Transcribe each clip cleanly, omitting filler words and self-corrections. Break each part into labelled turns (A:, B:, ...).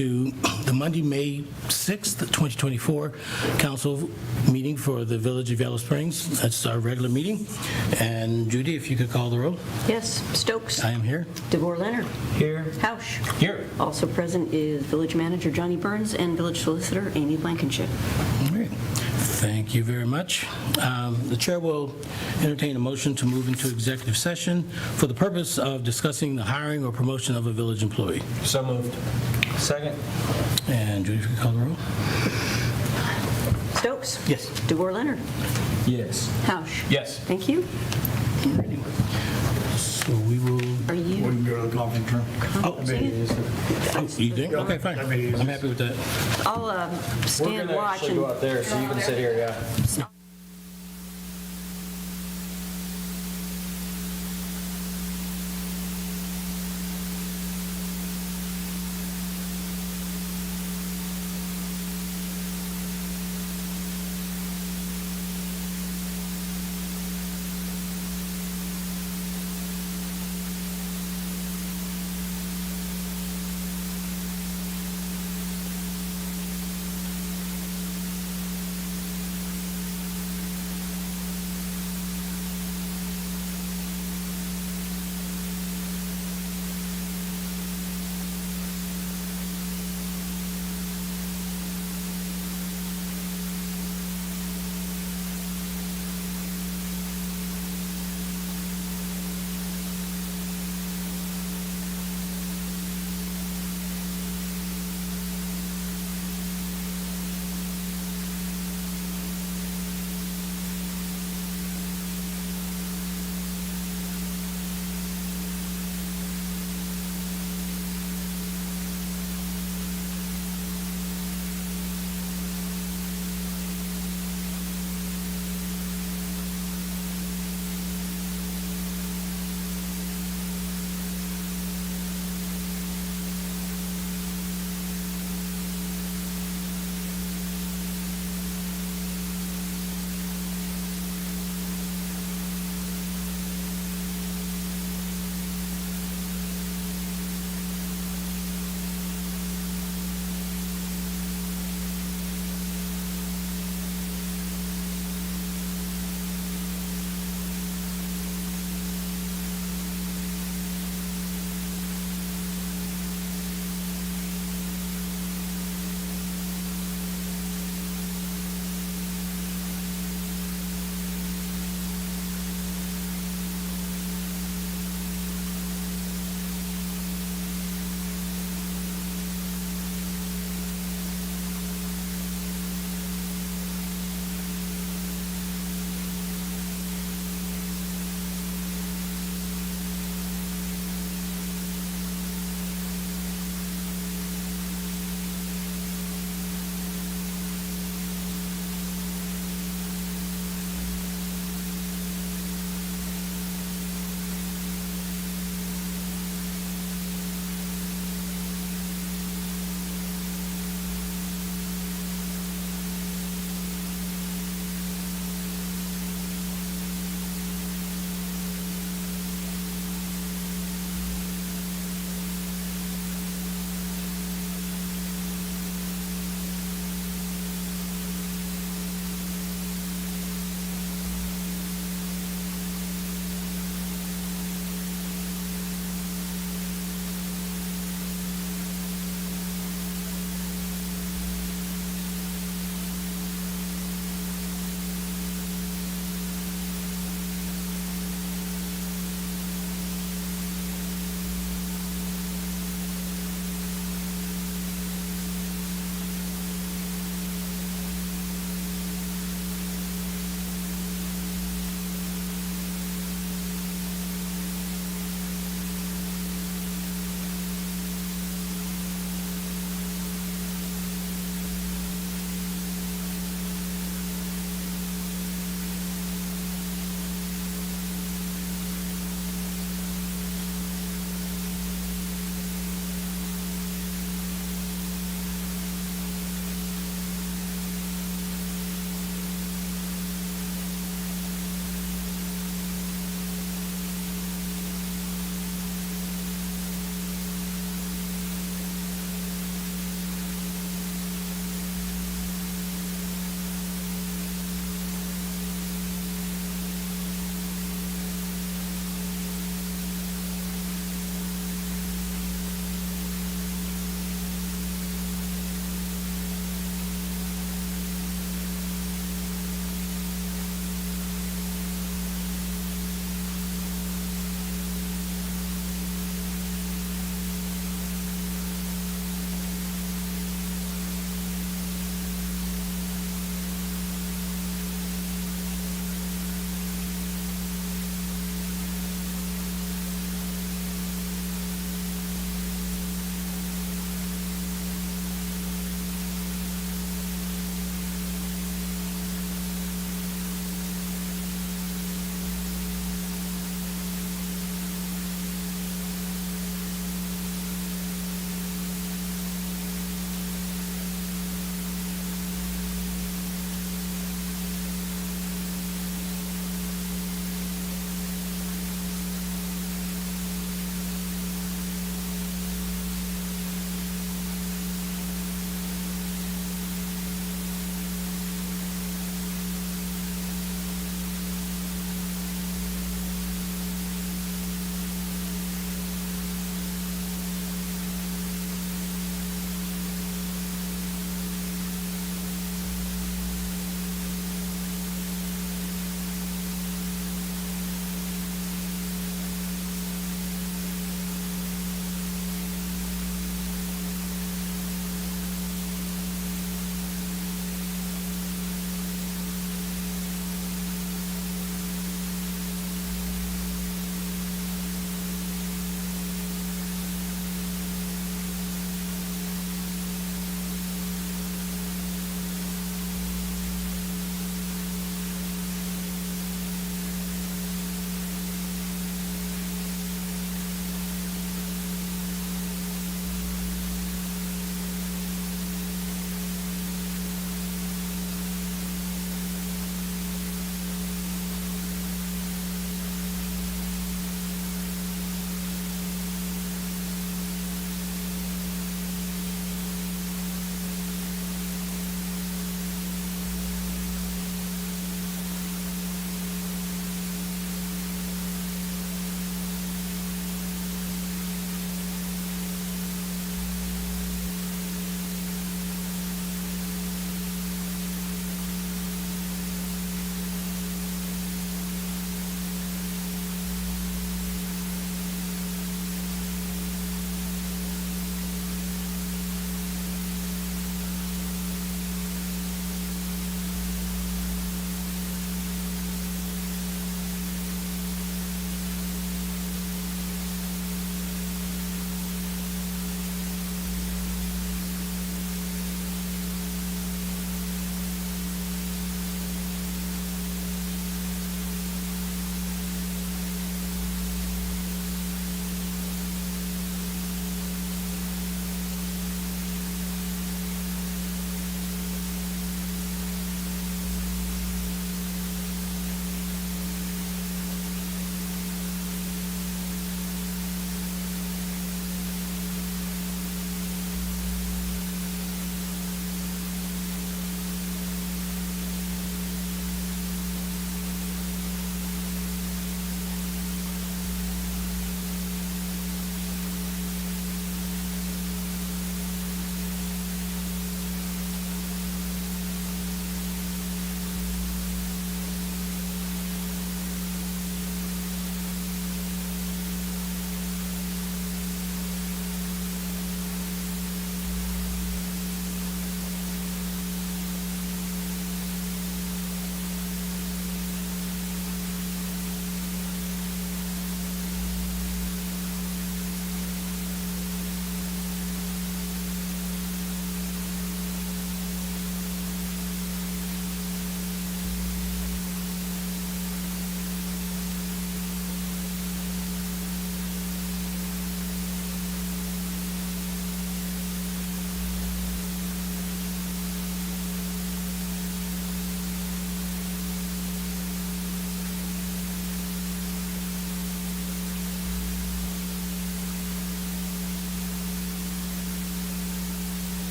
A: to the Monday, May 6th, 2024 council meeting for the Village of Yellow Springs. That's our regular meeting. And Judy, if you could call the roll.
B: Yes. Stokes.
A: I am here.
B: DeVore Leonard.
C: Here.
B: Housh.
C: Here.
B: Also present is Village Manager Johnny Burns and Village Solicitor Amy Blankenship.
A: All right. Thank you very much. The chair will entertain a motion to move into executive session for the purpose of discussing the hiring or promotion of a village employee.
C: So moved. Second.
A: And Judy, if you could call the roll.
B: Stokes.
A: Yes.
B: DeVore Leonard.
C: Yes.
B: Housh.
C: Yes.
B: Thank you.
A: So we will...
B: Are you?
D: We can go to the conference room.
A: Oh, you think? Okay, fine. I'm happy with that.
B: I'll
C: We're
B: stand
C: going to
B: watch
C: actually
B: and
C: go out there, so you can sit here, yeah.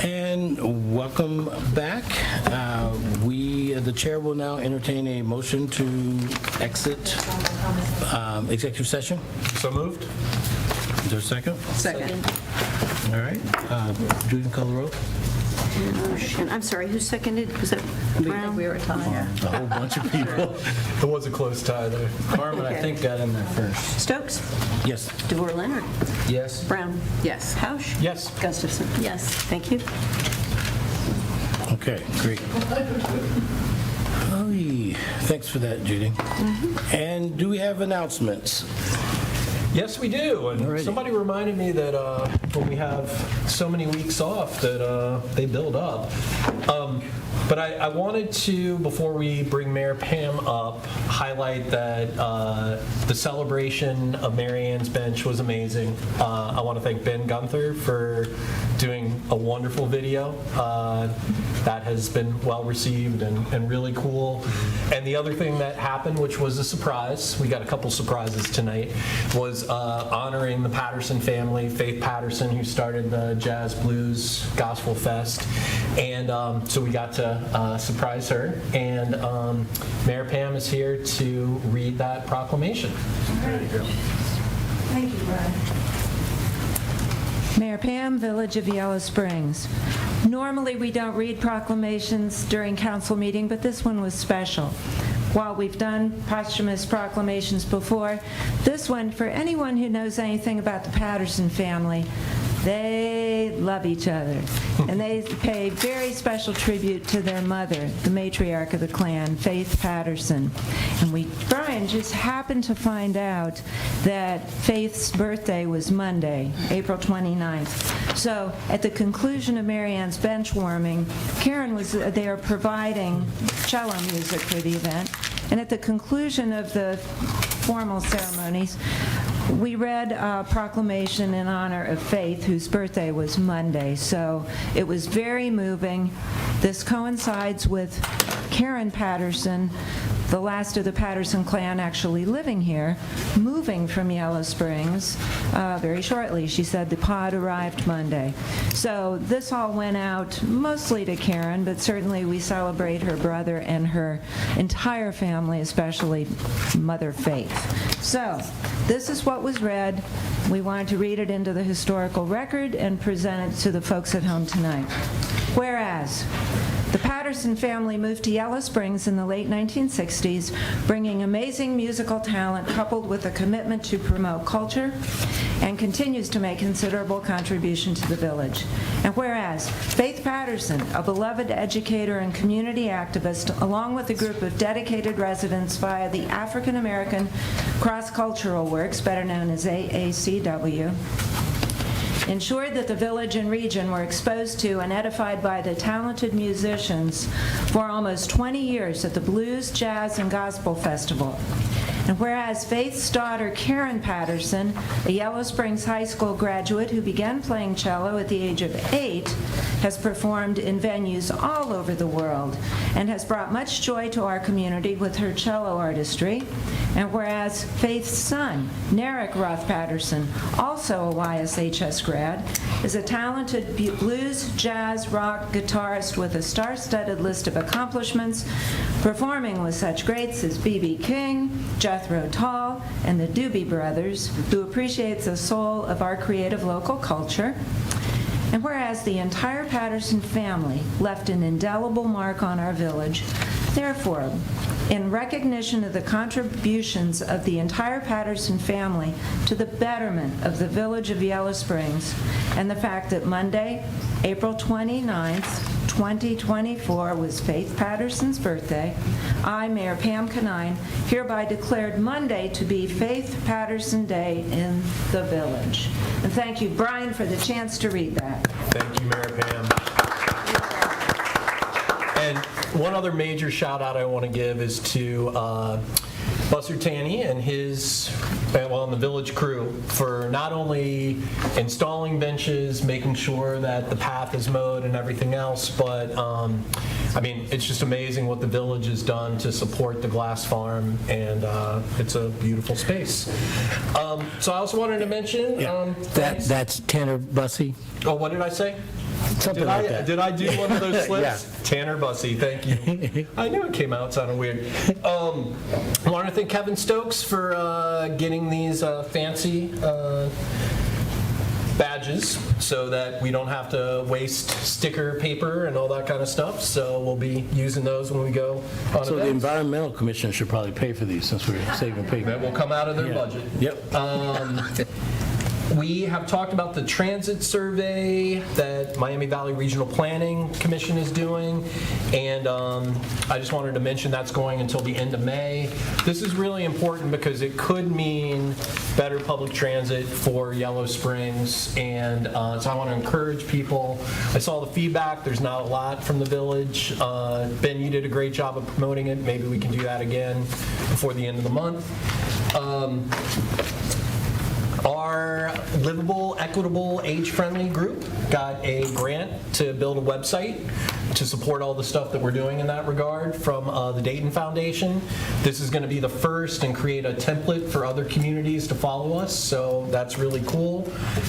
A: And welcome back. The chair will now entertain a motion to exit executive session.
C: So moved.
A: Is there a second?
B: Second.
A: All right. Judy, call the roll.
B: And I'm sorry, who seconded? Was that Brown?
D: We were a tie.
A: A whole bunch of people.
C: It was a close tie there.
A: Herman, I think, got in there first.
B: Stokes?
A: Yes.
B: DeVore Leonard?
C: Yes.
B: Brown?
D: Yes.
B: Housh?
C: Yes.
B: Gustafson?
D: Yes.
B: Thank you.
A: Okay, great. Oh, yeah. Thanks for that, Judy. And do we have announcements?
C: Yes, we do. And
A: Alrighty.
C: somebody reminded me that when we have so many weeks off that they build up. But I wanted to, before we bring Mayor Pam up, highlight that the celebration of Mary Ann's bench was amazing. I want to thank Ben Gunther for doing a wonderful video. That has been well received and really cool. And the other thing that happened, which was a surprise, we got a couple surprises tonight, was honoring the Patterson family, Faith Patterson, who started the Jazz Blues Gospel Fest. And so we got to surprise her. And Mayor Pam is here to read that proclamation.
E: There you go. Thank you, Brian. Mayor Pam, Village of Yellow Springs. Normally, we don't read proclamations during council meeting, but this one was special. While we've done posthumous proclamations before, this one, for anyone who knows anything about the Patterson family, they love each other. And they pay very special tribute to their mother, the matriarch of the clan, Faith Patterson. And Brian just happened to find out that Faith's birthday was Monday, April 29th. So at the conclusion of Mary Ann's bench warming, Karen was there providing cello music for the event. And at the conclusion of the formal ceremonies, we read a proclamation in honor of Faith, whose birthday was Monday. So it was very moving. This coincides with Karen Patterson, the last of the Patterson clan actually living here, moving from Yellow Springs very shortly. She said the pod arrived Monday. So this all went out mostly to Karen, but certainly we celebrate her brother and her entire family, especially Mother Faith. So this is what was read. We wanted to read it into the historical record and present it to the folks at home tonight. Whereas the Patterson family moved to Yellow Springs in the late 1960s, bringing amazing musical talent coupled with a commitment to promote culture, and continues to make considerable contribution to the village. And whereas Faith Patterson, a beloved educator and community activist, along with a group of dedicated residents via the African American Cross-Cultural Works, better known as AACW, ensured that the village and region were exposed to and edified by the talented musicians for almost 20 years at the Blues, Jazz, and Gospel Festival. And whereas Faith's daughter, Karen Patterson, a Yellow Springs High School graduate who began playing cello at the age of 8, has performed in venues all over the world and has brought much joy to our community with her cello artistry. And whereas Faith's son, Nowack Roth Patterson, also a YSHS grad, is a talented blues, jazz, rock guitarist with a star-studded list of accomplishments, performing with such greats as B.B. King, Jethro Tull, and the Doobie Brothers, who appreciates the soul of our creative local culture. And whereas the entire Patterson family left an indelible mark on our village, therefore, in recognition of the contributions of the entire Patterson family to the betterment of the village of Yellow Springs, and the fact that Monday, April 29th, 2024 was Faith Patterson's birthday, I, Mayor Pam Canine, hereby declared Monday to be Faith Patterson Day in the village. And thank you, Brian, for the chance to read that.
C: Thank you, Mayor Pam. And one other major shout out I want to give is to Buster Tanny and his, and the village crew for not only installing benches, making sure that the path is mowed and everything else, but I mean, it's just amazing what the village has done to support the glass farm, and it's a beautiful space. So I also wanted to mention...
A: That's Tanner Bussey.
C: Oh, what did I say?
A: Something like that.
C: Did I do one of those slips?
A: Yeah.
C: Tanner Bussey, thank you. I knew it came out sounding weird. I want to thank Kevin Stokes for getting these fancy badges so that we don't have to waste sticker paper and all that kind of stuff. So we'll be using those when we go on
A: So the
C: events.
A: Environmental Commission should probably pay for these since we're saving paper.
C: That will come out of their
A: Yeah.
C: budget.
A: Yep.
C: We have talked about the transit survey that Miami Valley Regional Planning Commission is doing, and I just wanted to mention that's going until the end of May. This is really important because it could mean better public transit for Yellow Springs, and so I want to encourage people. I saw the feedback. There's not a lot from the village. Ben, you did a great job of promoting it. Maybe we can do that again before the end of the month. Our Livable, Equitable, Age-Friendly group got a grant to build a website to support all the stuff that we're doing in that regard from the Dayton Foundation. This is going to be the first and create a template for other communities to follow us, so that's really cool.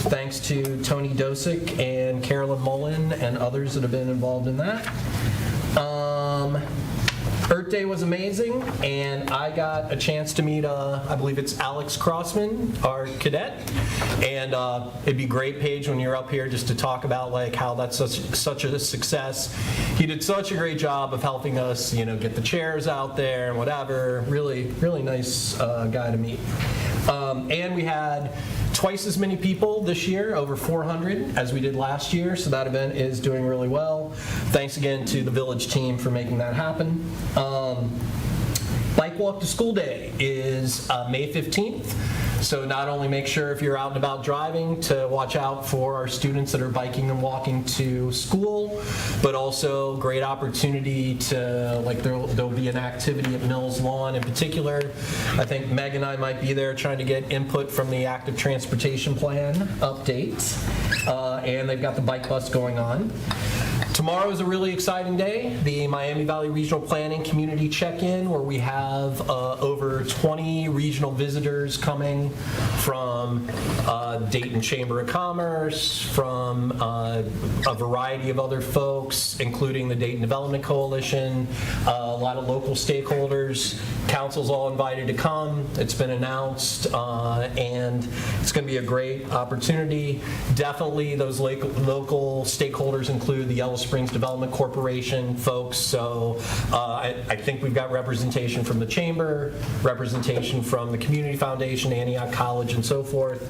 C: Thanks to Tony Dosick and Carolyn Mullen and others that have been involved in that. Earth Day was amazing, and I got a chance to meet, I believe it's Alex Crossman, our cadet, and it'd be great, Paige, when you're up here just to talk about like how that's such a success. He did such a great job of helping us, get the chairs out there and whatever. Really, really nice guy to meet. And we had twice as many people this year, over 400, as we did last year, so that event is doing really well. Thanks again to the village team for making that happen. Bike Walk to School Day is May 15th. So not only make sure if you're out and about driving to watch out for our students that are biking and walking to school, but also great opportunity to, like there'll be an activity at Mills Lawn in particular. I think Meg and I might be there trying to get input from the active transportation plan updates. And they've got the bike bus going on. Tomorrow is a really exciting day, the Miami Valley Regional Planning Community Check-In, where we have over 20 regional visitors coming from Dayton Chamber of Commerce, from a variety of other folks, including the Dayton Development Coalition, a lot of local stakeholders. Council's all invited to come. It's been announced, and it's going to be a great opportunity. Definitely those local stakeholders include the Yellow Springs Development Corporation folks, so I think we've got representation from the Chamber, representation from the Community Foundation, Antioch College, and so forth.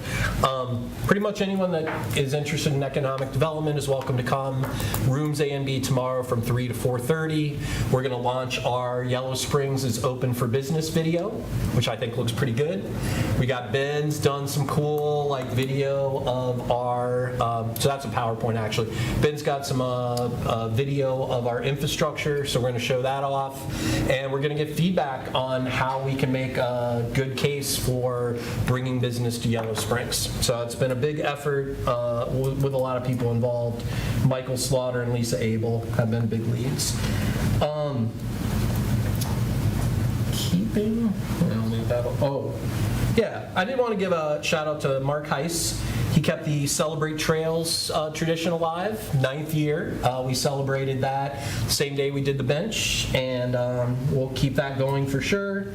C: Pretty much anyone that is interested in economic development is welcome to come. Rooms A and B tomorrow from 3 to 4:30. We're going to launch our Yellow Springs is Open for Business video, which I think looks pretty good. We got Ben's done some cool video of our, so that's a PowerPoint actually. Ben's got some video of our infrastructure, so we're going to show that off, and we're going to get feedback on how we can make a good case for bringing business to Yellow Springs. So it's been a big effort with a lot of people involved. Michael Slaughter and Lisa Abel have been big leads. I did want to give a shout out to Mark Heiss. He kept the Celebrate Trails tradition alive, 9th year. We celebrated that same day we did the bench, and we'll keep that going for sure.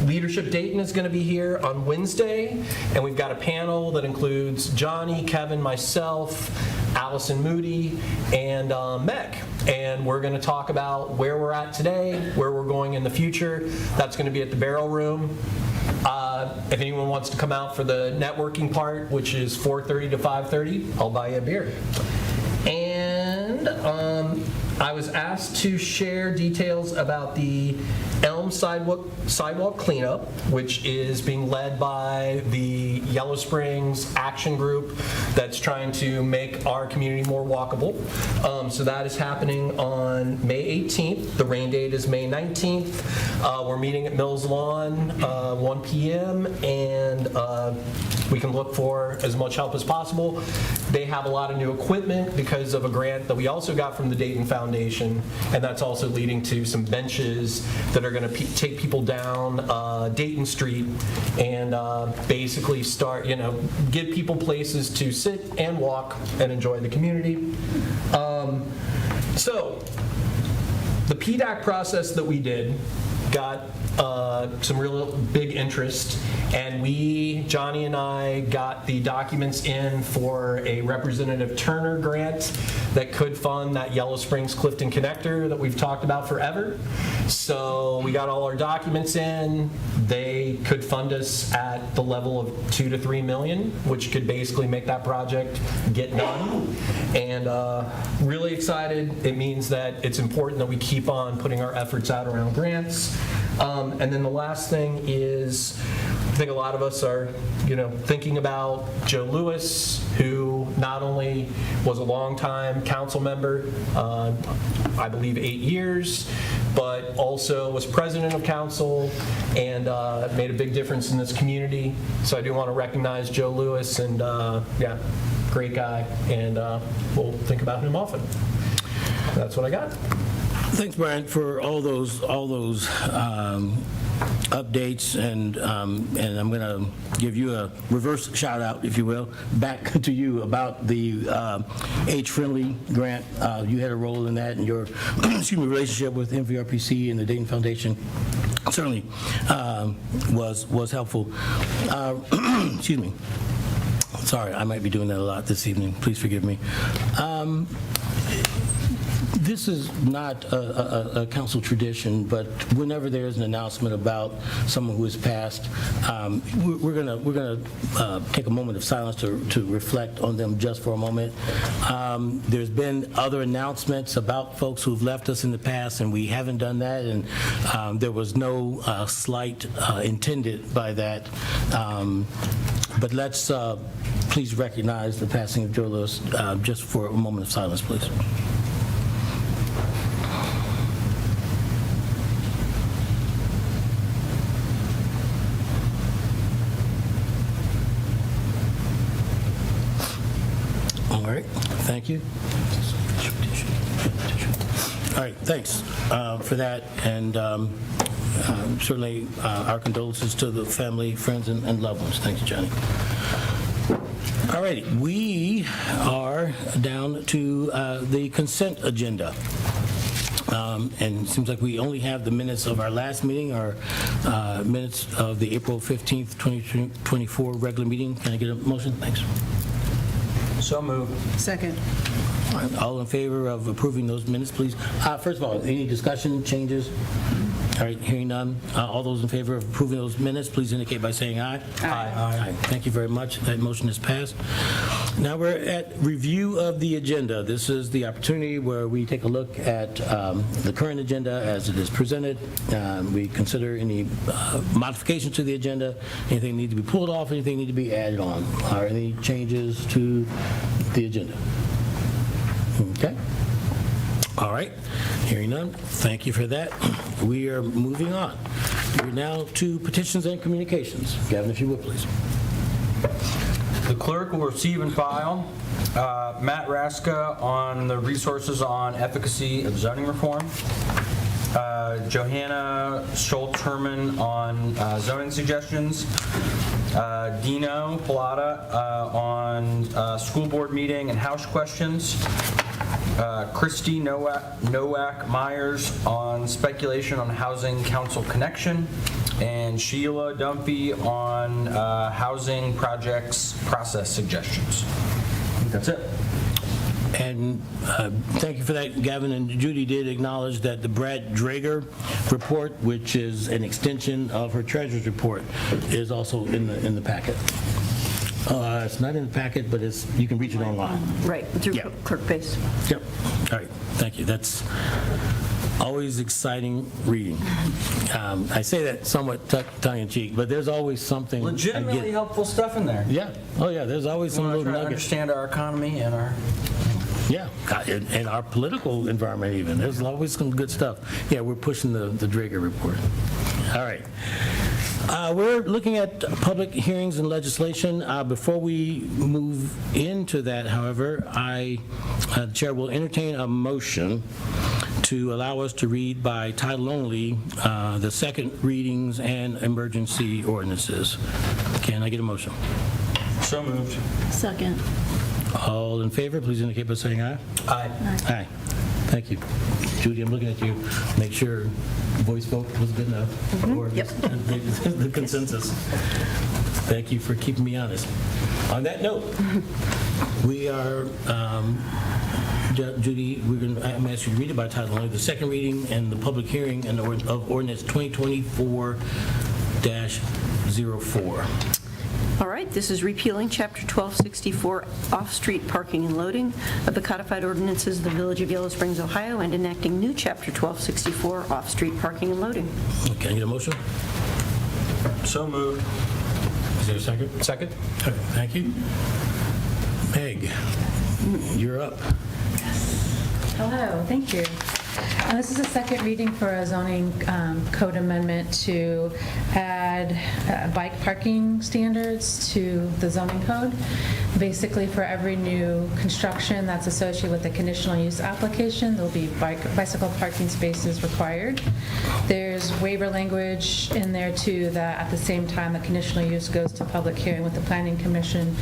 C: Leadership Dayton is going to be here on Wednesday, and we've got a panel that includes Johnny, Kevin, myself, Allison Moody, and Meg. And we're going to talk about where we're at today, where we're going in the future. That's going to be at the Barrel Room. If anyone wants to come out for the networking part, which is 4:30 to 5:30, I'll buy you a beer. And I was asked to share details about the Elm sidewalk cleanup, which is being led by the Yellow Springs Action Group that's trying to make our community more walkable. So that is happening on May 18th. The rain date is May 19th. We're meeting at Mills Lawn, 1 p.m., and we can look for as much help as possible. They have a lot of new equipment because of a grant that we also got from the Dayton Foundation Foundation, and that's also leading to some benches that are going to take people down Dayton Street and basically start, give people places to sit and walk and enjoy the community. So the PDAC process that we did got some real big interest, and Johnny and I got the documents in for a Representative Turner grant that could fund that Yellow Springs Clifton connector that we've talked about forever. So we got all our documents in. They could fund us at the level of $2 to $3 million, which could basically make that project get done. And really excited. It means that it's important that we keep on putting our efforts out around grants. And then the last thing is, I think a lot of us are, thinking about Joe Lewis, who not only was a longtime council member, I believe 8 years, but also was president of council and made a big difference in this community. So I do want to recognize Joe Lewis, and great guy, and we'll think about him often. That's what I got.
A: Thanks, Brian, for all those updates, and I'm going to give you a reverse shout out, if you will, back to you about the age-friendly grant. You had a role in that, and your relationship with MVRPC and the Dayton Foundation certainly was helpful. Excuse me. Sorry, I might be doing that a lot this evening. Please forgive me. This is not a council tradition, but whenever there's an announcement about someone who has passed, we're gonna take a moment of silence to reflect on them just for a moment. There's been other announcements about folks who've left us in the past, and we haven't done that, and there was no slight intended by that. But let's please recognize the passing of Joe Lewis just for a moment of silence, please. All right, thank you. All right, thanks for that, and certainly our condolences to the family, friends, and loved ones. Thank you, Johnny. All right, we are down to the consent agenda. And it seems like we only have the minutes of our last meeting, our minutes of the April 15th, 2024 regular meeting. Can I get a motion? Thanks.
D: So moved.
F: Second.
A: All right, all in favor of approving those minutes, please? First of all, any discussion, changes? All right, hearing none. All those in favor of approving those minutes, please indicate by saying aye. Aye. Thank you very much. That motion is passed. Now we're at review of the agenda. This is the opportunity where we take a look at the current agenda as it is presented. We consider any modifications to the agenda, anything need to be pulled off, anything need to be added on. Are any changes to the agenda? Okay. All right. Hearing none. Thank you for that. We are moving on. We're now to petitions and communications. Gavin, if you would, please.
D: The clerk will receive and file Matt Raska on the resources on efficacy of zoning reform, Johanna Schultz Herman on zoning suggestions, Dino Pallotta on school board meeting and Housh questions, Kristi Nowack Myers on speculation on housing council connection, and Sheila Dunphy on housing projects process suggestions. I think that's it.
A: And thank you for that, Gavin. And Judy did acknowledge that the Brad Drager report, which is an extension of her treasurer's report, is also in the packet. It's not in the packet, but you can reach it online.
B: Right, through Clerk base.
A: Yep. All right. Thank you. That's always exciting reading. I say that somewhat tongue-in-cheek, but there's always something.
D: Legitimately helpful stuff in there.
A: Yeah. Oh, yeah. There's always some
D: We want
A: little
D: to try to
A: nuggets.
D: understand our economy and our...
A: Yeah, and our political environment even. There's always some good stuff. Yeah, we're pushing the Drager report. All right. We're looking at public hearings and legislation. Before we move into that, however, the Chair will entertain a motion to allow us to read by title only the second readings and emergency ordinances. Can I get a motion?
D: So moved.
B: Second.
A: All in favor, please indicate by saying aye.
C: Aye.
A: Aye. Thank you. Judy, I'm looking at you. Make sure voice vote was good enough. Or
B: Yep.
A: the consensus. Thank you for keeping me honest. On that note, we are, Judy, I'm going to ask you to read it by title only, the second reading and the public hearing of ordinance 2024-04.
B: All right, this is repealing Chapter 1264, Off-Street Parking and Loading of the Codified Ordinances of the Village of Yellow Springs, Ohio, and enacting new Chapter 1264, Off-Street Parking and Loading.
A: Can I get a motion?
D: So moved.
A: Is there a second?
C: Second?
A: Okay, thank you. Meg, you're up.
F: Hello, thank you. This is a second reading for a zoning code amendment to add bike parking standards to the zoning code. Basically, for every new construction that's associated with the conditional use application, there'll be bicycle parking spaces required. There's waiver language in there too, that at the same time the conditional use goes to public hearing with the Planning Commission,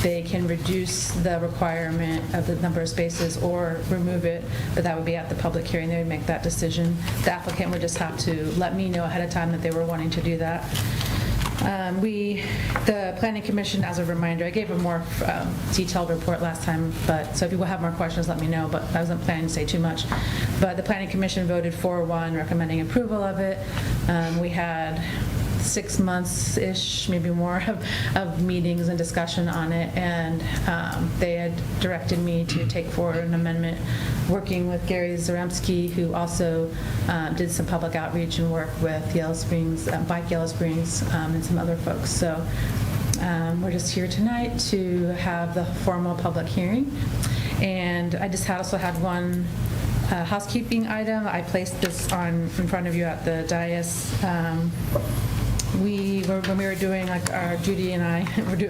F: they can reduce the requirement of the number of spaces or remove it, but that would be at the public hearing. They would make that decision. The applicant would just have to let me know ahead of time that they were wanting to do that. The Planning Commission, as a reminder, I gave a more detailed report last time, but so if you will have more questions, let me know, but I wasn't planning to say too much. But the Planning Commission voted 4-1 recommending approval of it. We had 6 months-ish, maybe more, of meetings and discussion on it, and they had directed me to take forward an amendment, working with Gary Zaremski, who also did some public outreach and work with Yellow Springs, Bike Yellow Springs, and some other folks. So we're just here tonight to have the formal public hearing. And I just also had one housekeeping item. I placed this in front of you at the dais. When we were doing, like, our Judy and I,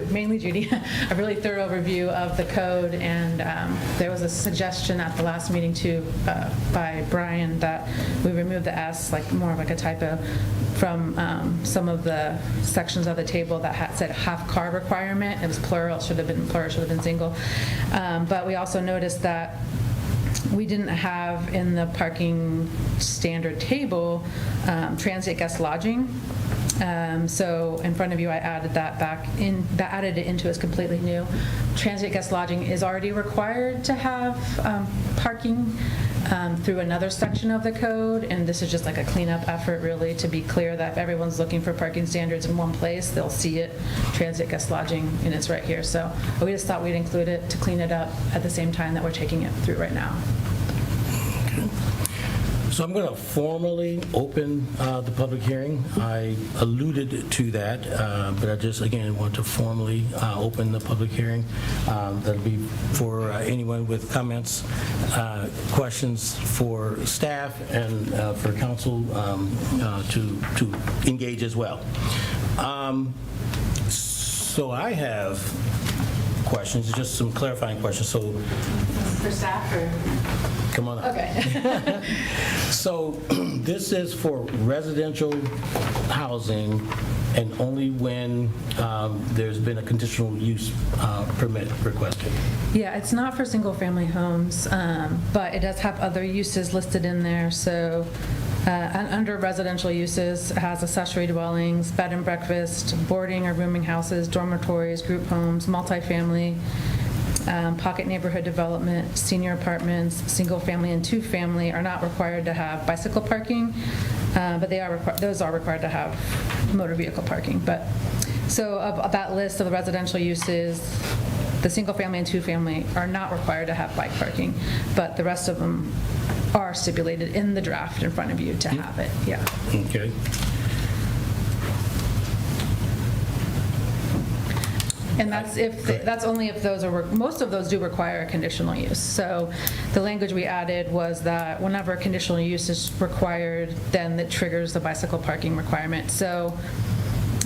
F: mainly Judy, a really thorough review of the code, and there was a suggestion at the last meeting too by Brian that we remove the S, like more of like a typo, from some of the sections of the table that said half car requirement. It was plural, it should have been single. But we also noticed that we didn't have in the parking standard table transient guest lodging. So in front of you, I added that added it into as completely new. Transient guest lodging is already required to have parking through another section of the code, and this is just like a cleanup effort, really, to be clear that if everyone's looking for parking standards in one place, they'll see it, transient guest lodging, and it's right here. So we just thought we'd include it to clean it up at the same time that we're taking it through right now.
A: So I'm going to formally open the public hearing. I alluded to that, but I just, again, want to formally open the public hearing. That'll be for anyone with comments, questions for staff, and for council to engage as well. So I have questions, just some clarifying questions. So
F: For staff, or?
A: come on up.
F: Okay.
A: So this is for residential housing, and only when there's been a conditional use permit requested.
F: Yeah, it's not for single-family homes, but it does have other uses listed in there. So under residential uses, it has accessory dwellings, bed and breakfast, boarding or rooming houses, dormitories, group homes, multifamily, pocket neighborhood development, senior apartments, single-family and two-family are not required to have bicycle parking, but those are required to have motor vehicle parking. But so of that list of the residential uses, the single-family and two-family are not required to have bike parking, but the rest of them are stipulated in the draft in front of you to have it. Yeah.
A: Okay.
F: And that's only if those are, most of those do require a conditional use. So the language we added was that whenever a conditional use is required, then it triggers the bicycle parking requirement. So,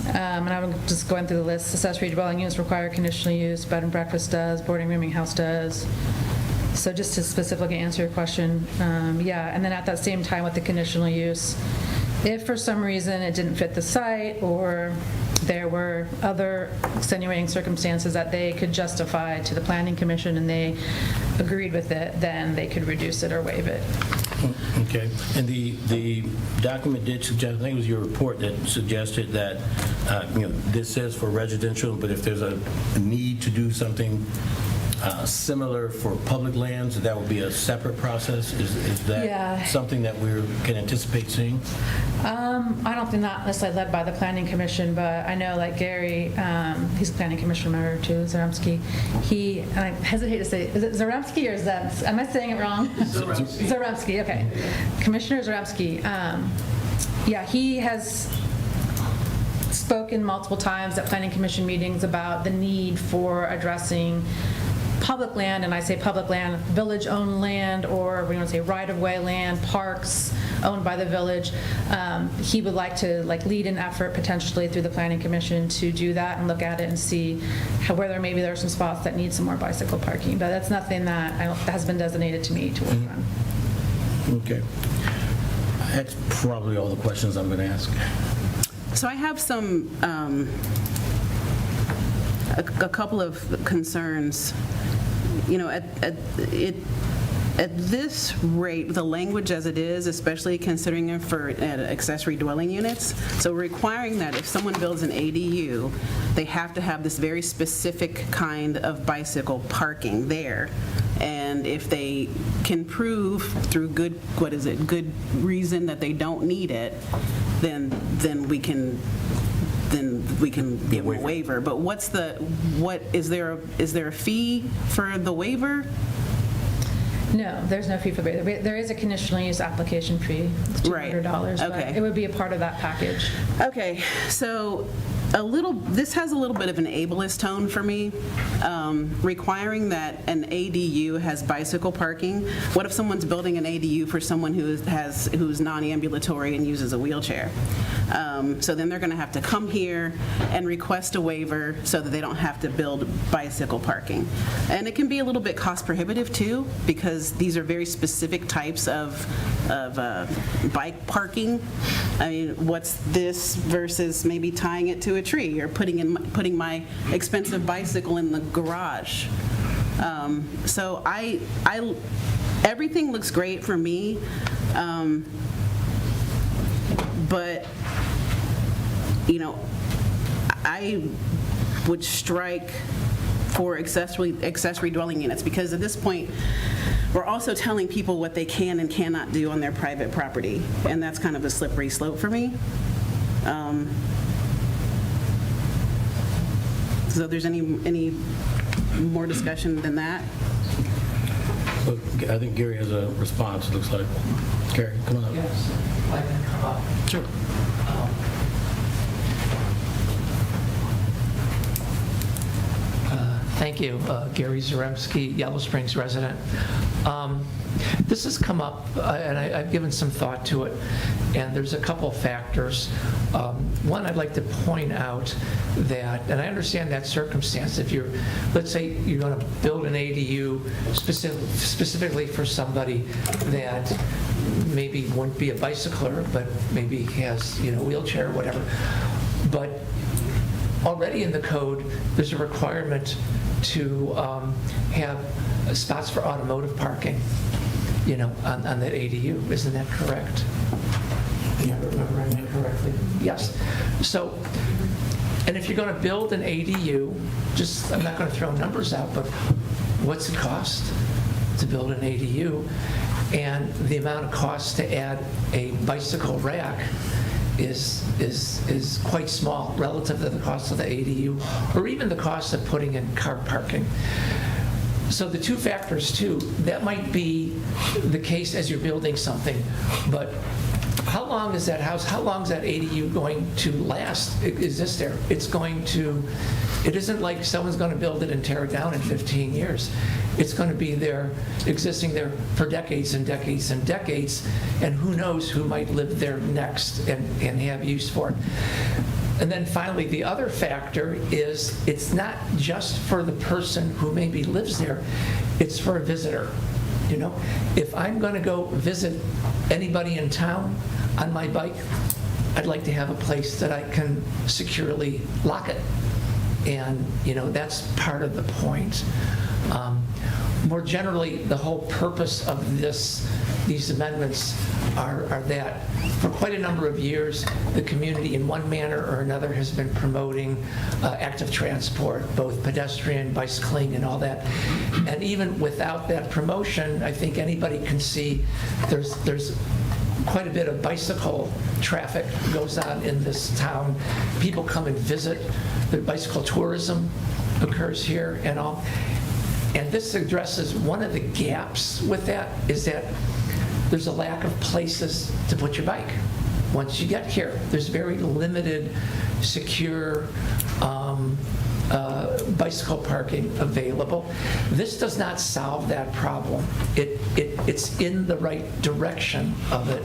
F: and I'm just going through the list. Accessory dwelling units require conditional use, bed and breakfast does, boarding rooming house does. So just to specifically answer your question, yeah, and then at that same time with the conditional use, if for some reason it didn't fit the site or there were other extenuating circumstances that they could justify to the Planning Commission and they agreed with it, then they could reduce it or waive it.
A: Okay, and the document did suggest, I think it was your report that suggested that, this says for residential, but if there's a need to do something similar for public lands, that would be a separate process? Is that
F: Yeah.
A: something that we can anticipate seeing?
F: I don't think not necessarily led by the Planning Commission, but I know like Gary, he's a Planning Commission member too, Zaremski. And I hesitate to say, is it Zaremski or Zems? Am I saying it wrong? Zaremski, okay. Commissioner Zaremski, yeah, he has spoken multiple times at Planning Commission meetings about the need for addressing public land, and I say public land, village-owned land, or we want to say right-of-way land, parks owned by the village. He would like to lead an effort potentially through the Planning Commission to do that and look at it and see whether maybe there are some spots that need some more bicycle parking. But that's nothing that has been designated to me to work on.
A: Okay. That's probably all the questions I'm going to ask.
G: So I have some, a couple of concerns. At this rate, the language as it is, especially considering it for accessory dwelling units, so requiring that if someone builds an ADU, they have to have this very specific kind of bicycle parking there. And if they can prove through good reason that they don't need it, then we can give them a waiver. But is there a fee for the waiver?
F: No, there's no fee for waiver. There is a conditional use application fee, it's $200,
G: Okay.
F: but it would be a part of that package.
G: Okay, so this has a little bit of an ableist tone for me, requiring that an ADU has bicycle parking. What if someone's building an ADU for someone who's non-ambulatory and uses a wheelchair? So then they're going to have to come here and request a waiver so that they don't have to build bicycle parking. And it can be a little bit cost prohibitive too, because these are very specific types of bike parking. I mean, what's this versus maybe tying it to a tree or putting my expensive bicycle in the garage? So everything looks great for me, but I would strike for accessory dwelling units, because at this point we're also telling people what they can and cannot do on their private property, and that's kind of a slippery slope for me. So if there's any more discussion than that?
A: Well, I think Gary has a response, it looks like. Gary, come on up.
H: Yes, I can come up.
A: Sure.
H: Thank you. Gary Zaremski, Yellow Springs resident. This has come up, and I've given some thought to it, and there's a couple of factors. One, I'd like to point out that, and I understand that circumstance, if let's say you're going to build an ADU specifically for somebody that maybe wouldn't be a bicycler, but maybe has, wheelchair or whatever. But already in the code, there's a requirement to have spots for automotive parking, on that ADU. Isn't that correct? Am I remembering that correctly? Yes. So, and if you're going to build an ADU, I'm not going to throw numbers out, but what's it cost to build an ADU? And the amount of cost to add a bicycle rack is quite small relative to the cost of the ADU, or even the cost of putting in car parking. So the two factors too, that might be the case as you're building something, but how long is that house, how long is that ADU going to last? Exist there? It's going to, it isn't like someone's going to build it and tear it down in 15 years. It's going to be there, existing there for decades and decades and decades, and who knows who might live there next and have use for it. And then finally, the other factor is it's not just for the person who maybe lives there, it's for a visitor. You know, if I'm going to go visit anybody in town on my bike, I'd like to have a place that I can securely lock it. And, you know, that's part of the point. More generally, the whole purpose of these amendments are that for quite a number of years, the community in one manner or another has been promoting active transport, both pedestrian, bicycling, and all that. And even without that promotion, I think anybody can see there's quite a bit of bicycle traffic goes on in this town. People come and visit. The bicycle tourism occurs here and all. And this addresses one of the gaps with that is that there's a lack of places to put your bike. Once you get here, there's very limited secure bicycle parking available. This does not solve that problem. It's in the right direction of it.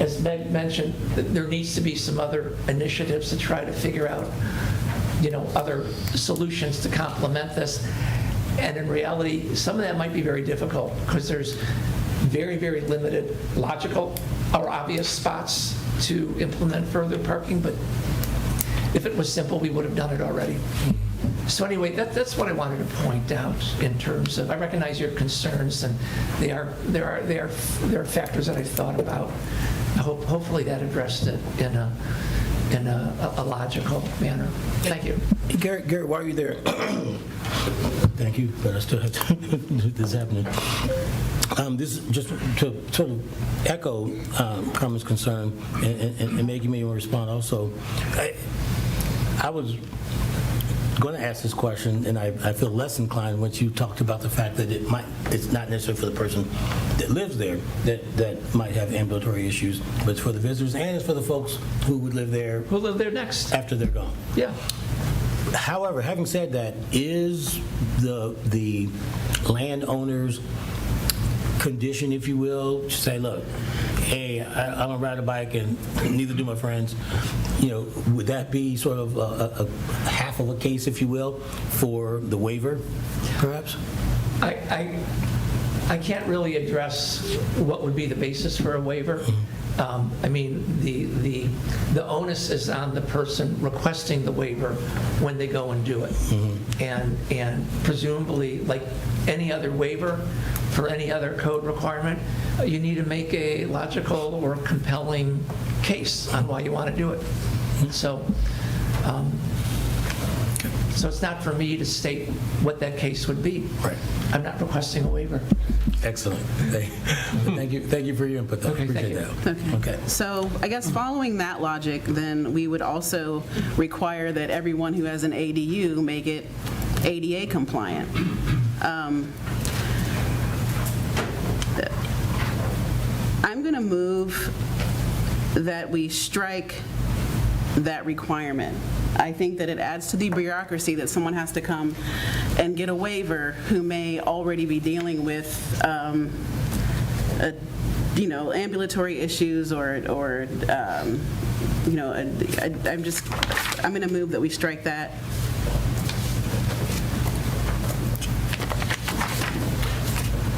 H: As Meg mentioned, there needs to be some other initiatives to try to figure out, you know, other solutions to complement this. And in reality, some of that might be very difficult because there's very, very limited logical or obvious spots to implement further parking. But if it was simple, we would have done it already. So anyway, that's what I wanted to point out in terms of, I recognize your concerns, and there are factors that I've thought about. Hopefully that addressed it in a logical manner. Thank you.
A: Garrett, why are you there? Thank you, but I still have to this is happening. This is just to sort of echo Carmen's concern, and Meg, you may want to respond also. I was going to ask this question, and I feel less inclined once you talked about the fact that it's not necessarily for the person that lives there that might have ambulatory issues, but it's for the visitors and it's for the folks who would live there.
H: Who live there next?
A: After they're gone.
H: Yeah.
A: However, having said that, is the landowner's condition, if you will, to say, look, hey, I don't ride a bike and neither do my friends, you know, would that be sort of a half of a case, if you will, for the waiver, perhaps?
H: I can't really address what would be the basis for a waiver. I mean, the onus is on the person requesting the waiver when they go and do it. And presumably, like any other waiver for any other code requirement, you need to make a logical or compelling case on why you want to do it. So it's not for me to state what that case would be.
A: Right.
H: I'm not requesting a waiver.
A: Excellent. Thank you for your input, though.
H: Okay,
A: Appreciate
H: thank
A: that. Okay.
G: So I guess following that logic, then we would also require that everyone who has an ADU make it ADA compliant. I'm going to move that we strike that requirement. I think that it adds to the bureaucracy that someone has to come and get a waiver who may already be dealing with, ambulatory issues or I'm going to move that we strike that.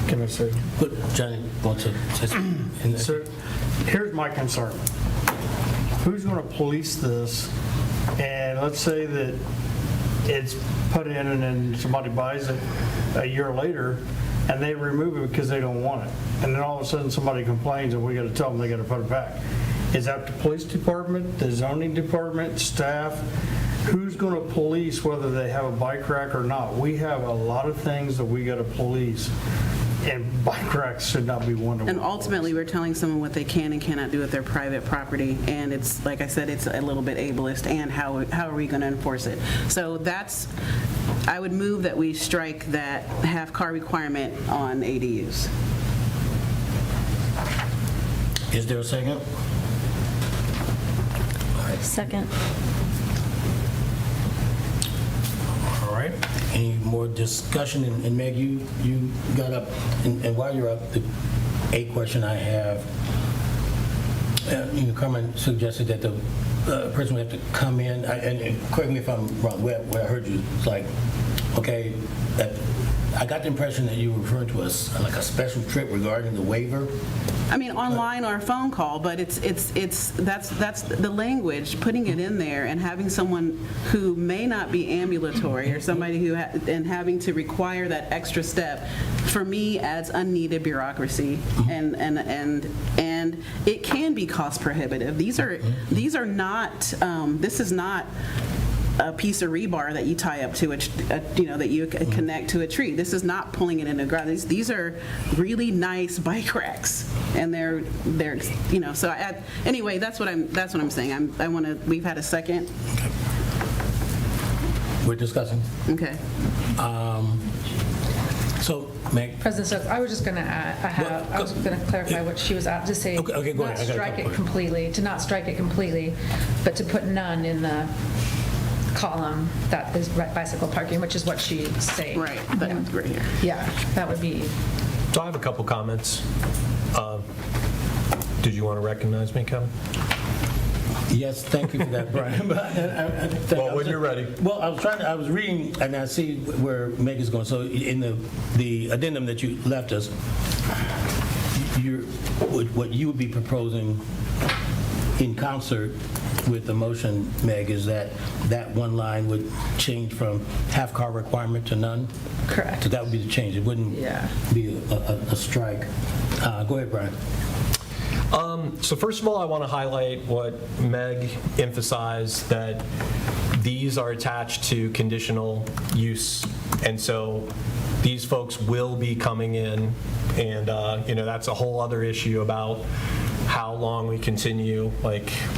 I: Can I say?
A: But Johnny wants to say something.
I: So here's my concern. Who's going to police this? And let's say that it's put in and then somebody buys it a year later and they remove it because they don't want it. And then all of a sudden somebody complains and we got to tell them they got to put it back. Is that the police department, the zoning department, staff? Who's going to police whether they have a bike rack or not? We have a lot of things that we got to police. And bike racks should not be one of them.
G: And ultimately, we're telling someone what they can and cannot do with their private property. And it's, like I said, it's a little bit ableist. And how are we going to enforce it? So I would move that we strike that half-car requirement on ADUs.
A: Is there a second?
B: Second.
A: All right. Any more discussion? And Meg, you got up, and while you're up, the A question I have, Carmen suggested that the person would have to come in, and correct me if I'm wrong, where I heard you, it's like, okay, I got the impression that you were referring to like a special trip regarding the waiver.
G: I mean, online or a phone call, but that's the language, putting it in there and having someone who may not be ambulatory or somebody who, and having to require that extra step, for me, adds unneeded bureaucracy, and it can be cost prohibitive. These are not, this is not a piece of rebar that you tie up to that you connect to a tree. This is not pulling it into the ground. These are really nice bike racks, and they're So anyway, that's what I'm saying. We've had a second.
A: We're discussing.
G: Okay.
A: So, Meg.
F: President Stokes, I was just going to I was going to clarify what she was at, to say,
A: Okay, go
F: not
A: ahead.
F: strike it completely, to not strike it completely, but to put none in the column that is bicycle parking, which is what she's saying.
G: Right. That's right here.
F: Yeah, that would be.
C: So I have a couple comments. Did you want to recognize me, Kevin?
A: Yes, thank you for that, Brian.
C: Well, when you're ready.
A: Well, I was reading, and I see where Meg is going. So in the addendum that you left us, what you would be proposing in concert with the motion, Meg, is that one line would change from half-car requirement to none?
F: Correct.
A: So that would be the change. It wouldn't be a strike. Go ahead, Brian.
C: So first of all, I want to highlight what Meg emphasized, that these are attached to conditional use, and so these folks will be coming in, and that's a whole other issue about how long we continue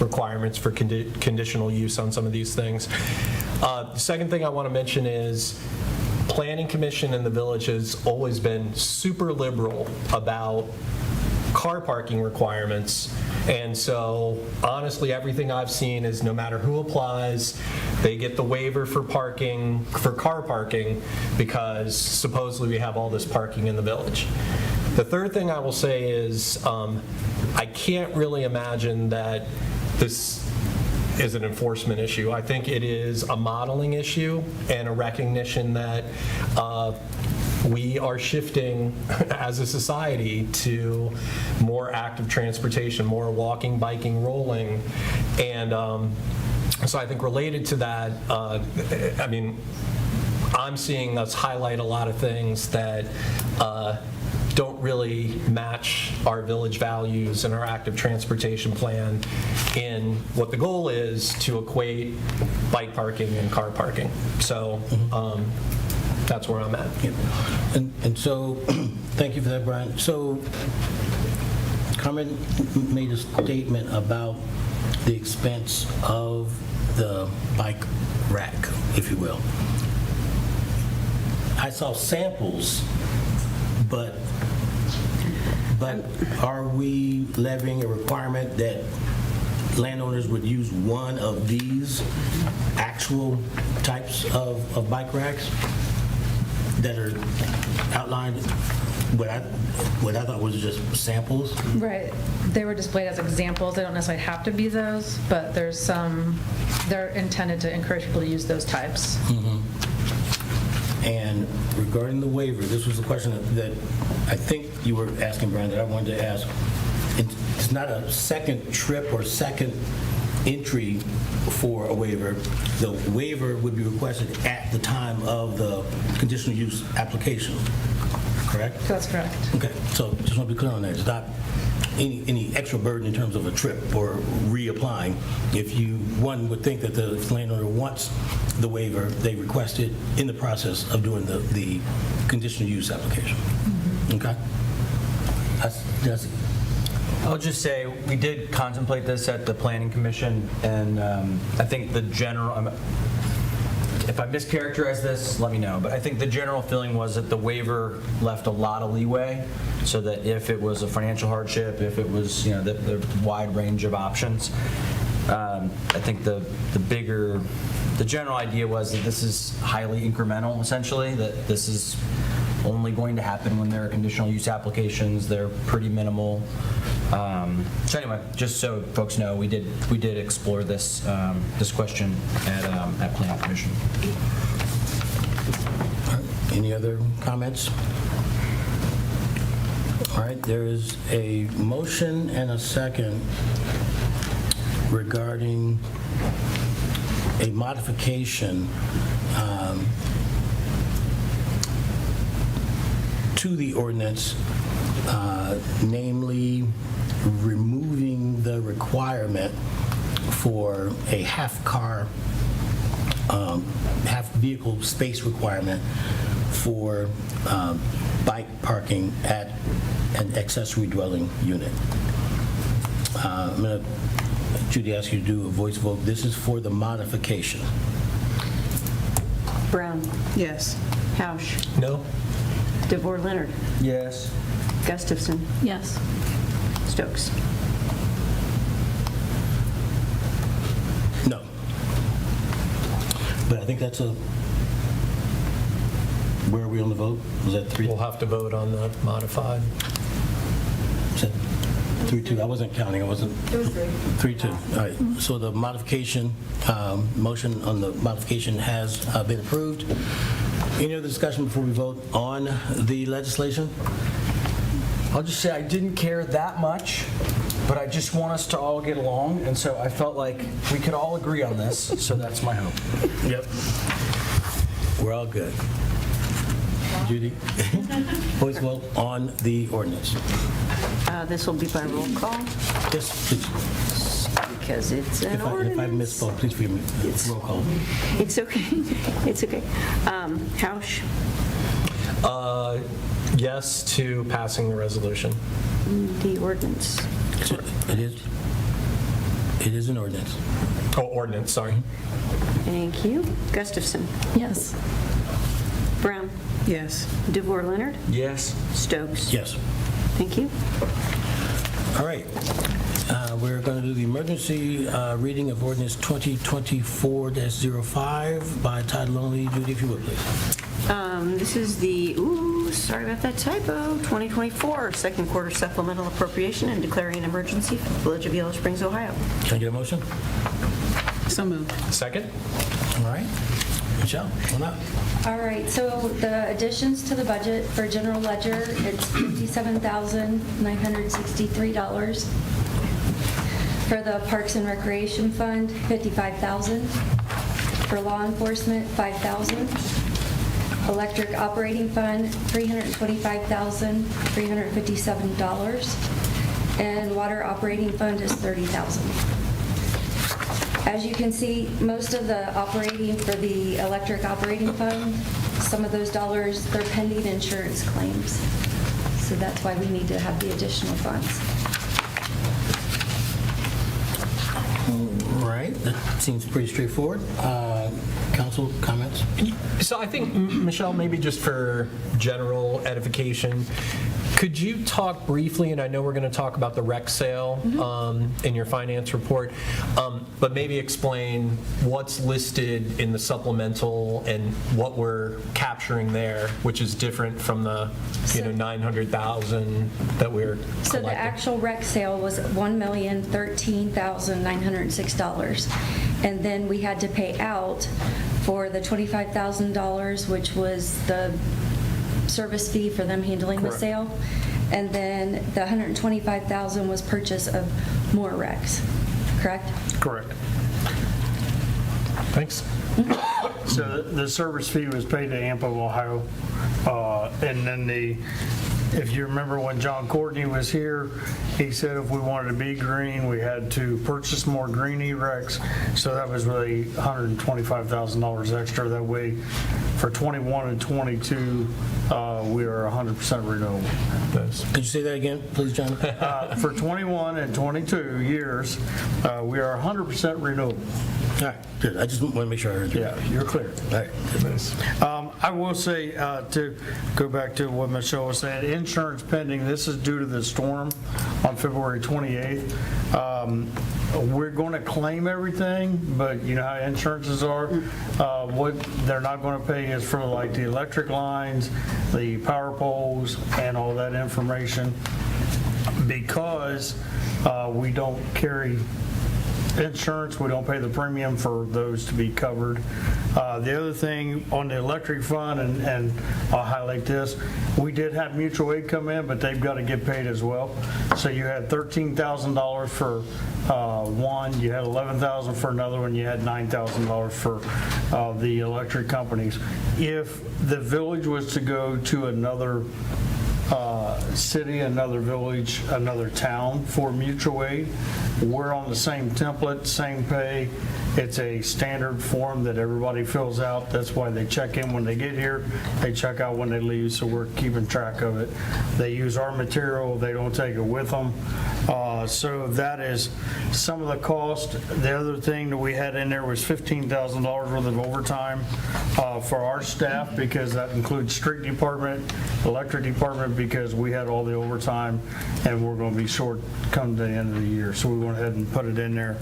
C: requirements for conditional use on some of these things. The second thing I want to mention is Planning Commission in the village has always been super liberal about car parking requirements, and so honestly everything I've seen is no matter who applies, they get the waiver for car parking, because supposedly we have all this parking in the village. The third thing I will say is I can't really imagine that this is an enforcement issue. I think it is a modeling issue and a recognition that we are shifting as a society to more active transportation, more walking, biking, rolling. And so I think related to that, I'm seeing us highlight a lot of things that don't really match our village values and our active transportation plan in what the goal is to equate bike parking and car parking. So that's where I'm at.
A: And so, thank you for that, Brian. So, Carmen made a statement about the expense of the bike rack, if you will. I saw samples, but are we levying a requirement that landowners would use one of these actual types of bike racks that are outlined? What I thought was just samples.
F: Right. They were displayed as examples. They don't necessarily have to be those, but there's some, they're intended to encourage people to use those types.
A: And regarding the waiver, this was the question that I think you were asking, Brian, that I wanted to ask. It's not a second trip or second entry for a waiver. The waiver would be requested at the time of the conditional use application, correct?
F: That's correct.
A: Okay, so just want to be clear on that. It's not any extra burden in terms of a trip or reapplying. If one would think that the landowner wants the waiver, they request it in the process of doing the conditional use application. Okay? That's
D: I'll just say, we did contemplate this at the Planning Commission, and I think the general, if I mischaracterize this, let me know. But I think the general feeling was that the waiver left a lot of leeway, so that if it was a financial hardship, if it was, the wide range of options, I think the general idea was that this is highly incremental, essentially, that this is only going to happen when there are conditional use applications. They're pretty minimal. So anyway, just so folks know, we did explore this this question at Planning Commission.
A: Any other comments? All right, there is a motion and a second regarding a modification to the ordinance, namely removing the requirement for a half vehicle space requirement for bike parking at an accessory dwelling unit. I'm going to, Judy, ask you to do a voice vote. This is for the modification.
B: Brown.
G: Yes.
B: Housh.
C: No?
B: DeVore Leonard.
D: Yes.
B: Gustafson.
F: Yes.
B: Stokes.
A: No. But I think that's where are we on the vote? Was that 3?
C: We'll have to vote on the modified.
A: Is that 3-2? I wasn't counting. I wasn't. It was 3-2. All right. So the modification, motion on the modification has been approved. Any other discussion before we vote on the legislation?
D: I'll just say I didn't care that much, but I just want us to all get along, and so I felt like we could all agree on this, so that's my hope.
A: Yep. We're all good. Judy? Voice vote on the ordinance.
B: This will be by roll call
A: Yes, please.
B: because it's an
A: If I
B: ordinance.
A: misspoke, please forgive me. Roll call.
B: It's okay. It's okay. Housh.
C: Yes to passing the resolution.
B: The ordinance.
A: It is an ordinance.
C: Oh, ordinance, sorry.
B: Thank you. Gustafson.
F: Yes.
B: Brown.
G: Yes.
B: DeVore Leonard.
D: Yes.
B: Stokes.
A: Yes.
B: Thank you.
A: All right. We're going to do the emergency reading of ordinance 2024-05 by title only. Judy, if you would, please.
B: This is the, sorry about that typo, 2024 second quarter supplemental appropriation and declaring an emergency for the Village of Yellow Springs, Ohio.
A: Can I get a motion?
G: So moved.
C: Second?
A: All right. Michelle, on that.
E: All right, so the additions to the budget for general ledger, it's $57,963. For the Parks and Recreation Fund, $55,000. For law enforcement, $5,000. Electric operating fund, $325,357. And water operating fund is $30,000. As you can see, most of the operating for the electric operating fund, some of those dollars, they're pending insurance claims. So that's why we need to have the additional funds.
A: All right. That seems pretty straightforward. Council comments?
C: So I think, Michelle, maybe just for general edification, could you talk briefly, and I know we're going to talk about the rec sale in your finance report, but maybe explain what's listed in the supplemental and what we're capturing there, which is different from the $900,000 that we're collecting.
E: So the actual rec sale was $1,013,906. And then we had to pay out for the $25,000, which was the service fee for them handling the sale. And then the $125,000 was purchase of more recs, correct?
I: Correct.
C: Thanks.
I: So the service fee was paid to AMPO Ohio, and then the If you remember when John Courtney was here, he said if we wanted to be green, we had to purchase more green E-Rex. So that was really $125,000 extra. That way, for 21 and 22, we are 100% renewable.
A: Could you say that again, please, John?
I: For 21 and 22 years, we are 100% renewable.
A: All right, good. I just want to make sure I heard you.
I: Yeah, you're clear.
A: All right.
I: I will say, to go back to what Michelle was saying, insurance pending, this is due to the storm on February 28th. We're going to claim everything, but you know how insurances are. What they're not going to pay is for like the electric lines, the power poles, and all that information, because we don't carry insurance, we don't pay the premium for those to be covered. The other thing on the electric fund, and I'll highlight this, we did have mutual aid come in, but they've got to get paid as well. So you had $13,000 for one, you had $11,000 for another one, you had $9,000 for the electric companies. If the village was to go to another city, another village, another town for mutual aid, we're on the same template, same pay. It's a standard form that everybody fills out. That's why they check in when they get here, they check out when they leave, so we're keeping track of it. They use our material, they don't take it with them. So that is some of the cost. The other thing that we had in there was $15,000 worth of overtime for our staff, because that includes street department, electric department, because we had all the overtime and we're going to be short come the end of the year. So we went ahead and put it in there.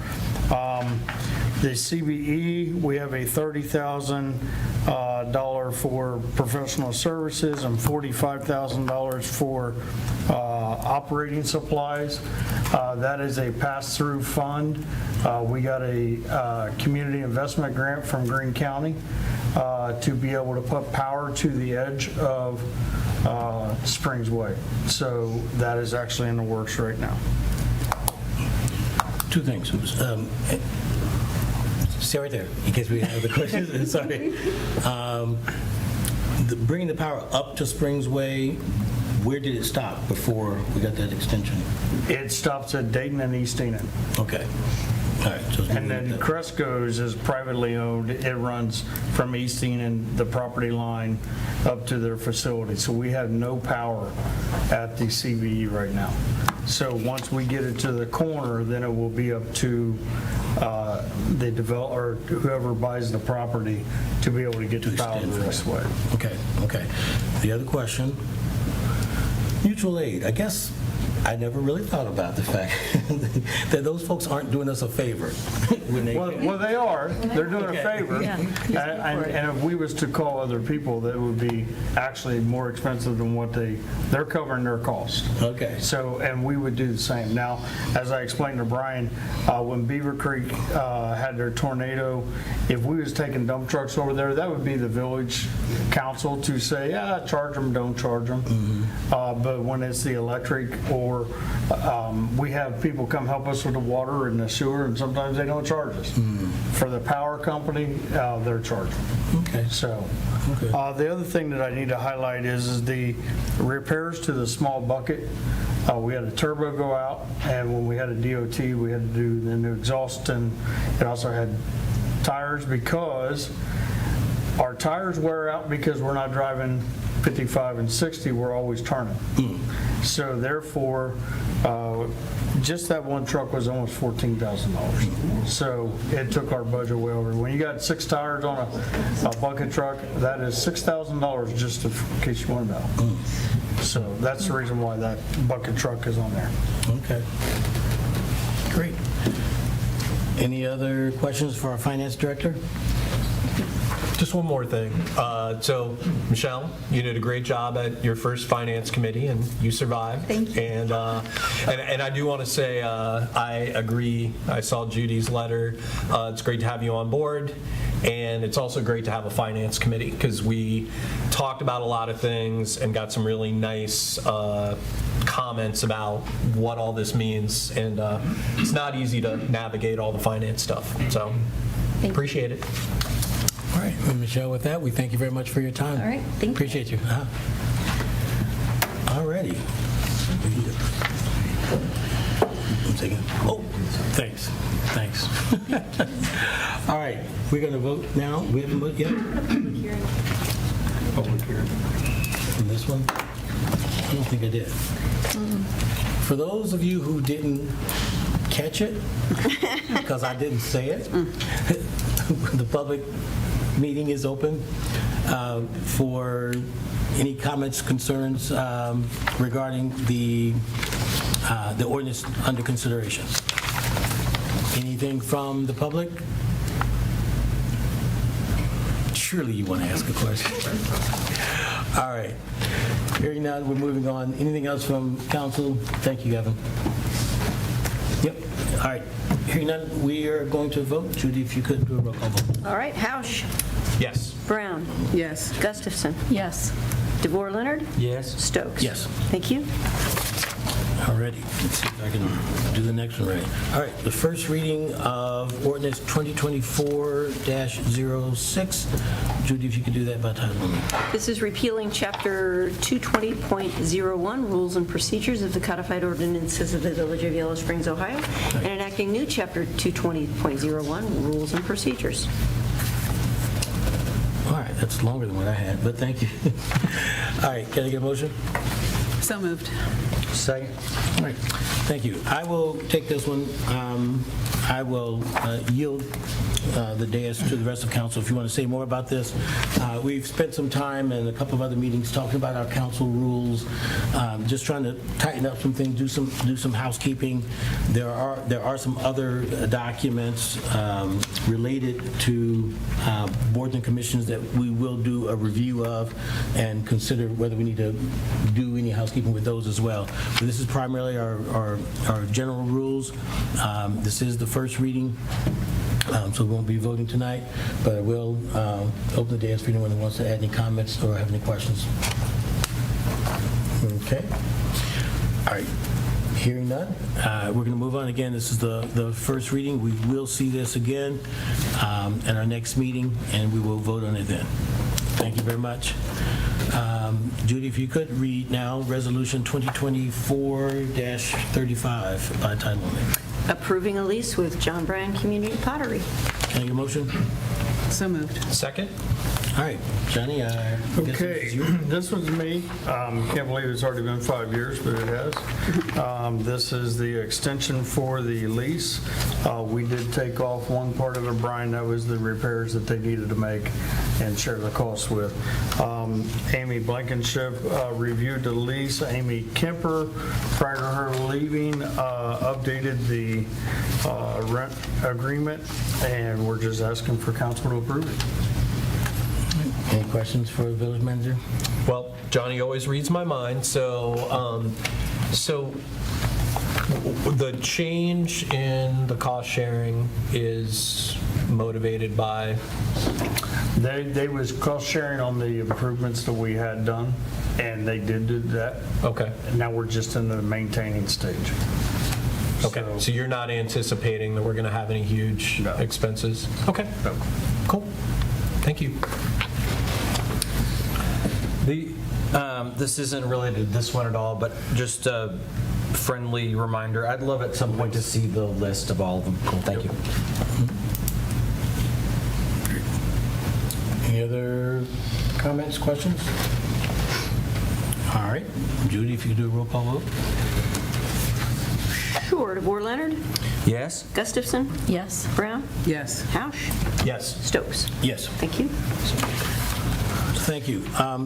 I: The CBE, we have a $30,000 for professional services and $45,000 for operating supplies. That is a pass-through fund. We got a community investment grant from Greene County to be able to put power to the edge of Springs Way. So that is actually in the works right now.
A: Two things. Stay right there, in case we have other questions. Sorry. Bringing the power up to Springs Way, where did it stop before we got that extension?
I: It stops at Dayton and East Enid.
A: Okay. All right. So
I: And then Cresco's is privately owned. It runs from East Enid, the property line, up to their facility. So we have no power at the CBE right now. So once we get it to the corner, then it will be up to the developer, whoever buys the property, to be able to get the power the rest way.
A: Okay, okay. The other question, mutual aid. I guess I never really thought about the fact that those folks aren't doing us a favor when they.
I: Well, they are. They're doing a favor.
E: Yeah.
I: And if we was to call other people, that would be actually more expensive than what they're covering their cost.
A: Okay.
I: So, and we would do the same. Now, as I explained to Brian, when Beaver Creek had their tornado, if we was taking dump trucks over there, that would be the village council to say, yeah, charge them, don't charge them. But when it's the electric, or we have people come help us with the water and the sewer, and sometimes they don't charge us. For the power company, they're charging.
A: Okay.
I: So, the other thing that I need to highlight is the repairs to the small bucket. We had a turbo go out, and when we had a DOT, we had to do the new exhaust, and it also had tires, because our tires wear out because we're not driving 55 and 60, we're always turning. So therefore, just that one truck was almost $14,000. So it took our budget way over. When you got 6 tires on a bucket truck, that is $6,000 just in case you want to know. So that's the reason why that bucket truck is on there.
A: Okay. Great. Any other questions for our finance director?
C: Just one more thing. So, Michelle, you did a great job at your first finance committee, and you survived.
B: Thank you.
C: And I do want to say I agree. I saw Judy's letter. It's great to have you on board, and it's also great to have a finance committee, because we talked about a lot of things and got some really nice comments about what all this means, and it's not easy to navigate all the finance stuff. So, appreciate it.
A: All right, and Michelle, with that, we thank you very much for your time.
B: All right, thank you.
A: Appreciate you. All right. righty. I'm taking, oh, thanks. All right, we're going to vote now. We haven't voted yet? Public hearing. On this one? I don't think I did. For those of you who didn't catch it, because I didn't say it, the public meeting is open for any comments, concerns regarding the ordinance under consideration. Anything from the public? Surely you want to ask a question. All right. Hearing none, we're moving on. Anything else from council? Thank you, Gavin. Yep. All right. Hearing none, we are going to vote. Judy, if you could do a roll call vote.
B: All right, Housh,
C: Yes.
B: Brown,
G: Yes.
B: Gustafson,
F: Yes.
B: DeVore Leonard,
D: Yes.
B: Stokes.
A: Yes.
B: Thank you.
A: Alrighty, let's see if I can do the next one right. All right, the first reading of ordinance 2024-06. Judy, if you could do that by title only.
B: This is repealing Chapter 220.01, Rules and Procedures of the Codified Ordinances of the Village of Yellow Springs, Ohio, and enacting new Chapter 220.01, Rules and Procedures.
A: All right, that's longer than what I had, but thank you. All right, can I get a motion?
G: So moved.
D: Second.
A: All right, thank you. I will take this one. I will yield the dais to the rest of council if you want to say more about this. We've spent some time and a couple of other meetings talking about our council rules, just trying to tighten up some things, do some housekeeping. There are some other documents related to boards and commissions that we will do a review of and consider whether we need to do any housekeeping with those as well. But this is primarily our general rules. This is the first reading, so we won't be voting tonight, but I will open the dais for anyone who wants to add any comments or have any questions. Okay. All right. Hearing none, we're going to move on again. This is the first reading. We will see this again at our next meeting, and we will vote on it then. Thank you very much. Judy, if you could read now Resolution 2024-35 by title only.
B: Approving a lease with John Bryan Community Pottery.
A: Can I get a motion?
G: So moved.
C: Second?
A: All right, Johnny, I guess this
I: Okay,
A: is you.
I: this one's me. Can't believe it's already been 5 years, but it has. This is the extension for the lease. We did take off one part of it, Brian, that was the repairs that they needed to make and share the costs with. Amy Blankenship reviewed the lease. Amy Kemper, prior to her leaving, updated the rent agreement, and we're just asking for council to approve it.
A: Any questions for the village manager?
C: Well, Johnny always reads my mind, so the change in the cost sharing is motivated by,
I: They was cost sharing on the improvements that we had done, and they did do that.
C: okay,
I: And now we're just in the maintaining stage.
C: okay. So you're not anticipating that we're going to have any huge
I: No.
C: expenses? Okay, cool. Thank you.
D: This isn't related to this one at all, but just a friendly reminder. I'd love at some point to see the list of all of them. Cool, thank you.
A: Any other comments, questions? All right, Judy, if you could do a roll call vote.
B: Sure. DeVore Leonard,
D: Yes?
B: Gustafson,
F: Yes.
B: Brown,
G: Yes.
B: Housh,
C: Yes.
B: Stokes.
A: Yes.
B: Thank you.
A: Thank you.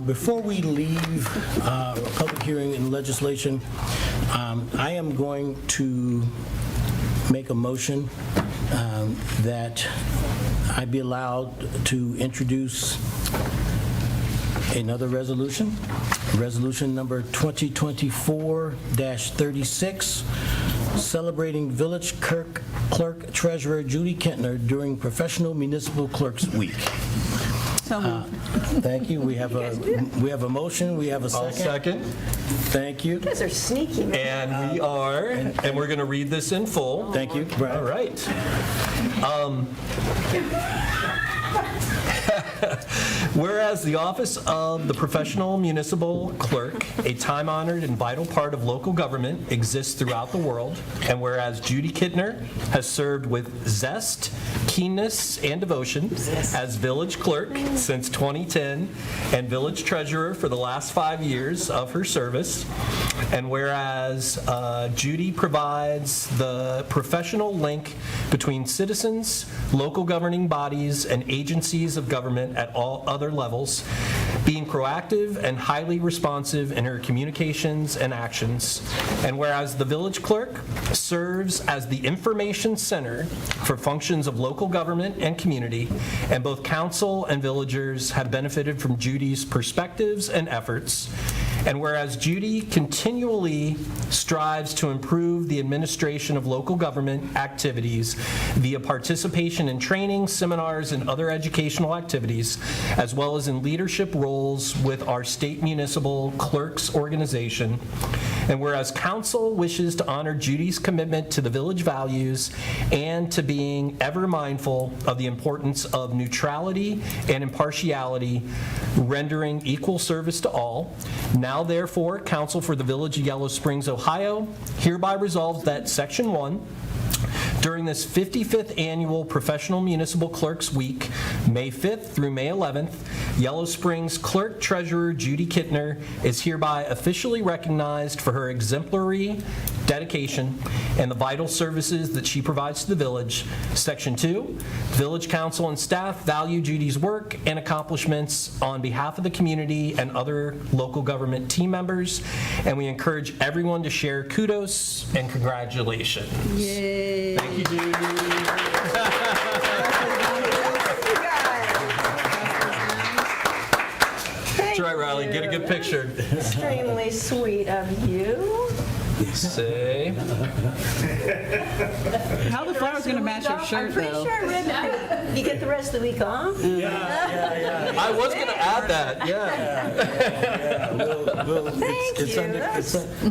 A: Before we leave a public hearing and legislation, I am going to make a motion that I be allowed to introduce another resolution, resolution number 2024-36, celebrating Village Clerk Treasurer Judy Kentner during Professional Municipal Clerks Week.
G: So moved.
A: Thank you. We have a motion. We have a
C: I'll
A: second.
C: second.
A: Thank you.
B: You guys are sneaky, man.
C: And we are, and we're going to read this in full.
A: Thank you.
C: All right. Whereas the office of the professional municipal clerk, a time-honored and vital part of local government, exists throughout the world, and whereas Judy Kittner has served with zest, keenness, and devotion as village clerk since 2010 and village treasurer for the last 5 years of her service, and whereas Judy provides the professional link between citizens, local governing bodies, and agencies of government at all other levels, being proactive and highly responsive in her communications and actions, and whereas the village clerk serves as the information center for functions of local government and community, and both council and villagers have benefited from Judy's perspectives and efforts, and whereas Judy continually strives to improve the administration of local government activities via participation in training, seminars, and other educational activities, as well as in leadership roles with our state municipal clerks organization, and whereas council wishes to honor Judy's commitment to the village values and to being ever mindful of the importance of neutrality and impartiality, rendering equal service to all, now therefore, Council for the Village of Yellow Springs, Ohio, hereby resolves that Section 1, during this 55th Annual Professional Municipal Clerks Week, May 5th through May 11th, Yellow Springs Clerk Treasurer Judy Kittner is hereby officially recognized for her exemplary dedication and the vital services that she provides to the village. Section 2, Village Council and staff value Judy's work and accomplishments on behalf of the community and other local government team members, and we encourage everyone to share kudos and congratulations.
G: Yay.
C: Thank you, Judy. That's right, Riley. Get a good picture.
B: Extremely sweet of you.
C: Say.
G: How the flowers going to match your shirt,
B: I'm pretty
G: though?
B: sure I read that. You get the rest of the week off?
C: I was going to add that, yeah.
B: Thank
A: It's
B: you.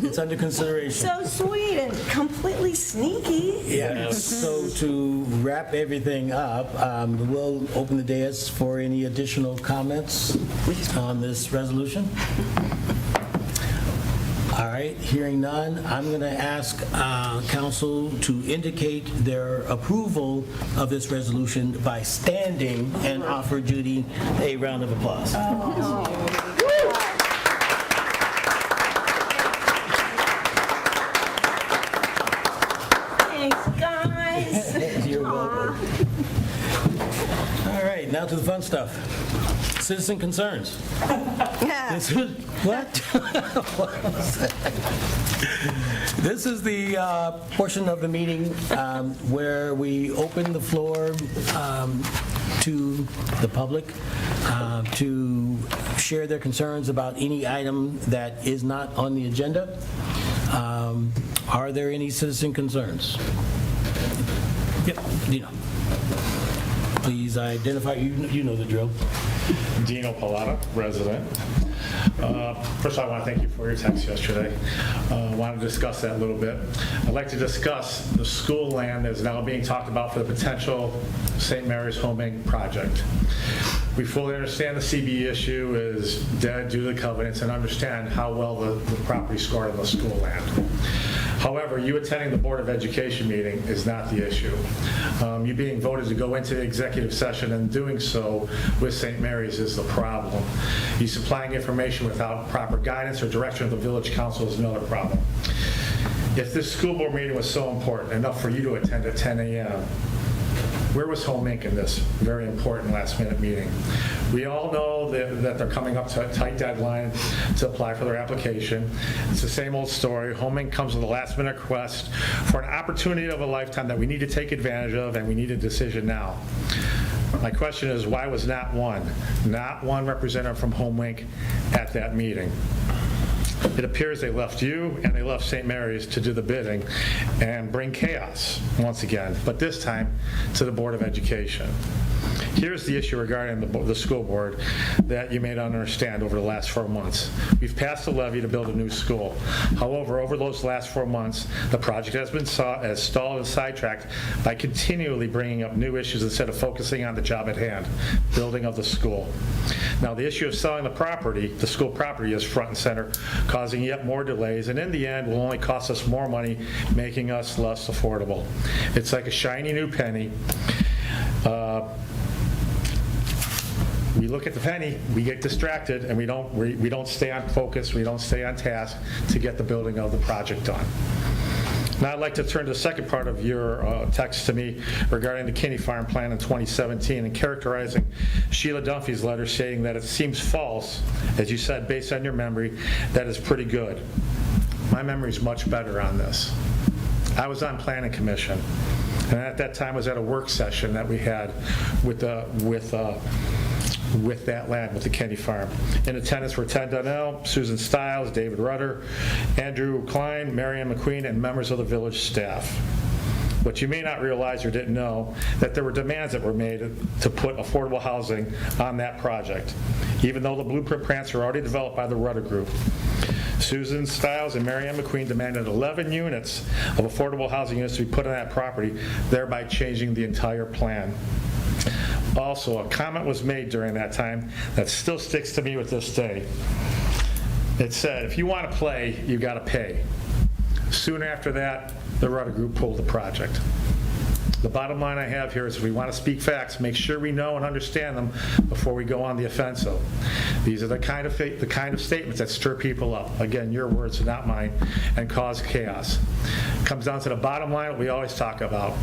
A: it's under consideration.
B: So sweet and completely sneaky.
A: Yeah, so to wrap everything up, we'll open the dais for any additional comments on this resolution. All right, hearing none, I'm going to ask council to indicate their approval of this resolution by standing and offer Judy a round of applause.
B: Thanks, guys.
A: You're welcome. All right, now to the fun stuff. Citizen concerns. This is, what? This is the portion of the meeting where we open the floor to the public to share their concerns about any item that is not on the agenda. Are there any citizen concerns? Yep, Dino. Please identify, you know the drill.
J: Dino, Pallotta, resident. First of all, I want to thank you for your text yesterday. I want to discuss that a little bit. I'd like to discuss the school land that is now being talked about for the potential St. Mary's homing project. We fully understand the CB issue is dead due to the covenants and understand how well the property scored on the school land. However, you attending the Board of Education meeting is not the issue. You being voted to go into the executive session and doing so with St. Mary's is the problem. You supplying information without proper guidance or direction of the village council is another problem. If this school board meeting was so important, enough for you to attend at 10 a.m., where was Home Inc. in this very important last-minute meeting? We all know that they're coming up to a tight deadline to apply for their application. It's the same old story. Home Inc. comes with a last-minute request for an opportunity of a lifetime that we need to take advantage of, and we need a decision now. My question is, why was not one representative from Home Inc. at that meeting? It appears they left you and they left St. Mary's to do the bidding and bring chaos once again, but this time to the Board of Education. Here's the issue regarding the school board that you may not understand over the last 4 months. We've passed a levy to build a new school. However, over those last 4 months, the project has been stalled and sidetracked by continually bringing up new issues instead of focusing on the job at hand, building of the school. Now, the issue of selling the property, the school property, is front and center, causing yet more delays, and in the end will only cost us more money, making us less affordable. It's like a shiny new penny. We look at the penny, we get distracted, and we don't stay on focus, we don't stay on task to get the building of the project done. Now I'd like to turn to the second part of your text to me regarding the Kinney Farm plan in 2017 and characterizing Sheila Dunphy's letter stating that it seems false, as you said, based on your memory, that is pretty good. My memory is much better on this. I was on Planning Commission, and at that time was at a work session that we had with that land, with the Kinney Farm. In attendance were Ted Donnell, Susan Stiles, David Rudder, Andrew Klein, Marianne McQueen, and members of the village staff. What you may not realize or didn't know, that there were demands that were made to put affordable housing on that project, even though the blueprint plans were already developed by the Rudder Group. Susan Stiles and Marianne McQueen demanded 11 units of affordable housing units to be put on that property, thereby changing the entire plan. Also, a comment was made during that time that still sticks to me with this day. It said, if you want to play, you got to pay. Soon after that, the Rudder Group pulled the project. The bottom line I have here is if we want to speak facts, make sure we know and understand them before we go on the offensive. These are the kind of statements that stir people up. Again, your words, not mine, and cause chaos. It comes down to the bottom line, what we always talk about.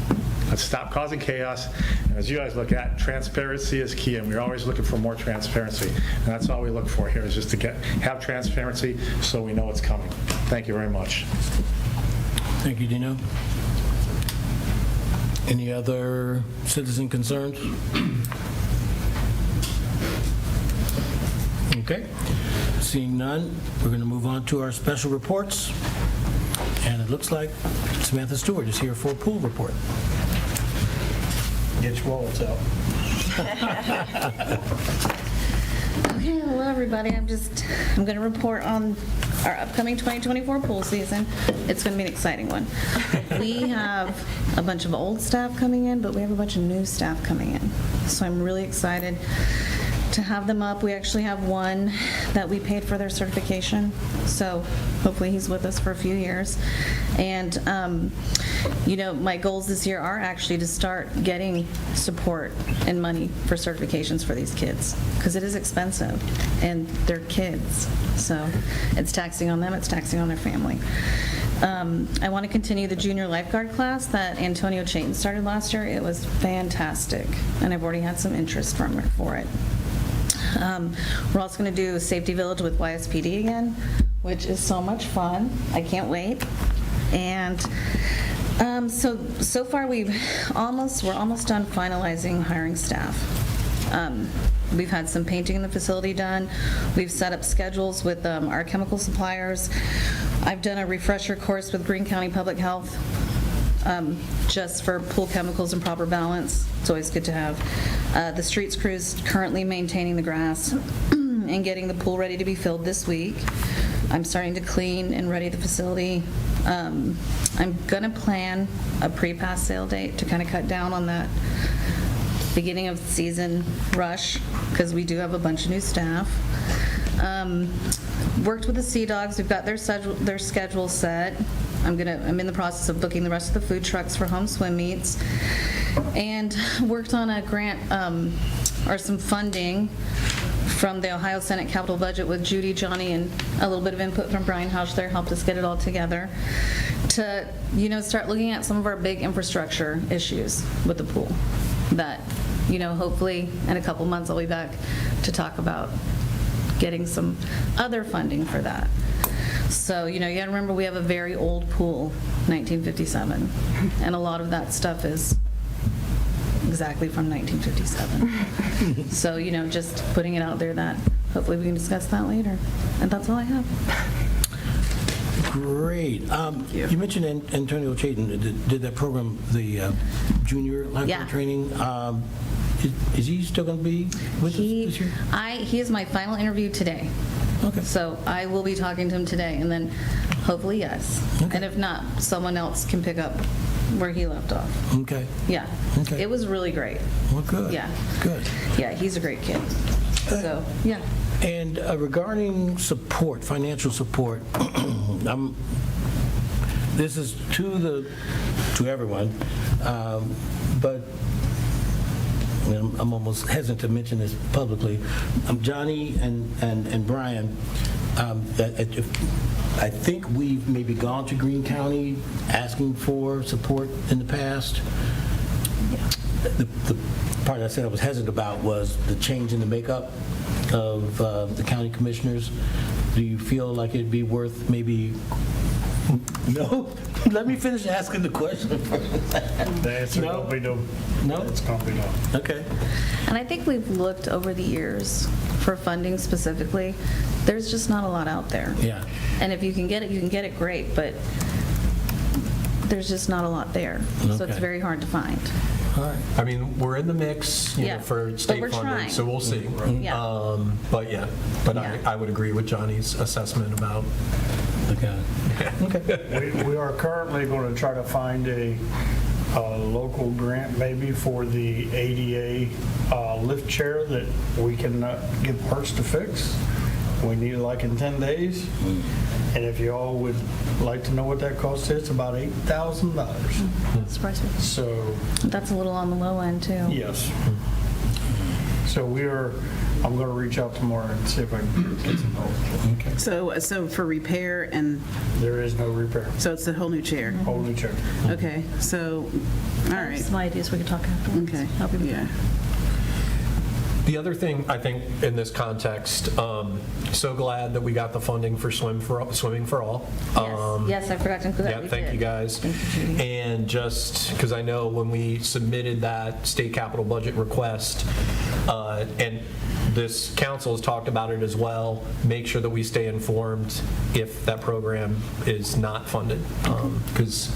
J: Let's stop causing chaos. And as you guys look at, transparency is key, and we're always looking for more transparency. And that's all we look for here, is just to have transparency so we know what's coming. Thank you very much.
A: Thank you, Dino. Any other citizen concerns? Okay. Seeing none, we're going to move on to our special reports. And it looks like Samantha Stewart is here for a pool report.
I: Get your wallets out.
K: Okay, hello everybody. I'm going to report on our upcoming 2024 pool season. It's going to be an exciting one. We have a bunch of old staff coming in, but we have a bunch of new staff coming in. So I'm really excited to have them up. We actually have one that we paid for their certification, so hopefully he's with us for a few years. And my goals this year are actually to start getting support and money for certifications for these kids, because it is expensive and they're kids, so it's taxing on them, it's taxing on their family. I want to continue the junior lifeguard class that Antonio Chayton started last year. It was fantastic, and I've already had some interest for it. We're also going to do Safety Village with YSPD again, which is so much fun. I can't wait. And so far we're almost done finalizing hiring staff. We've had some painting in the facility done. We've set up schedules with our chemical suppliers. I've done a refresher course with Greene County Public Health just for pool chemicals and proper balance. It's always good to have. The streets crew's currently maintaining the grass and getting the pool ready to be filled this week. I'm starting to clean and ready the facility. I'm going to plan a pre-pass sale date to kind of cut down on that beginning of season rush, because we do have a bunch of new staff. Worked with the Sea Dogs. We've got their schedule set. I'm in the process of booking the rest of the food trucks for home swim meets, and worked on a grant or some funding from the Ohio Senate capital budget with Judy, Johnny, and a little bit of input from Brian Housh there, helped us get it all together to start looking at some of our big infrastructure issues with the pool that hopefully in a couple months I'll be back to talk about getting some other funding for that. So, you gotta remember we have a very old pool, 1957, and a lot of that stuff is exactly from 1957. So, just putting it out there that hopefully we can discuss that later. And that's all I have.
A: Great. You mentioned Antonio Chayton did that program, the junior lifeguard
K: Yeah.
A: training. is he still going to be with us this year?
K: He is my final interview today.
A: Okay.
K: So I will be talking to him today, and then hopefully yes.
A: Okay.
K: And if not, someone else can pick up where he left off.
A: Okay.
K: Yeah.
A: Okay.
K: It was really great.
A: Well, good.
K: Yeah.
A: Good.
K: Yeah, he's a great kid. So, yeah.
A: And regarding support, financial support, this is to everyone, but I'm almost hesitant to mention this publicly. Johnny and Brian, I think we've maybe gone to Greene County asking for support in the past. The part I said I was hesitant about was the change in the makeup of the county commissioners. Do you feel like it'd be worth maybe, no? Let me finish asking the question.
I: The answer
A: No.
I: will be no.
A: No?
I: It's going to be no.
A: Okay.
K: And I think we've looked over the years for funding specifically. There's just not a lot out there.
A: Yeah.
K: And if you can get it, great, but there's just not a lot there. So it's
A: Okay.
K: very hard to find.
A: All right.
C: I mean, we're in the mix,
K: Yeah,
C: for
K: but
C: state
K: we're
C: funding,
K: trying.
C: so we'll see.
K: Yeah.
C: But yeah,
K: Yeah.
C: I would agree with Johnny's assessment about.
A: Okay. Okay.
I: We are currently going to try to find a local grant maybe for the ADA lift chair that we can get parts to fix. We need it like in 10 days. And if you all would like to know what that cost is, about $8,000.
K: Surprise me.
I: So,
K: That's a little on the low end, too.
I: yes. So I'm going to reach out tomorrow and see if I can get some help.
G: So for repair, and
I: There is no repair.
G: so it's a whole new chair?
I: Whole new chair.
G: Okay, so, all
B: I have
G: right.
B: some ideas we could talk afterwards.
G: Okay,
B: Help you with
G: yeah.
C: The other thing, I think, in this context, so glad that we got the funding for Swimming for All.
K: Yes, I forgot to include that.
C: Yeah,
K: We
C: thank
K: did.
C: you guys.
K: Thank you, Judy.
C: And just because I know when we submitted that state capital budget request, and this council has talked about it as well, make sure that we stay informed if that program is not funded. Because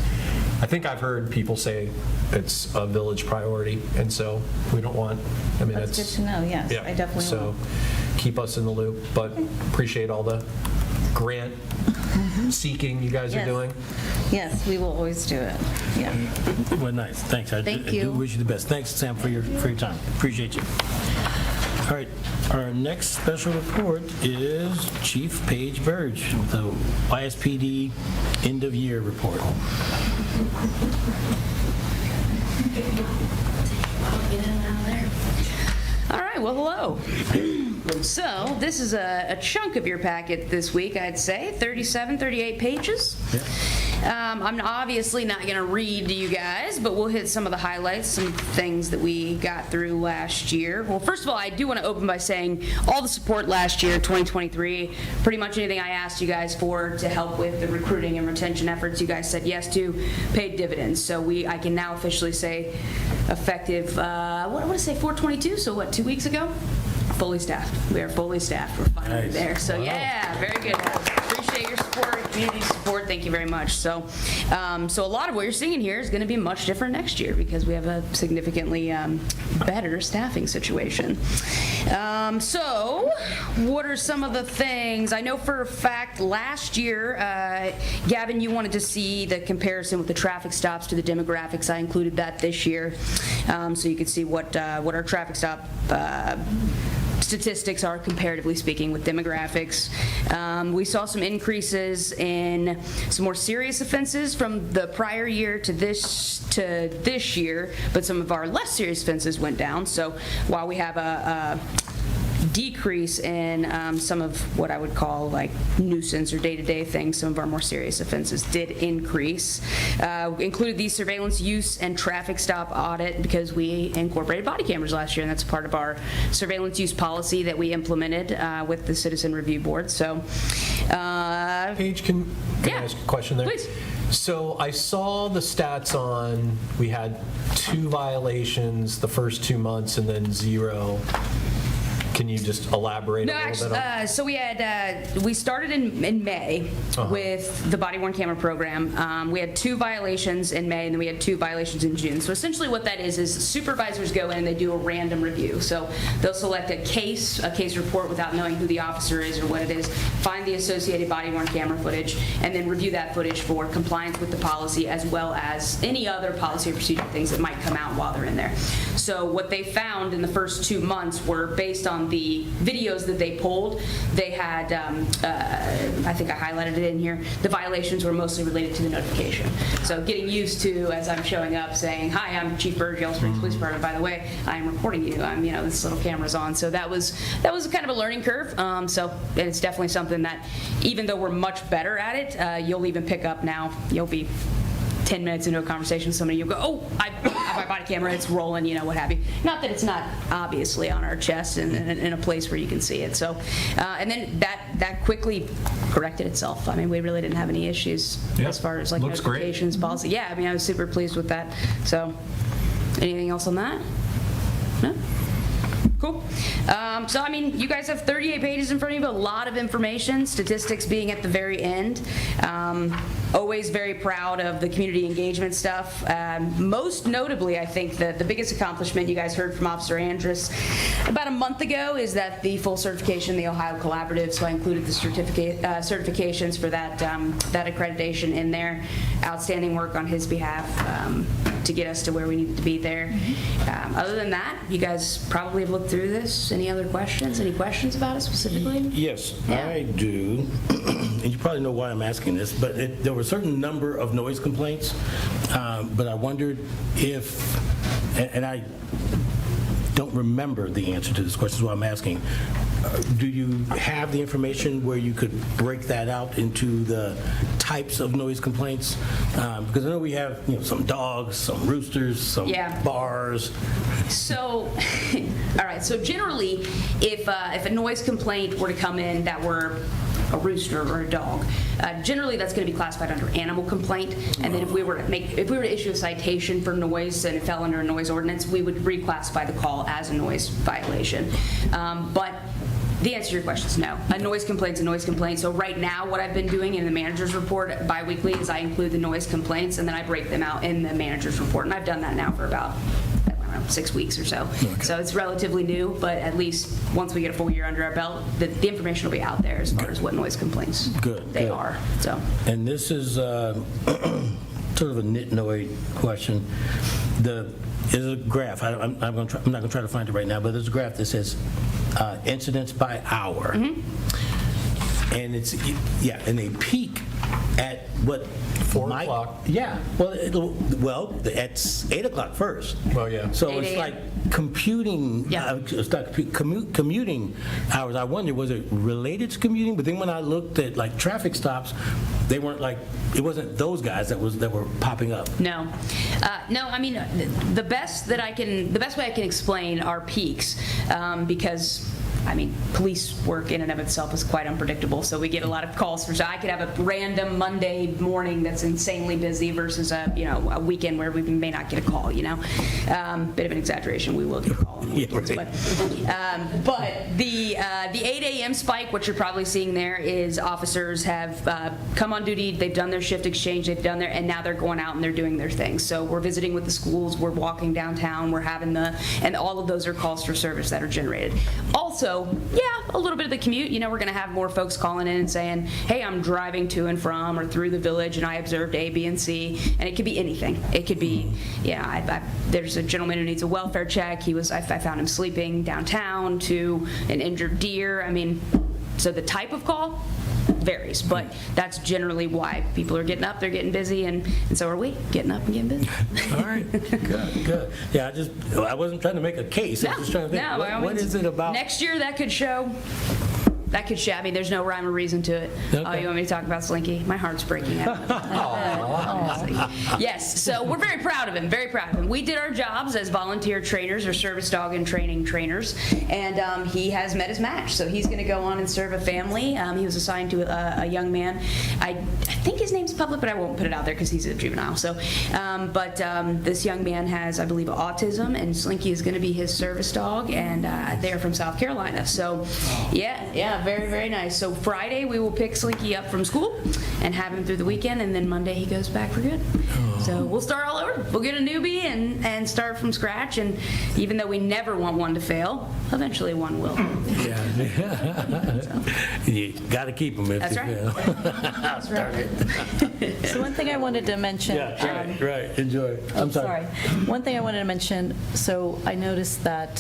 C: I think I've heard people say it's a village priority, and so we don't want, I mean,
K: That's
C: it's.
K: good to know, yes,
C: Yeah,
K: I definitely
C: so
K: will.
C: keep us in the loop, but appreciate all the grant seeking you guys are
K: Yes.
C: doing.
K: Yes, we will always do it, yeah.
A: Well, nice. Thanks. I
K: Thank
A: do
K: you.
A: wish you the best. Thanks, Sam, for your time. Appreciate you. All right. Our next special report is Chief Paige Burge with the YSPD end of year report.
L: All right, well, hello. So, this is a chunk of your packet this week, I'd say, 37, 38 pages. I'm obviously not going to read to you guys, but we'll hit some of the highlights, some things that we got through last year. Well, first of all, I do want to open by saying all the support last year, 2023, pretty much anything I asked you guys for to help with the recruiting and retention efforts you guys said yes to paid dividends. So I can now officially say effective, what did I say, 4/22? So what, 2 weeks ago? Fully staffed. We are fully staffed. We're finally
A: Nice.
L: there. So
A: Wow.
L: yeah, very good. Appreciate your support, community support. Thank you very much. So a lot of what you're seeing here is going to be much different next year because we have a significantly better staffing situation. So what are some of the things? I know for a fact last year, Gavin, you wanted to see the comparison with the traffic stops to the demographics. I included that this year so you could see what our traffic stop statistics are, comparatively speaking, with demographics. We saw some increases in some more serious offenses from the prior year to this year, but some of our less serious offenses went down. So while we have a decrease in some of what I would call like nuisance or day-to-day things, some of our more serious offenses did increase. Included the surveillance use and traffic stop audit because we incorporated body cameras last year, and that's part of our surveillance use policy that we implemented with the Citizen Review Board. So,
C: Paige, can I
L: Yeah.
C: ask a question there?
L: Please.
C: So I saw the stats on, we had 2 violations the first 2 months and then 0. Can you just elaborate
L: No,
C: a little
L: actually,
C: bit on?
L: so we started in May with the body-worn camera program. We had 2 violations in May, and then we had 2 violations in June. So essentially what that is supervisors go in and they do a random review. So they'll select a case report without knowing who the officer is or what it is, find the associated body-worn camera footage, and then review that footage for compliance with the policy as well as any other policy or procedure things that might come out while they're in there. So what they found in the first 2 months were based on the videos that they pulled, they had, I think I highlighted it in here, the violations were mostly related to the notification. So getting used to, as I'm showing up, saying, hi, I'm Chief Bird, Yellow Springs Police Department, by the way, I'm recording you, this little camera's on. So that was kind of a learning curve. And it's definitely something that, even though we're much better at it, you'll even pick up now, you'll be 10 minutes into a conversation with somebody, you'll go, oh, I have my body camera, it's rolling, what have you. Not that it's not obviously on our chest and in a place where you can see it. So, and then that quickly corrected itself. We really didn't have any issues as far as
C: looks great.
L: notifications, policy. Yeah, I was super pleased with that. So, anything else on that? No? Cool. So, you guys have 38 pages in front of you, a lot of information, statistics being at the very end. Always very proud of the community engagement stuff. Most notably, I think that the biggest accomplishment you guys heard from Officer Andrus about a month ago is that the full certification, the Ohio Collaborative, so I included the certifications for that accreditation in there. Outstanding work on his behalf to get us to where we needed to be there. Other than that, you guys probably have looked through this. Any other questions? Any questions about it specifically?
A: Yes,
L: Yeah.
A: I do. And you probably know why I'm asking this, but there were a certain number of noise complaints, but I wondered if, and I don't remember the answer to this question, so I'm asking, do you have the information where you could break that out into the types of noise complaints? Because I know we have some dogs, some roosters, some bars.
L: So, all right, so generally, if a noise complaint were to come in that were a rooster or a dog, generally that's going to be classified under animal complaint. And then if we were to issue a citation for noise and it fell under a noise ordinance, we would reclassify the call as a noise violation. But the answer to your question is no. A noise complaint's a noise complaint. So right now, what I've been doing in the manager's report bi-weekly is I include the noise complaints and then I break them out in the manager's report. And I've done that now for about 6 weeks or so. Okay. So it's relatively new, but at least once we get a full year under our belt, the information will be out there as far as what noise complaints they are. So.
A: And this is sort of a nitnoid question. There's a graph. I'm not going to try to find it right now, but there's a graph that says incidents by hour. Mm-hmm. And and they peak at what?
C: 4 o'clock.
A: Yeah. Well, it's 8 o'clock first.
C: Well, yeah.
A: So
L: 8
A: it's
L: a.m.
A: like commuting. It's like commuting hours. I wonder, was it related to commuting? But then when I looked at traffic stops, they weren't it wasn't those guys that were popping up.
L: No. No, the best way I can explain are peaks, because police work in and of itself is quite unpredictable, so we get a lot of calls so I could have a random Monday morning that's insanely busy versus a weekend where we may not get a call, Bit of an exaggeration, we will get a call. But the 8 a.m. spike, what you're probably seeing there is officers have come on duty, they've done their shift exchange, they've done and now they're going out and they're doing their thing. So we're visiting with the schools, we're walking downtown, we're having and all of those are calls for service that are generated. Also, a little bit of the commute, we're going to have more folks calling in and saying, hey, I'm driving to and from or through the village and I observed A, B, and C, and it could be anything. It could be, there's a gentleman who needs a welfare check. I found him sleeping downtown, to an injured deer. So the type of call varies, but that's generally why people are getting up, they're getting busy, and so are we, getting up and getting busy.
A: All right, good. Yeah, I wasn't trying to make a case. I was just trying to think, what is it about?
L: Next year, that could show That could I mean, there's no rhyme or reason to it. Oh,
A: Okay.
L: you want me to talk about Slinky? My heart's breaking. Yes, so we're very proud of him, very proud of him. We did our jobs as volunteer trainers or service dog and training trainers, and he has met his match. So he's going to go on and serve a family. He was assigned to a young man. I think his name's public, but I won't put it out there because he's a juvenile. So, but this young man has, I believe, autism, and Slinky is going to be his service dog, and they're from South Carolina. So, yeah, very, very nice. So Friday we will pick Slinky up from school and have him through the weekend, and then Monday he goes back for good. So we'll start all over. We'll get a newbie and start from scratch, and even though we never want one to fail, eventually one will.
A: Yeah. You got to keep them if
L: That's
A: you
L: right.
A: fail.
L: That's right.
M: So one thing I wanted to mention.
A: Yeah, right. Enjoy. I'm sorry.
M: One thing I wanted to mention, so I noticed that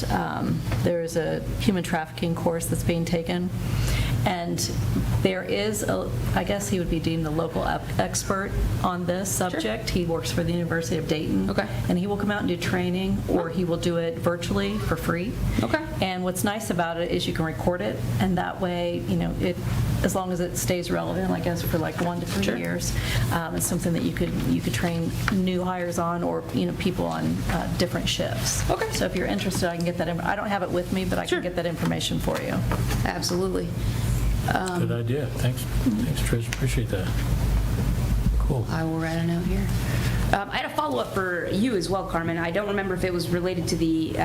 M: there is a human trafficking course that's being taken, and there is, I guess he would be deemed the local expert on this subject. He works for the University of Dayton.
L: Okay.
M: And he will come out and do training, or he will do it virtually for free.
L: Okay.
M: And what's nice about it is you can record it, and that way, it, as long as it stays relevant, I guess for like 1 to 3 years, it's something that you could train new hires on, or people on different shifts.
L: Okay.
M: So if you're interested, I can get that. I don't have it with me, but I can get that information for you.
L: Absolutely.
A: Good idea. Thanks, Trish. Appreciate that. Cool.
L: I will write a note here. I had a follow-up for you as well, Carmen. I don't remember if it was related to the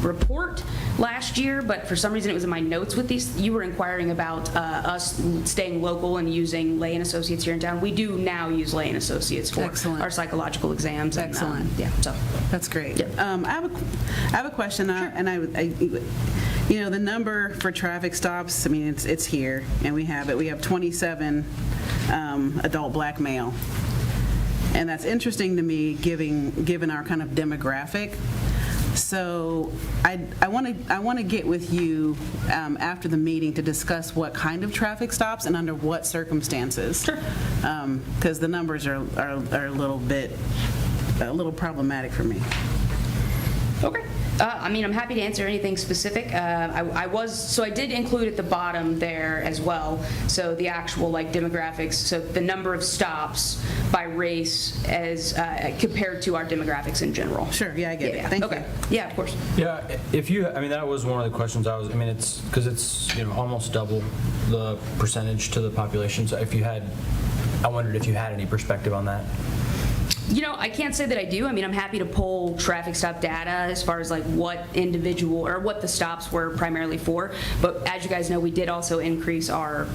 L: report last year, but for some reason it was in my notes with these. You were inquiring about us staying local and using Lay & Associates here in town. We do now use Lay & Associates for
G: Excellent.
L: our psychological exams. And,
G: Excellent.
L: so.
G: That's great.
L: Yep.
G: I have a question, and the number for traffic stops, I mean, it's here, and we have it. We have 27 adult black male. And that's interesting to me, given our kind of demographic. So I want to get with you after the meeting to discuss what kind of traffic stops and under what circumstances.
L: Sure.
G: Because the numbers are a little problematic for me.
L: Okay. I mean, I'm happy to answer anything specific. I did include at the bottom there as well, so the actual demographics, so the number of stops by race as compared to our demographics in general.
G: Sure, yeah, I get it. Thank you.
L: Yeah, of course.
D: Yeah, that was one of the questions it's because it's almost double the percentage to the population. So I wondered if you had any perspective on that.
L: I can't say that I do. I mean, I'm happy to pull traffic stop data as far as what individual or what the stops were primarily for. But as you guys know, we did also increase our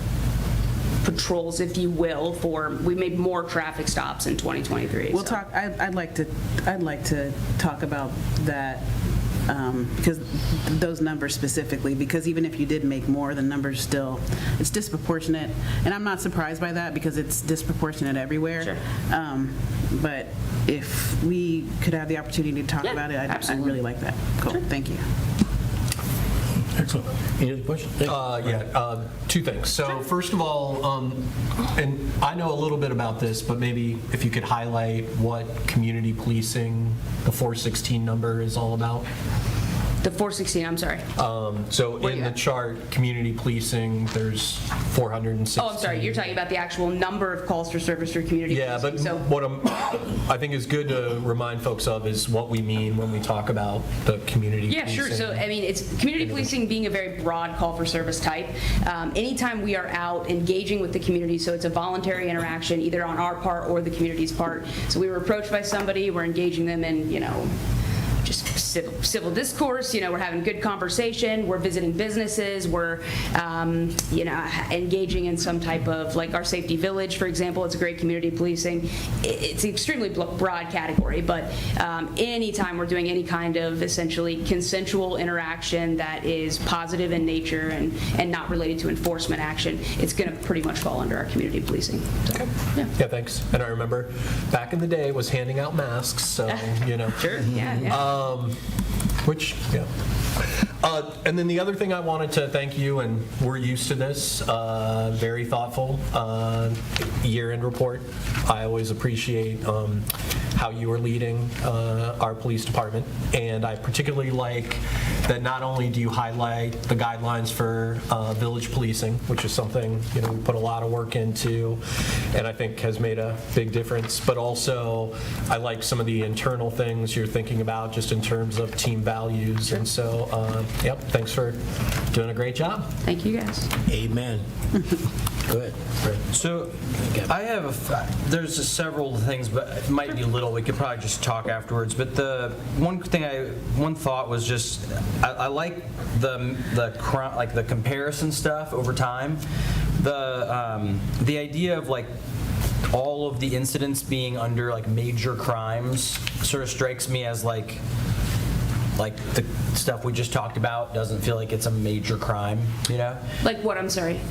L: patrols, if you will, we made more traffic stops in 2023.
G: We'll talk. I'd like to talk about that. Because those numbers specifically, because even if you did make more, the numbers still, it's disproportionate. And I'm not surprised by that because it's disproportionate everywhere.
L: Sure.
G: But if we could have the opportunity to talk about it, I'd really like that. Cool. Sure. Thank you.
A: Excellent. Any other questions?
C: Two things. So first of all, and I know a little bit about this, but maybe if you could highlight what community policing, the 416 number is all about.
L: The 416, I'm sorry.
C: So in the chart, community policing, there's 416.
L: Oh, I'm sorry. You're talking about the actual number of calls for service through community policing.
C: Yeah, but what I think is good to remind folks of is what we mean when we talk about the community policing.
L: Yeah, sure. So, I mean, it's community policing being a very broad call for service type. Anytime we are out engaging with the community, so it's a voluntary interaction either on our part or the community's part. So we were approached by somebody, we're engaging them in, just civil discourse, we're having good conversation, we're visiting businesses, we're, engaging in some type of, our safety village, for example, it's a great community policing. It's an extremely broad category, but anytime we're doing any kind of essentially consensual interaction that is positive in nature and not related to enforcement action, it's going to pretty much fall under our community policing. So,
C: okay. Yeah, thanks. And I remember back in the day was handing out masks, so,
L: Sure, yeah.
C: Yeah. And then the other thing I wanted to thank you, and we're used to this, very thoughtful year-end report. I always appreciate how you are leading our police department, and I particularly like that not only do you highlight the guidelines for village policing, which is something we put a lot of work into, and I think has made a big difference, but also I like some of the internal things you're thinking about just in terms of team values, and so yep, thanks for doing a great job.
L: Thank you, guys.
A: Amen. Go ahead, Fred.
D: So I have, there's several things, but it might be little. We could probably just talk afterwards. But the one thought was just, I like the comparison stuff over time. The idea of all of the incidents being under major crimes sort of strikes me as like the stuff we just talked about doesn't feel like it's a major crime,
L: Like what, I'm sorry?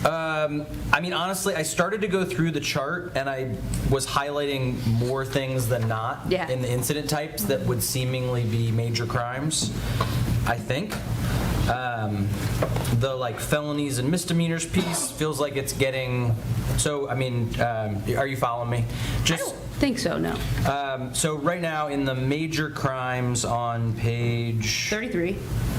D: I mean, honestly, I started to go through the chart and I was highlighting more things than not in the incident types that would seemingly be major crimes, I think. The felonies and misdemeanors piece feels like it's getting, so, I mean, are you following me?
L: I don't think so, no.
D: So right now in the major crimes on page
L: 33,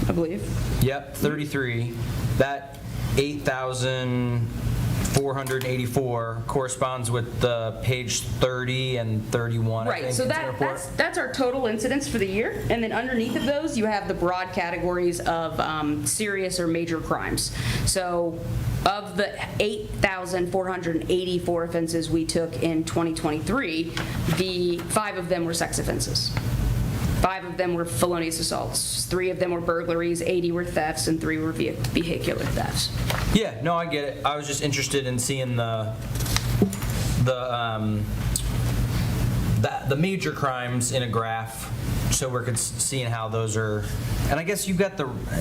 L: I believe.
D: Yep, 33. That 8,484 corresponds with the page 30 and 31.
L: Right, so that's our total incidents for the year, and then underneath of those you have the broad categories of serious or major crimes. So of the 8,484 offenses we took in 2023, 5 of them were sex offenses. 5 of them were felonious assaults, 3 of them were burglaries, 80 were thefts, and 3 were vehicular thefts.
D: Yeah, no, I get it. I was just interested in seeing the major crimes in a graph, so we're seeing how those are. And I guess you've got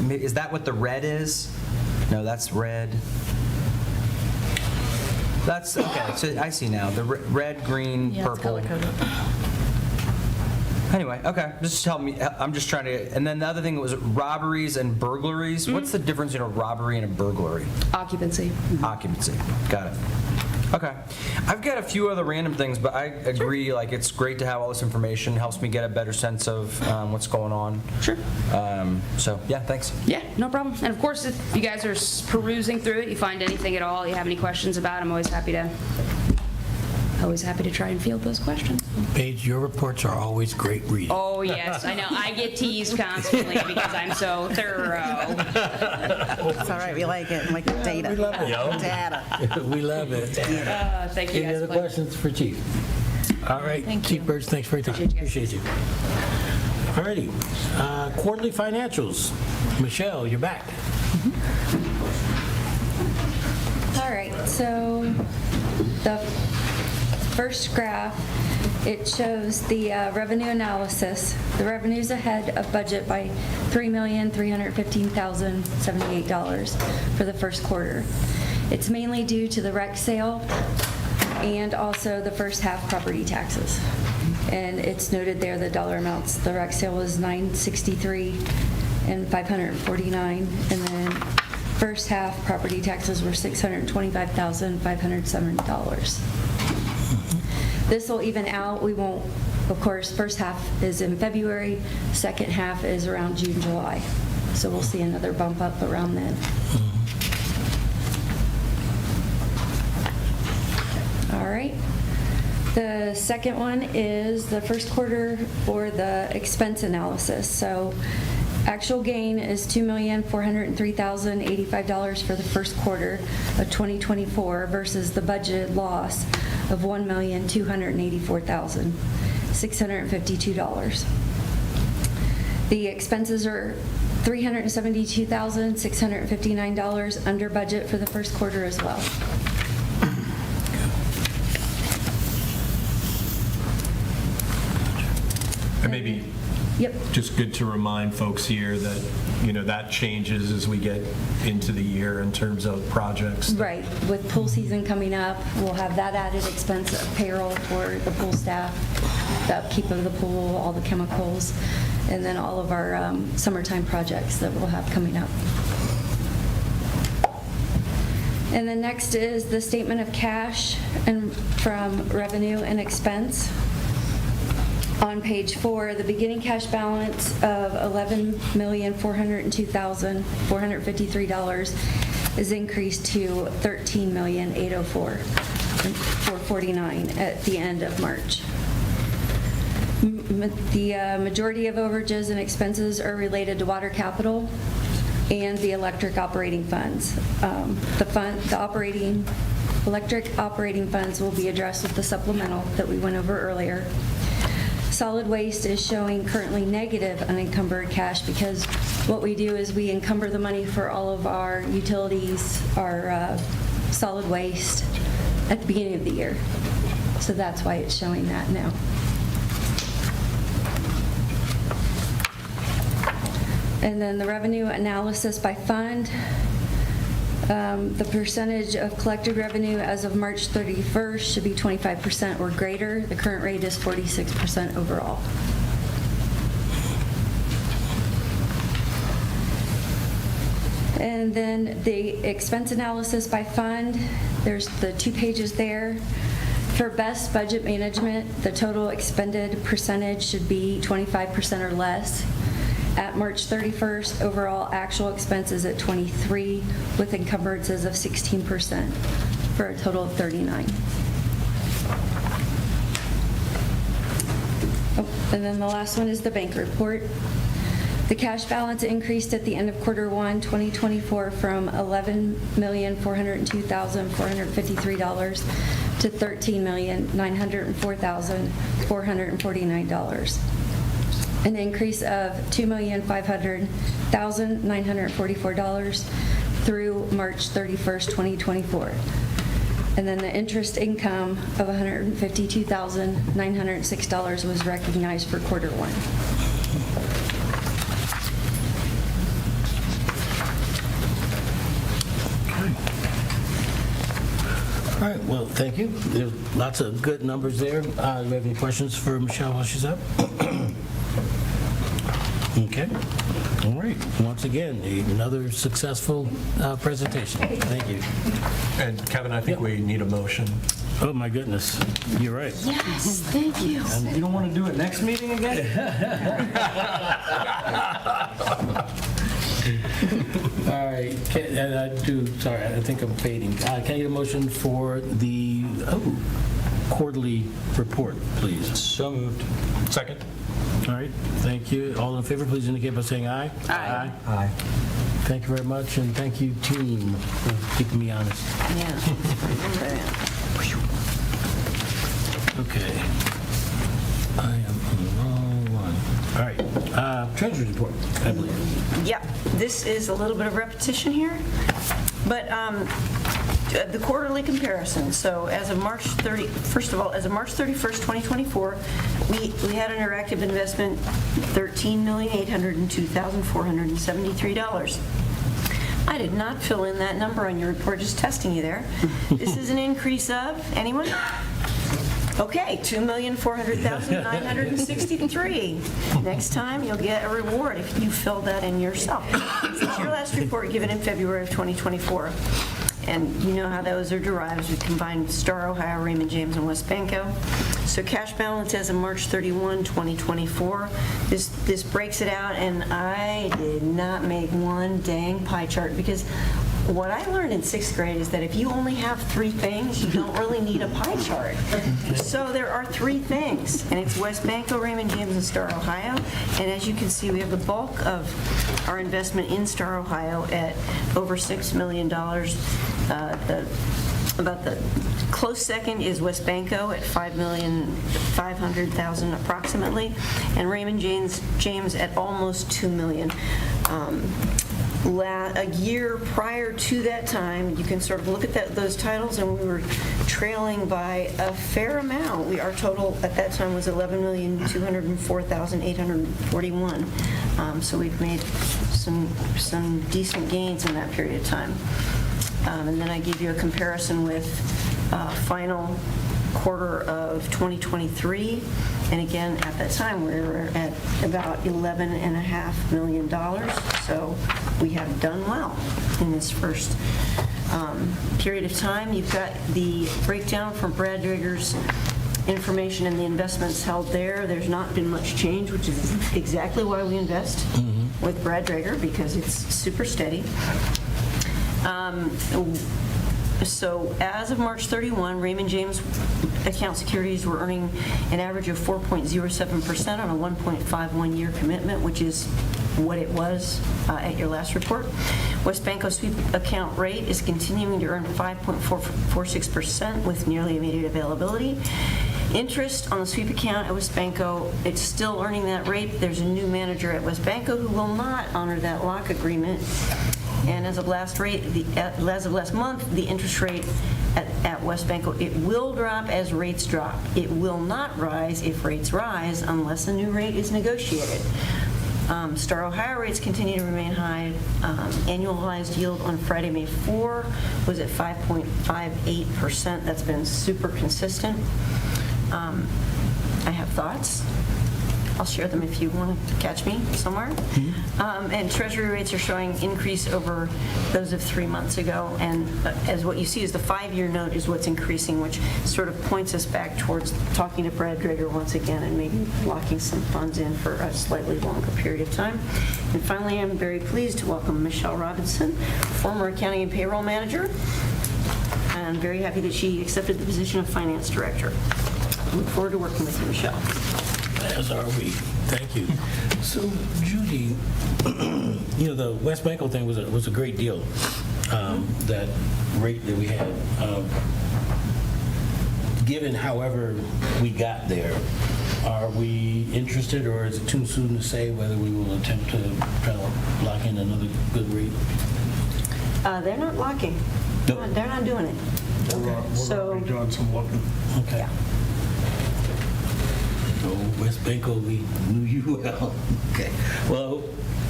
D: is that what the red is? No, that's red. That's okay. So I see now the red, green, purple.
M: It's color-coded.
D: Anyway, okay, just help me. I'm just trying to. And then the other thing was robberies and burglaries. What's the difference in a robbery and a burglary?
L: Occupancy.
D: Occupancy. Got it. Okay. I've got a few other random things, but I agree, it's great to have all this information. Helps me get a better sense of what's going on.
L: Sure.
D: So, yeah, thanks.
L: Yeah, no problem. And of course, if you guys are perusing through it, you find anything at all, you have any questions about it, I'm always happy to try and field those questions.
A: Paige, your reports are always great reading.
L: Oh, yes, I know. I get teased constantly because I'm so thorough.
G: It's all right, we like it, like the data.
A: We love it.
G: Data.
A: We love it.
L: Thank you,
A: Any
L: guys.
A: other questions for Chief? All right, Chief Birch, thanks for your time. Appreciate you. All righty. Quarterly financials. Michelle, you're back.
E: All right, so the first graph, it shows the revenue analysis. The revenue's ahead of budget by $3,315,078 for the first quarter. It's mainly due to the rec sale and also the first half property taxes. And it's noted there the dollar amounts. The rec sale was $963 and $549, and then first half property taxes were $625,507. This will even out. We won't, of course, first half is in February, second half is around June, July. So we'll see another bump up around then. All right. The second one is the first quarter for the expense analysis. So actual gain is $2,403,085 for the first quarter of 2024 versus the budgeted loss of $1,284,652. The expenses are $372,659 under budget for the first quarter as well.
C: And maybe just good to remind folks here that, that changes as we get into the year in terms of projects.
E: Right. With pool season coming up, we'll have that added expense of payroll for the pool staff, the upkeep of the pool, all the chemicals.
B: and then all of our summertime projects that we'll have coming up. And then next is the statement of cash and from revenue and expense. On page 4, the beginning cash balance of $11,402,453 is increased to $13,804,449 at the end of March. The majority of overages and expenses are related to water capital and the electric operating funds. The electric operating funds will be addressed with the supplemental that we went over earlier. Solid waste is showing currently negative unencumbered cash because what we do is we encumber the money for all of our utilities, our solid waste at the beginning of the year. So that's why it's showing that now. And then the revenue analysis by fund. The percentage of collected revenue as of March 31st should be 25% or greater. The current rate is 46% overall. And then the expense analysis by fund, there's the 2 pages there. For best budget management, the total expended percentage should be 25% or less. At March 31st, overall actual expenses at 23 with encumbrances of 16% for a total of 39. And then the last one is the bank report. The cash balance increased at the end of quarter 1, 2024 from $11,402,453 to $13,904,449. An increase of $2,500,944 through March 31st, 2024. And then the interest income of $152,906 was recognized for quarter 1.
A: All right, well, thank you. There's lots of good numbers there. Do you have any questions for Michelle while she's up? Okay. All right. Once again, another successful presentation. Thank you.
C: And Kevin, I think we need a motion.
A: Oh, my goodness. You're right.
L: Yes, thank you.
D: You don't want to do it next meeting again?
A: All right. Sorry, I think I'm fading. Can I get a motion for the quarterly report, please?
D: So moved.
C: Second?
A: All right. Thank you. All in favor, please indicate by saying aye.
G: Aye.
D: Aye.
A: Thank you very much, and thank you, team, for keeping me honest.
B: Yeah.
A: Okay. I am on the wrong one. All right. Treasurer's report, I believe.
B: Yeah, this is a little bit of repetition here, but the quarterly comparison. So as of March 30, first of all, as of March 31st, 2024, we had an active investment, $13,802,473. I did not fill in that number on your report, just testing you there. This is an increase of, anyone? Okay, $2,400,963. Next time, you'll get a reward if you fill that in yourself. It's your last report given in February of 2024. And you know how those are derived. We combined Star Ohio, Raymond James, and West Banco. So cash balance as of March 31, 2024. This breaks it out, and I did not make one dang pie chart because what I learned in 6th grade is that if you only have 3 things, you don't really need a pie chart. So there are 3 things, and it's West Banco, Raymond James, and Star Ohio. And as you can see, we have the bulk of our investment in Star Ohio at over $6 million. About the close second is West Banco at $5,500,000 approximately, and Raymond James at almost $2 million. A year prior to that time, you can sort of look at those titles, and we were trailing by a fair amount. Our total at that time was $11,204,841. So we've made some decent gains in that period of time. And then I give you a comparison with final quarter of 2023. And again, at that time, we were at about $11.5 million. So we have done well in this first period of time. You've got the breakdown from Brad Drager's information and the investments held there. There's not been much change, which is exactly why we invest with Brad Drager, because it's super steady. So as of March 31, Raymond James account securities were earning an average of 4.07% on a 1.51-year commitment, which is what it was at your last report. Westbanco sweep account rate is continuing to earn 5.46% with nearly immediate availability. Interest on the sweep account at Westbanco, it's still earning that rate. There's a new manager at Westbanco who will not honor that lock agreement. And as of last month, the interest rate at Westbanco, it will drop as rates drop. It will not rise if rates rise unless a new rate is negotiated. Star Ohio rates continue to remain high. Annualized yield on Friday, May 4 was at 5.58%. That's been super consistent. I have thoughts. I'll share them if you want to catch me somewhere. And Treasury rates are showing increase over those of 3 months ago. And as what you see is the 5-year note is what's increasing, which sort of points us back towards talking to Brad Drager once again and maybe locking some funds in for a slightly longer period of time. And finally, I'm very pleased to welcome Michelle Robinson, former accounting and payroll manager. And I'm very happy that she accepted the position of finance director. I look forward to working with you, Michelle.
A: As are we. Thank you. So, Judy, the Westbanco thing was a great deal. That rate that we had. Given however we got there, are we interested, or is it too soon to say whether we will attempt to try to lock in another good rate?
B: They're not locking.
A: Nope.
B: They're not doing it.
I: We're
B: So-
I: going to be doing some looking.
A: Okay.
B: Yeah.
A: So Westbanco, we knew you well. Okay. Well,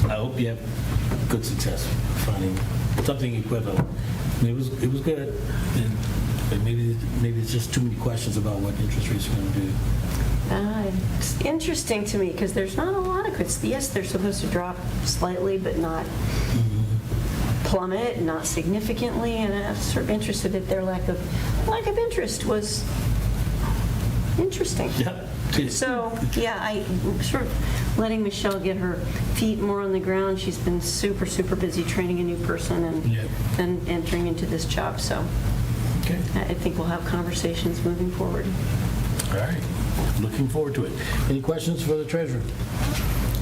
A: I hope you have good success finding something equivalent. It was good. And maybe it's just too many questions about what interest rates are going to do.
B: It's interesting to me because there's not a lot of goods. Yes, they're supposed to drop slightly, but not plummet, not significantly. And I'm sort of interested that their lack of interest was interesting.
A: Yeah.
B: So, yeah, I'm sort of letting Michelle get her feet more on the ground. She's been super, super busy training a new person and entering into this job. So
A: Okay.
B: I think we'll have conversations moving forward.
A: All right. Looking forward to it. Any questions for the treasurer?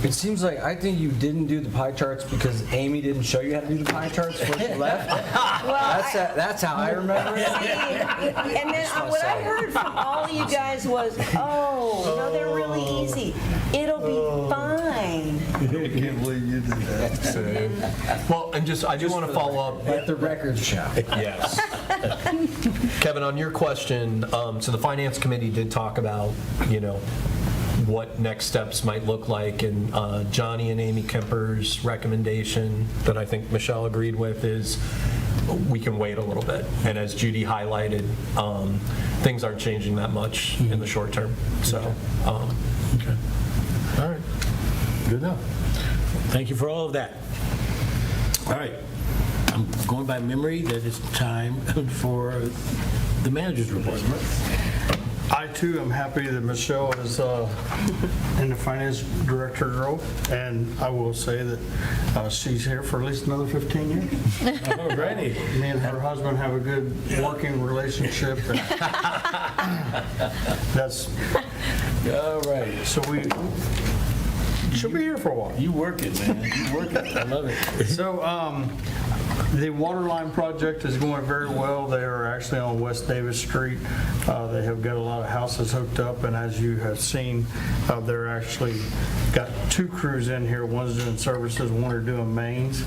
D: It seems like I think you didn't do the pie charts because Amy didn't show you how to do the pie charts before she left. That's how I remember it.
B: And then what I heard from all of you guys was, no, they're really easy. It'll be fine.
I: I can't believe you did that.
C: Well, and I do want to follow up.
D: Let the records show.
C: Yes. Kevin, on your question, so the Finance Committee did talk about, what next steps might look like, and Johnny and Amy Kemper's recommendation that I think Michelle agreed with is we can wait a little bit. And as Judy highlighted, things aren't changing that much in the short term. So,
A: Okay. All right. Good enough. Thank you for all of that. All right. I'm going by memory that it's time for the manager's report.
I: I, too, am happy that Michelle is in the finance director role, and I will say that she's here for at least another 15 years.
A: All righty.
I: Me and her husband have a good working relationship. And that's,
A: All right.
I: so she'll be here for a while.
A: You work it, man. You work it. I love it.
I: So the water line project is going very well. They are actually on West Davis Street. They have got a lot of houses hooked up, and as you have seen, they're actually got 2 crews in here. One's doing services, one are doing mains,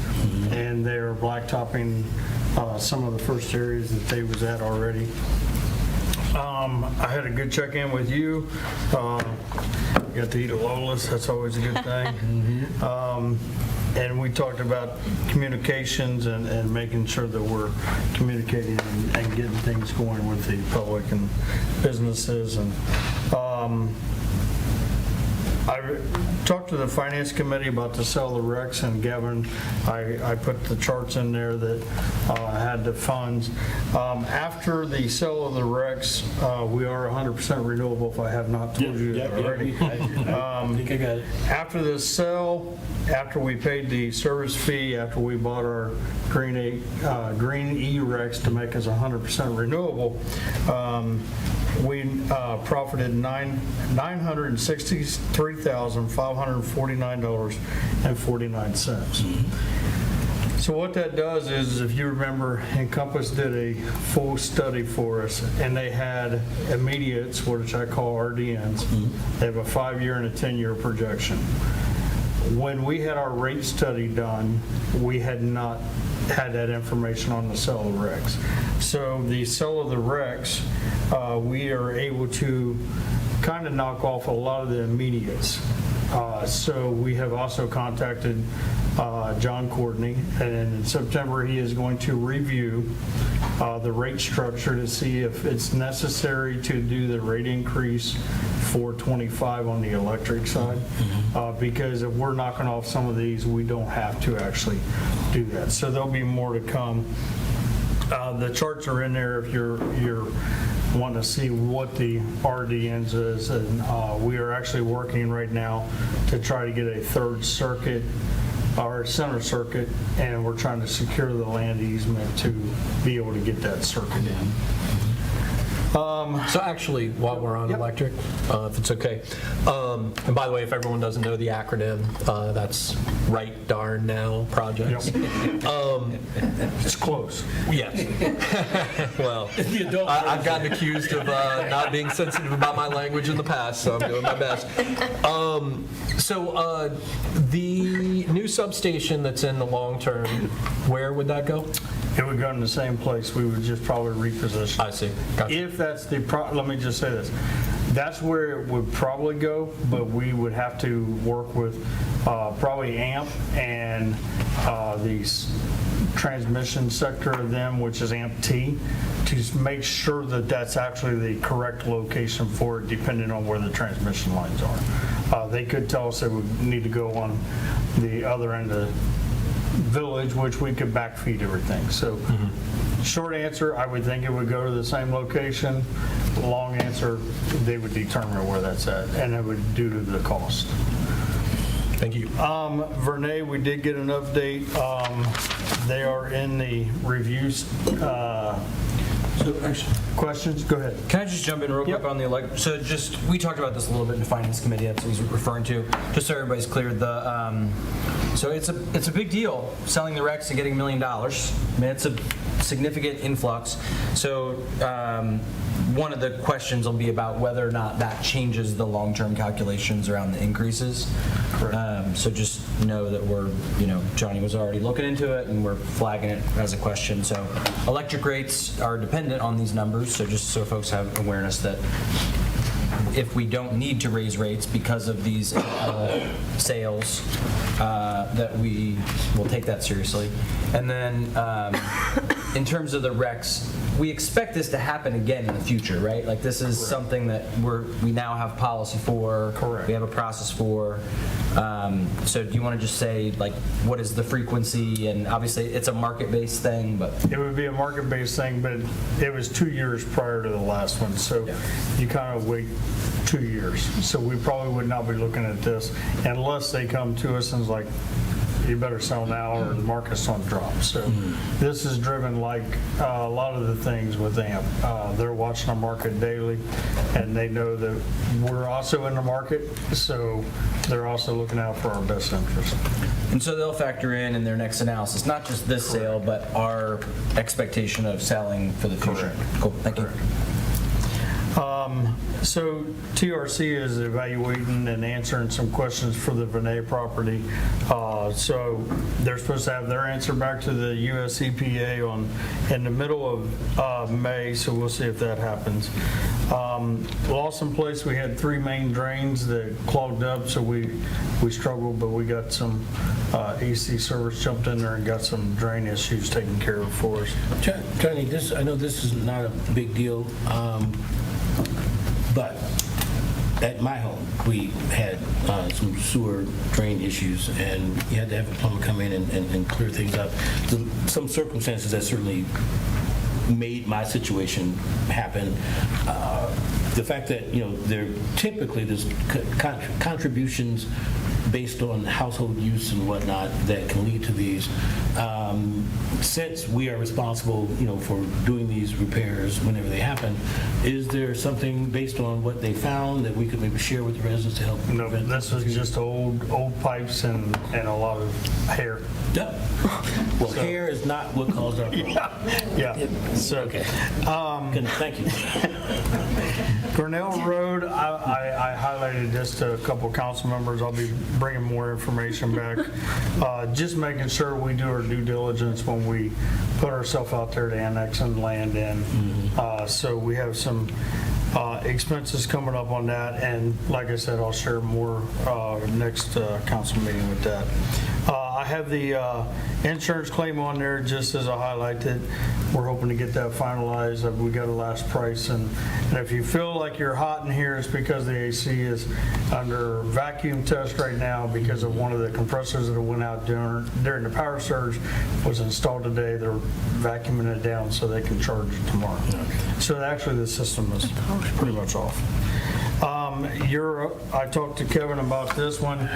I: and they're blacktopping some of the first areas that they was at already. I had a good check-in with you. Got to eat at Lola's. That's always a good thing. And we talked about communications and making sure that we're communicating and getting things going with the public and businesses. And I talked to the Finance Committee about the sale of the Rex, and Gavin, I put the charts in there that had the funds. After the sale of the Rex, we are 100% renewable, if I have not told you that already.
A: I think I got it.
I: After the sale, after we paid the service fee, after we bought our Green E-Rex to make us 100% renewable, we profited $963,549.49. So what that does is, if you remember, Encompass did a full study for us, and they had immediates, which I call RDNs. They have a 5-year and a 10-year projection. When we had our rate study done, we had not had that information on the sale of Rex. So the sale of the Rex, we are able to kind of knock off a lot of the immediates. So we have also contacted John Courtney, and in September he is going to review the rate structure to see if it's necessary to do the rate increase for 25 on the electric side, because if we're knocking off some of these, we don't have to actually do that. So there'll be more to come. The charts are in there if you're wanting to see what the RDNs is, and we are actually working right now to try to get a third circuit, our center circuit, and we're trying to secure the land easement to be able to get that circuit in.
C: So actually, while we're on electric, if it's okay, and by the way, if everyone doesn't know the acronym, that's Right Darn Now Projects.
I: It's close.
C: Yes. Well, I've gotten accused of not being sensitive about my language in the past, so I'm doing my best. So the new substation that's in the long term, where would that go?
I: It would go in the same place. We would just probably reposition.
C: I see. Gotcha.
I: If that's let me just say this. That's where it would probably go, but we would have to work with probably AMP and the transmission sector of them, which is AMP-T, to make sure that that's actually the correct location for it, depending on where the transmission lines are. They could tell us it would need to go on the other end of the village, which we could backfeed everything. So short answer, I would think it would go to the same location. Long answer, they would determine where that's at, and it would due to the cost.
C: Thank you.
I: Vernay, we did get an update. They are in the reviews. Questions? Go ahead.
D: Can I just jump in real quick on the electric? So just, we talked about this a little bit in the Finance Committee, that's what he's referring to. Just so everybody's clear, so it's a big deal, selling the Rex and getting $1 million. I mean, it's a significant influx. So one of the questions will be about whether or not that changes the long-term calculations around the increases. So just know that Johnny was already looking into it, and we're flagging it as a question. So electric rates are dependent on these numbers, so just so folks have awareness that if we don't need to raise rates because of these sales, that we will take that seriously. And then in terms of the Rex, we expect this to happen again in the future, right? Like, this is something that we now have policy for.
I: Correct.
D: We have a process for. So do you want to just say, like, what is the frequency? And obviously it's a market-based thing, but
I: It would be a market-based thing, but it was 2 years prior to the last one, so you kind of wait 2 years. So we probably would not be looking at this unless they come to us and is like, you better sell now or the market's on drop. So this is driven like a lot of the things with AMP. They're watching the market daily, and they know that we're also in the market, so they're also looking out for our best interest.
D: And so they'll factor in their next analysis, not just this sale, but our expectation of selling for the future.
I: Correct.
D: Cool, thank you.
I: So TRC is evaluating and answering some questions for the VIII property. So they're supposed to have their answer back to the US EPA in the middle of May, so we'll see if that happens. Lawson Place, we had 3 main drains that clogged up, so we struggled, but we got some AC service jumped in there and got some drain issues taken care of for us.
A: Tony, I know this is not a big deal, but at my home, we had some sewer drain issues, and you had to have a plumber come in and clear things up. Some circumstances that certainly made my situation happen. The fact that, there typically there's contributions based on household use and whatnot that can lead to these. Since we are responsible, for doing these repairs whenever they happen, is there something based on what they found that we could maybe share with the residents to help?
I: No, this was just old pipes and a lot of hair.
A: Yeah. Well, hair is not what caused our problem.
I: Yeah. So,
A: Okay. Good, thank you.
I: Grinnell Road, I highlighted this to a couple of council members. I'll be bringing more information back. Just making sure we do our due diligence when we put ourselves out there to annex and land in. So we have some expenses coming up on that, and like I said, I'll share more next council meeting with that. I have the insurance claim on there just as a highlight that we're hoping to get that finalized. We got a last price, and if you feel like you're hot in here, it's because the AC is under vacuum test right now because of one of the compressors that went out during the power surge was installed today. They're vacuuming it down so they can charge it tomorrow. So actually the system is pretty much off. I talked to Kevin about this one.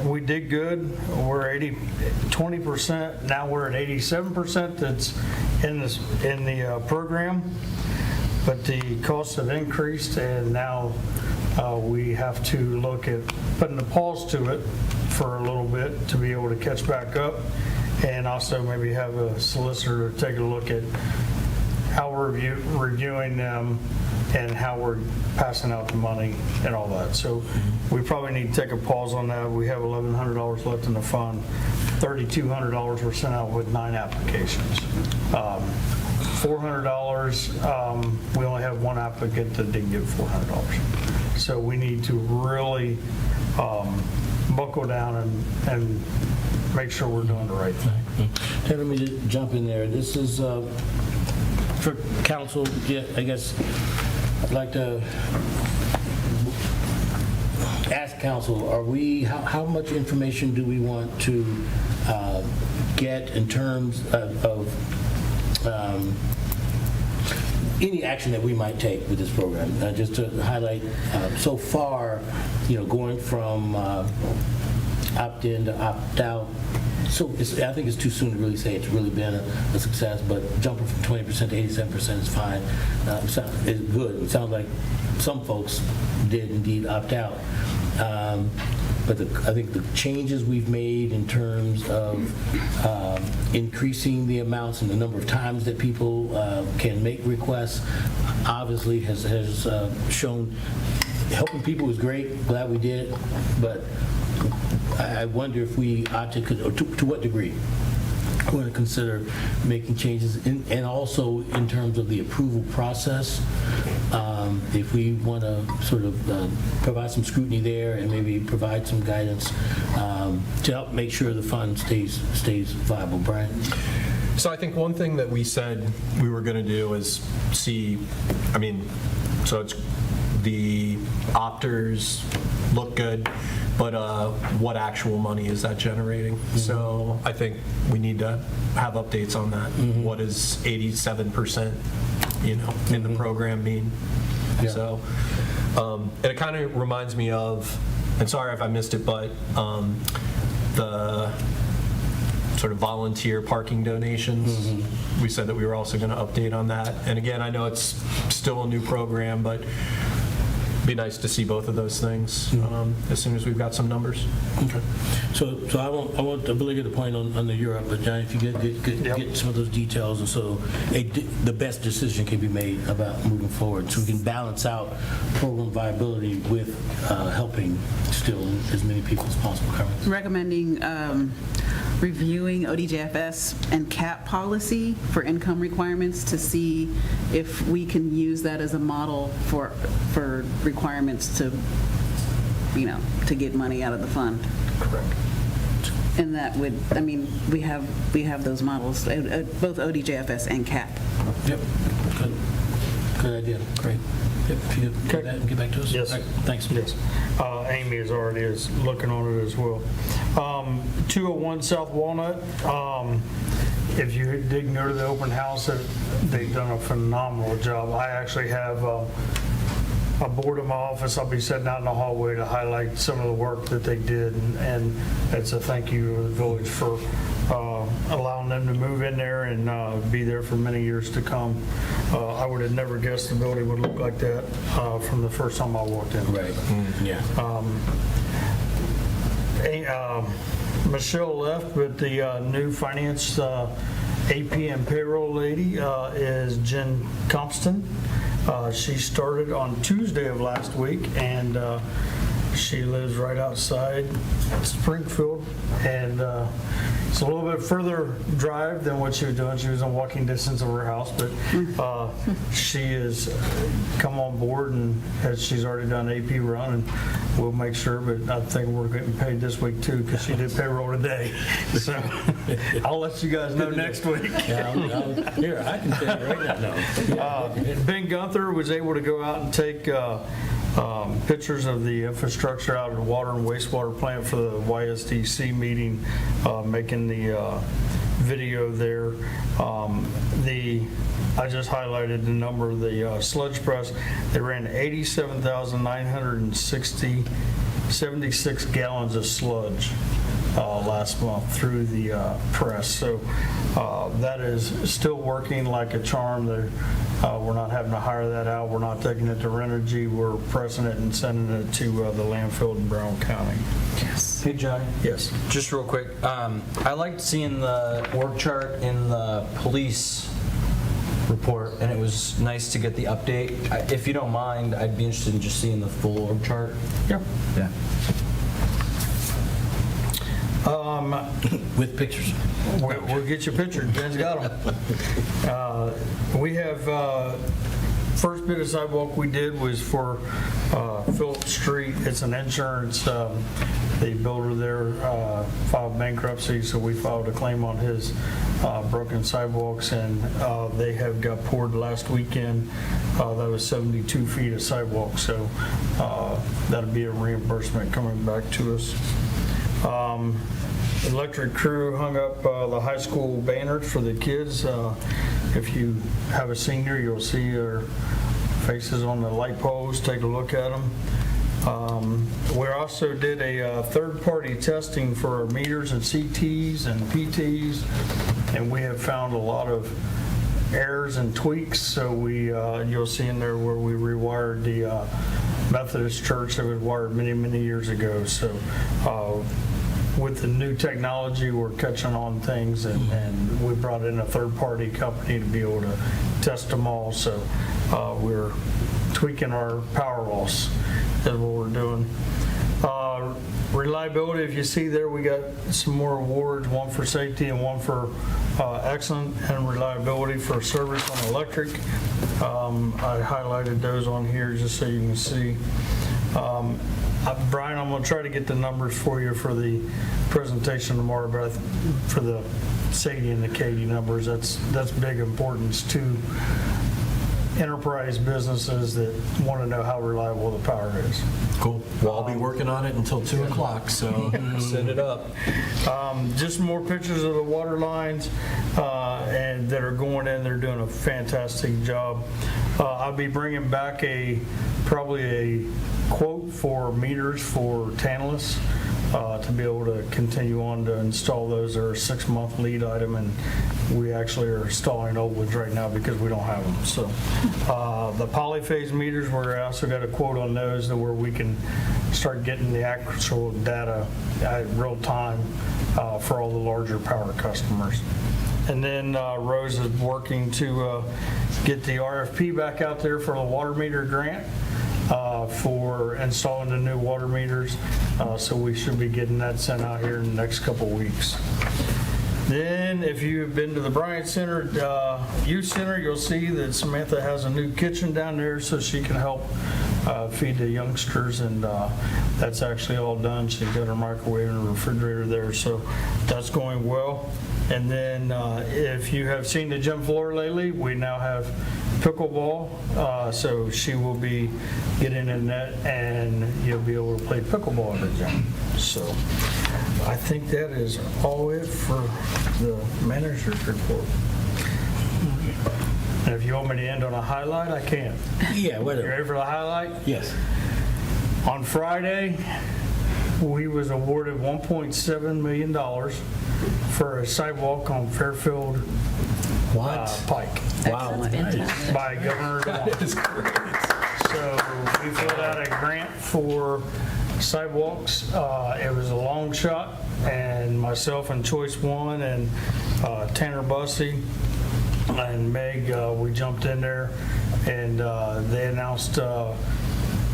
I: We did good. We're 20%. Now we're at 87% that's in the program, but the costs have increased, and now we have to look at putting a pause to it for a little bit to be able to catch back up, and also maybe have a solicitor take a look at how we're reviewing them and how we're passing out the money and all that. So we probably need to take a pause on that. We have $1,100 left in the fund. $3,200 were sent out with 9 applications. $400, we only have 1 applicant that didn't get $400. So we need to really buckle down and make sure we're doing the right thing.
A: Let me just jump in there. This is for council. I guess I'd like to ask council, how much information do we want to get in terms of any action that we might take with this program? Just to highlight, so far, going from opt-in to opt-out, so I think it's too soon to really say it's really been a success, but jumping from 20% to 87% is fine. It's good. It sounds like some folks did indeed opt out. But I think the changes we've made in terms of increasing the amounts and the number of times that people can make requests obviously has shown helping people is great. Glad we did it, but I wonder if we ought to what degree we want to consider making changes, and also in terms of the approval process. If we want to sort of provide some scrutiny there and maybe provide some guidance to help make sure the fund stays viable. Brian?
C: So I think one thing that we said we were going to do is see, so it's the opters look good, but what actual money is that generating? So I think we need to have updates on that. What does 87%, in the program mean?
A: Yeah.
C: So, and it kind of reminds me of, and sorry if I missed it, but the sort of volunteer parking donations. We said that we were also going to update on that. And again, I know it's still a new program, but be nice to see both of those things as soon as we've got some numbers.
A: Okay. So I want to really get a point on the Europe, but John, if you get some of those details, and so the best decision can be made about moving forward, so we can balance out program viability with helping still as many people as possible.
G: Recommending reviewing ODJFS and CAP policy for income requirements to see if we can use that as a model for requirements to, to get money out of the fund.
C: Correct.
G: And that would, we have those models, both ODJFS and CAP.
A: Yep. Good idea. Great. Yep. If you get that and get back to us.
I: Yes.
A: All right. Thanks.
I: Yes. Amy is already looking on it as well. 201 South Walnut, if you didn't go to the open house, they've done a phenomenal job. I actually have a board in my office. I'll be sitting out in the hallway to highlight some of the work that they did, and it's a thank you to the village for allowing them to move in there and be there for many years to come. I would have never guessed the building would look like that from the first time I walked in.
A: Right. Yeah.
I: Michelle left, but the new finance AP and payroll lady is Jen Compston. She started on Tuesday of last week, and she lives right outside Springfield, and it's a little bit further drive than what she was doing. She was in walking distance of her house, but she has come on board, and she's already done AP run, and we'll make sure, but I think we're getting paid this week too, because she did payroll today. So I'll let you guys know next week.
A: Yeah, here, I can tell you right now. No.
I: Ben Gunther was able to go out and take pictures of the infrastructure out of the water and wastewater plant for the YSDC meeting, making the video there. I just highlighted the number of the sludge press. They ran 87,976 gallons of sludge last month through the press. So that is still working like a charm. We're not having to hire that out. We're not taking it to Renogy. We're pressing it and sending it to the landfill in Brown County.
D: Yes. Hey, John.
I: Yes.
D: Just real quick, I liked seeing the org chart in the police report, and it was nice to get the update. If you don't mind, I'd be interested in just seeing the full org chart.
I: Yep.
D: Yeah.
A: With pictures.
I: We'll get you pictures. Ben's got them. We have, first bit of sidewalk we did was for Phillip Street. It's an insurance. The builder there filed bankruptcy, so we filed a claim on his broken sidewalks, and they have got poured last weekend. That was 72 feet of sidewalk, so that'll be a reimbursement coming back to us. Electric crew hung up the high school banners for the kids. If you have a senior, you'll see their faces on the light poles. Take a look at them. We also did a third-party testing for our meters and CTs and PTs, and we have found a lot of errors and tweaks. So you'll see in there where we rewired the Methodist church that was wired many, many years ago. So with the new technology, we're catching on things, and we brought in a third-party company to be able to test them all. So we're tweaking our power loss. That's what we're doing. Reliability, if you see there, we got some more awards, one for safety and one for excellent and reliability for service on electric. I highlighted those on here just so you can see. Brian, I'm going to try to get the numbers for you for the presentation tomorrow, but for the Sadie and the Katie numbers, that's big importance to enterprise businesses that want to know how reliable the power is.
C: Cool. Well, I'll be working on it until 2 o'clock, so send it up.
I: Just more pictures of the water lines and that are going in. They're doing a fantastic job. I'll be bringing back probably a quote for meters for Tantalus. to be able to continue on to install those. They're a 6-month lead item, and we actually are installing old ones right now because we don't have them. So the polyphase meters, we're also got a quote on those to where we can start getting the actual data at real time for all the larger power customers. And then Rose is working to get the RFP back out there for the water meter grant for installing the new water meters. So we should be getting that sent out here in the next couple weeks. Then if you've been to the Bryant Center Youth Center, you'll see that Samantha has a new kitchen down there so she can help feed the youngsters, and that's actually all done. She's got her microwave and her refrigerator there, so that's going well. And then if you have seen the gym floor lately, we now have pickleball, so she will be getting in net and you'll be able to play pickleball in the gym. So I think that is all it for the manager's report. And if you want me to end on a highlight, I can.
A: Yeah,
I: You
A: whatever.
I: ready for the highlight?
A: Yes.
I: On Friday, we was awarded $1.7 million for a sidewalk on Fairfield Pike
A: Wow. Nice.
I: by Governor DeWine. So we filled out a grant for sidewalks. It was a long shot, and myself and Choice One and Tanner Bussey and Meg, we jumped in there, and they announced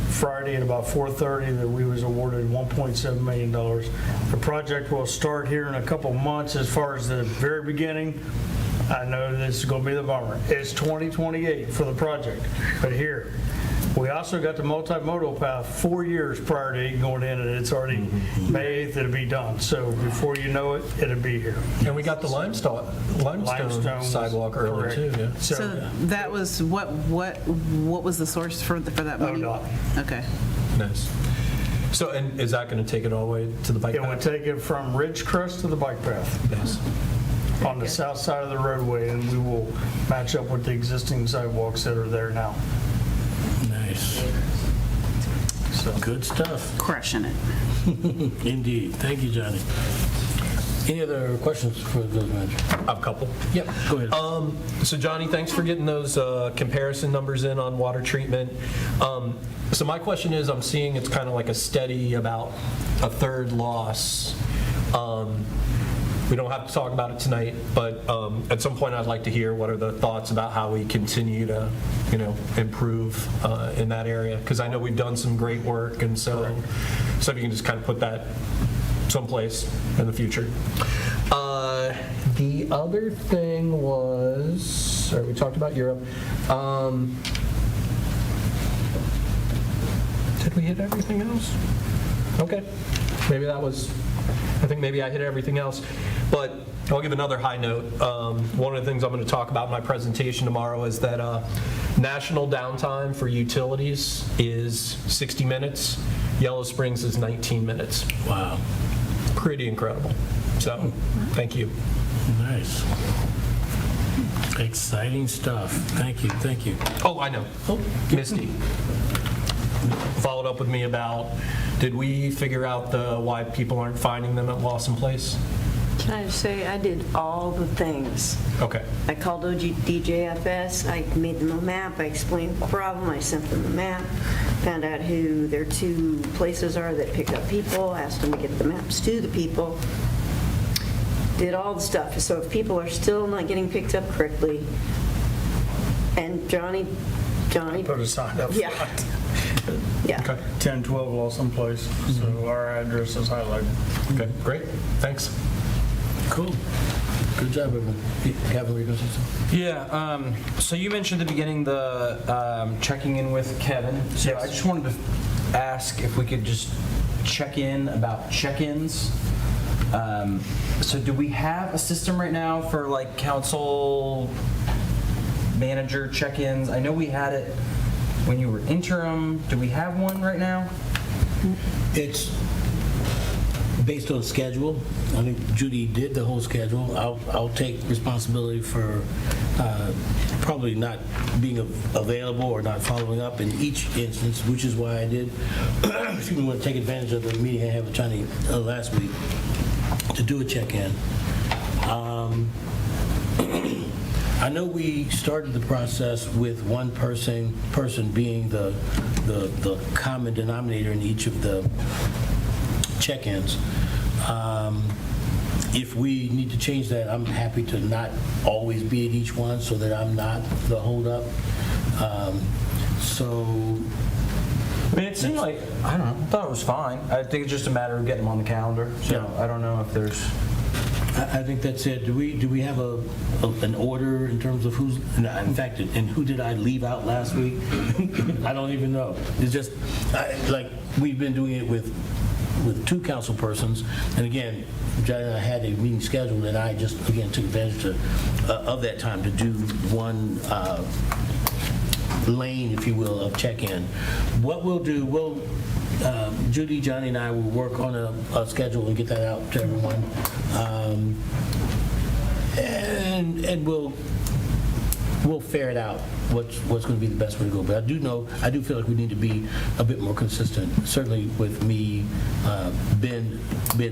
I: Friday at about 4:30 that we was awarded $1.7 million. The project will start here in a couple months. As far as the very beginning, I know this is going to be the bummer. It's 2028 for the project, but here. We also got the multimodal path 4 years prior to it going in, and it's already May 8th it'll be done. So before you know it, it'll be here.
C: And we got the limestone sidewalk earlier too, yeah.
G: So that was, what was the source for that money?
I: ODOT.
G: Okay.
C: Nice. So, and is that going to take it all the way to the bike
I: It would
C: path?
I: take it from Ridgecrest to the bike path
C: Nice.
I: on the south side of the roadway, and we will match up with the existing sidewalks that are there now.
A: Nice. Good stuff.
G: Crushing it.
A: Indeed. Thank you, Johnny. Any other questions for the village manager?
C: I have a couple.
A: Yep, go ahead.
C: So Johnny, thanks for getting those comparison numbers in on water treatment. So my question is, I'm seeing it's kind of like a steady about a third loss. We don't have to talk about it tonight, but at some point I'd like to hear what are the thoughts about how we continue to, improve in that area, because I know we've done some great work, and so if you can just kind of put that someplace in the future. The other thing was, sorry, we talked about Europe. Did we hit everything else? Okay, maybe that was, I think maybe I hit everything else, but I'll give another high note. One of the things I'm going to talk about in my presentation tomorrow is that national downtime for utilities is 60 minutes. Yellow Springs is 19 minutes.
A: Wow.
C: Pretty incredible. So, thank you.
A: Nice. Exciting stuff. Thank you. Thank you.
C: Oh, I know. Misty followed up with me about, did we figure out why people aren't finding them at Lawson Place?
B: Can I just say, I did all the things.
C: Okay.
B: I called DJFS, I made them a map, I explained the problem, I sent them the map, found out who their 2 places are that pick up people, asked them to get the maps to the people, did all the stuff. So if people are still not getting picked up correctly, and Johnny,
I: Put a sign up
B: yeah.
I: front.
B: Yeah.
C: Okay.
I: 1012 Lawson Place. So our address is highlighted.
C: Okay, great. Thanks.
A: Cool. Good job, everyone. Kevin, were you going to say something?
D: Yeah, so you mentioned at the beginning the checking in with Kevin. So
I: Yes.
D: I just wanted to ask if we could just check in about check-ins. So do we have a system right now for like council manager check-ins? I know we had it when you were interim. Do we have one right now?
A: It's based on schedule. I think Judy did the whole schedule. I'll take responsibility for probably not being available or not following up in each instance, which is why I did, excuse me, want to take advantage of the meeting I had with Johnny last week to do a check-in. I know we started the process with one person being the common denominator in each of the check-ins. If we need to change that, I'm happy to not always be at each one so that I'm not the holdup. So,
D: I mean, it seemed like, I don't know, I thought it was fine. I think it's just a matter of getting them on the calendar. So I don't know if there's...
A: I think that's it. Do we have an order in terms of who's, in fact, and who did I leave out last week? I don't even know. It's just, like, we've been doing it with two council persons, and again, Johnny and I had a meeting scheduled, and I just, again, took advantage of that time to do one lane, if you will, of check-in. What we'll do, Judy, Johnny, and I will work on a schedule and get that out to everyone. And we'll ferret out what's going to be the best way to go. But I do feel like we need to be a bit more consistent, certainly with me being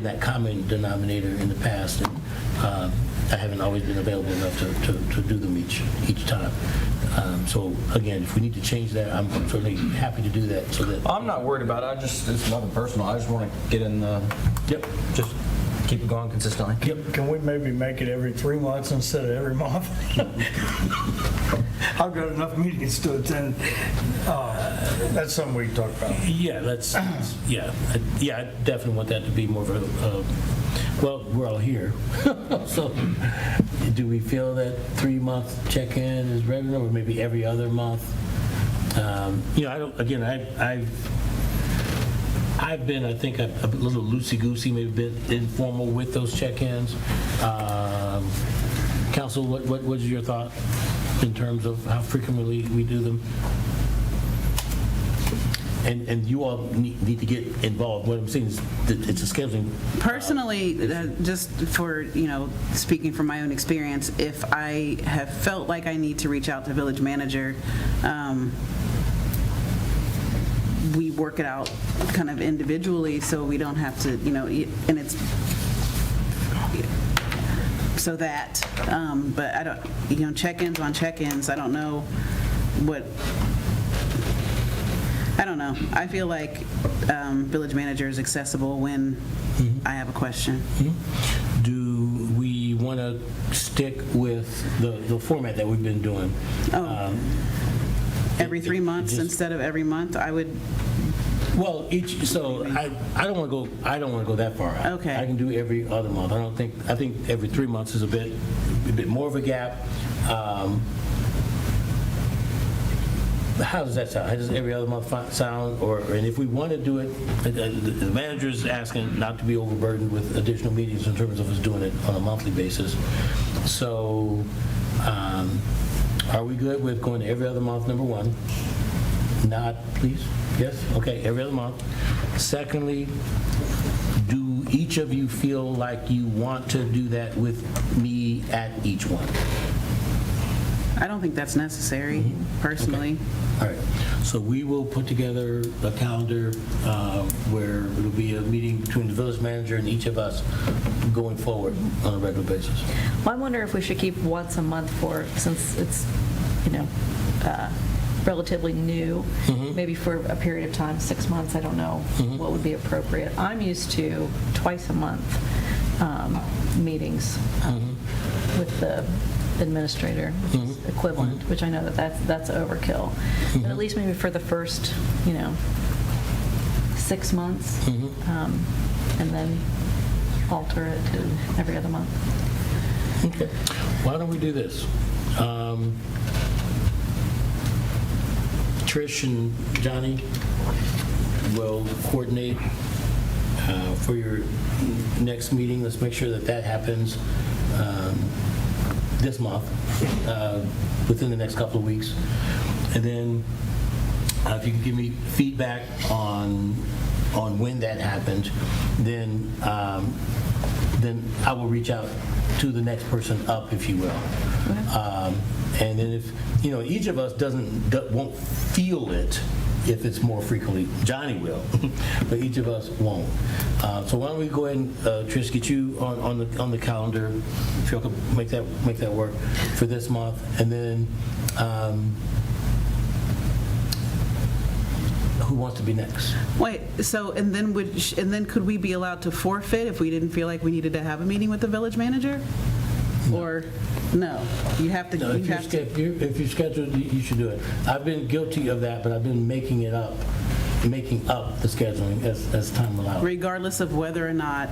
A: that common denominator in the past, and I haven't always been available enough to do them each time. So again, if we need to change that, I'm certainly happy to do that. So that
D: I'm not worried about it. It's nothing personal. I just want to get in the...
A: Yep.
D: Just keep it going consistently.
A: Yep.
I: Can we maybe make it every 3 months instead of every month? I've got enough meetings to attend. That's something we can talk about.
A: Yeah, I definitely want that to be more of a, well, we're all here. So do we feel that 3-month check-in is regular, or maybe every other month? I've been, I think, a little loosey-goosey, maybe a bit informal with those check-ins. Council, what is your thought in terms of how frequently we do them? And you all need to get involved. What I'm saying is that it's a scheduling.
G: Personally, just for, speaking from my own experience, if I have felt like I need to reach out to village manager, we work it out kind of individually so we don't have to, and it's so that, but I don't, check-ins on check-ins, I don't know what, I don't know. I feel like village manager is accessible when I have a question.
A: Do we want to stick with the format that we've been doing?
G: Every 3 months instead of every month, I would.
A: Well, I don't want to go that far out.
G: Okay.
A: I can do every other month. I think every 3 months is a bit more of a gap. How does that sound? How does every other month sound? And if we want to do it, the manager is asking not to be overburdened with additional meetings in terms of us doing it on a monthly basis. So, are we good with going to every other month, number one? Nod, please. Yes? Okay, every other month. Secondly, do each of you feel like you want to do that with me at each one?
G: I don't think that's necessary, personally.
A: All right, so we will put together a calendar where it'll be a meeting between the village manager and each of us going forward on a regular basis.
M: Well, I wonder if we should keep once a month since it's, relatively new, maybe for a period of time, 6 months, I don't know what would be appropriate. I'm used to twice a month meetings with the administrator, which is equivalent, which I know that's overkill. But at least maybe for the first, 6 months, and then alter it to every other month.
A: Okay. Why don't we do this? Trish and Johnny will coordinate for your next meeting. Let's make sure that happens this month, within the next couple of weeks. And then if you can give me feedback on on when that happens, then I will reach out to the next person up, if you will. And then if, each of us won't feel it if it's more frequently. Johnny will, but each of us won't. So why don't we go ahead and, Trish, get you on the calendar, if you could make that work for this month, and then who wants to be next?
G: Wait, so, and then could we be allowed to forfeit if we didn't feel like we needed to have a meeting with the village manager? Or, no, you have to,
A: No, if you're scheduled, you should do it. I've been guilty of that, but I've been making up the scheduling as time allows.
G: regardless of whether or not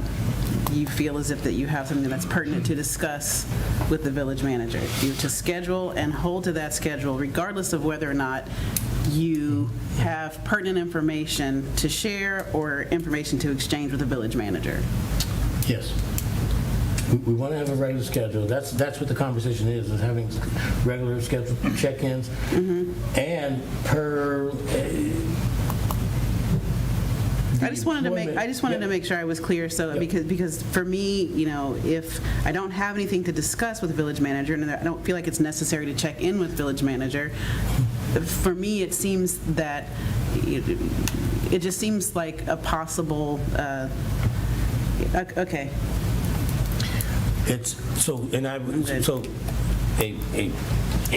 G: you feel as if that you have something that's pertinent to discuss with the village manager. You to schedule and hold to that schedule, regardless of whether or not you have pertinent information to share or information to exchange with the village manager.
A: Yes. We want to have a regular schedule. That's what the conversation is having regular scheduled check-ins. And per...
G: I just wanted to make sure I was clear, so because for me, if I don't have anything to discuss with the village manager, and I don't feel like it's necessary to check in with village manager, for me, it seems that it just seems like a possible. Okay.
A: It's so, and a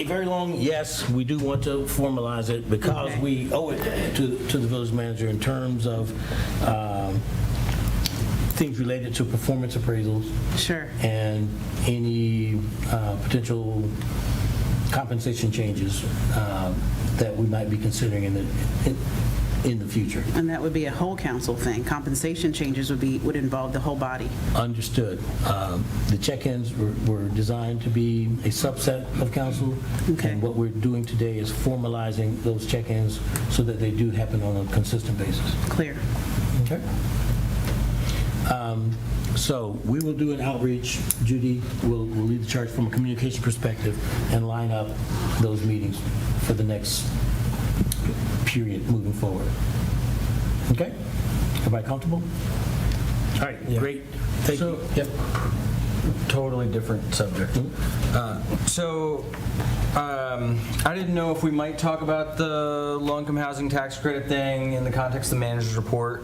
A: very long yes. We do want to formalize it because we owe it to the village manager in terms of things related to performance appraisals.
G: Sure.
A: And any potential compensation changes that we might be considering in the future.
G: And that would be a whole council thing. Compensation changes would involve the whole body.
A: Understood. The check-ins were designed to be a subset of council.
G: Okay.
A: And what we're doing today is formalizing those check-ins so that they do happen on a consistent basis.
G: Clear.
A: Okay. So we will do an outreach. Judy will lead the charge from a communication perspective and line up those meetings for the next period moving forward. Okay? Everybody comfortable? All right, great. Thank you. Yep.
D: Totally different subject. I didn't know if we might talk about the low-income housing tax credit thing in the context of the manager's report.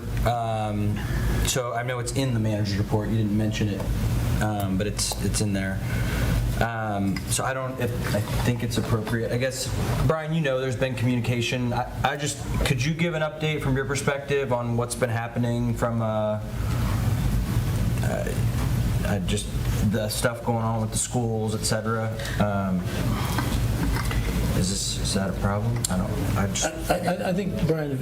D: So I know it's in the manager's report. You didn't mention it, but it's in there. So I think it's appropriate. I guess, Brian, there's been communication. Could you give an update from your perspective on what's been happening from just the stuff going on with the schools, et cetera? Is that a problem?
A: I think, Brian, I'm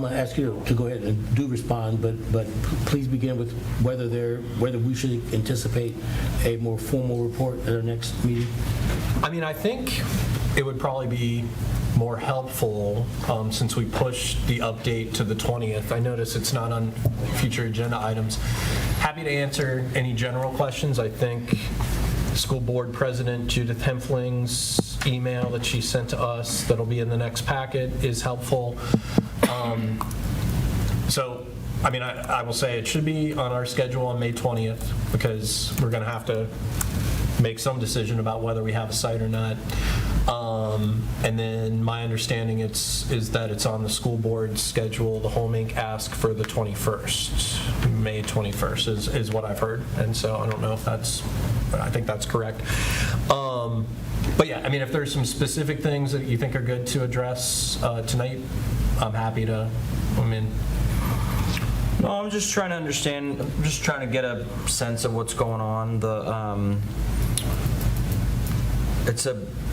A: going to ask you to go ahead and do respond, but please begin with whether we should anticipate a more formal report at our next meeting.
C: I think it would probably be more helpful since we pushed the update to the 20th. I notice it's not on future agenda items. Happy to answer any general questions. I think School Board President Judith Hempfling's email that she sent to us that'll be in the next packet is helpful. I will say it should be on our schedule on May 20th because we're going to have to make some decision about whether we have a site or not. And then my understanding is that it's on the school board's schedule. The Home Inc. asked for the 21st, May 21st is what I've heard. And so I don't know if I think that's correct. But yeah, if there's some specific things that you think are good to address tonight, I'm happy to,
D: No, I'm just trying to understand. I'm just trying to get a sense of what's going on.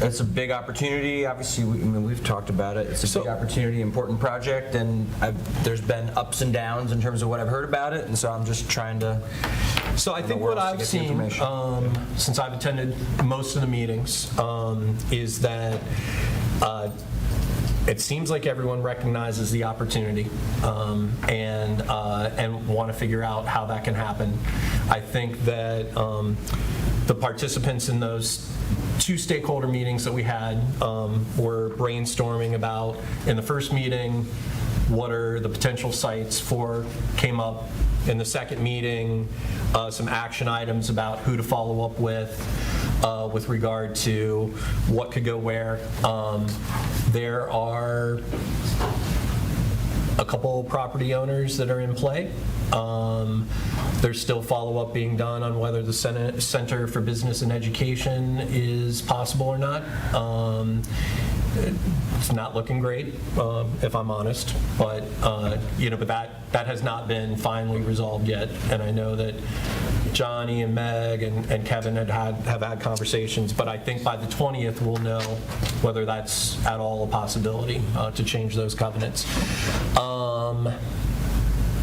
D: It's a big opportunity. Obviously, we've talked about it. It's a big opportunity, important project, and there's been ups and downs in terms of what I've heard about it, and so I'm just trying to.
C: So I think what I've seen since I've attended most of the meetings is that it seems like everyone recognizes the opportunity and want to figure out how that can happen. I think that the participants in those two stakeholder meetings that we had were brainstorming about, in the first meeting, what are the potential sites for, came up in the second meeting, some action items about who to follow up with regard to what could go where. There are a couple property owners that are in play. There's still follow-up being done on whether the Center for Business and Education is possible or not. It's not looking great, if I'm honest, but but that has not been finally resolved yet. And I know that Johnny and Meg and Kevin have had conversations, but I think by the 20th we'll know whether that's at all a possibility to change those covenants.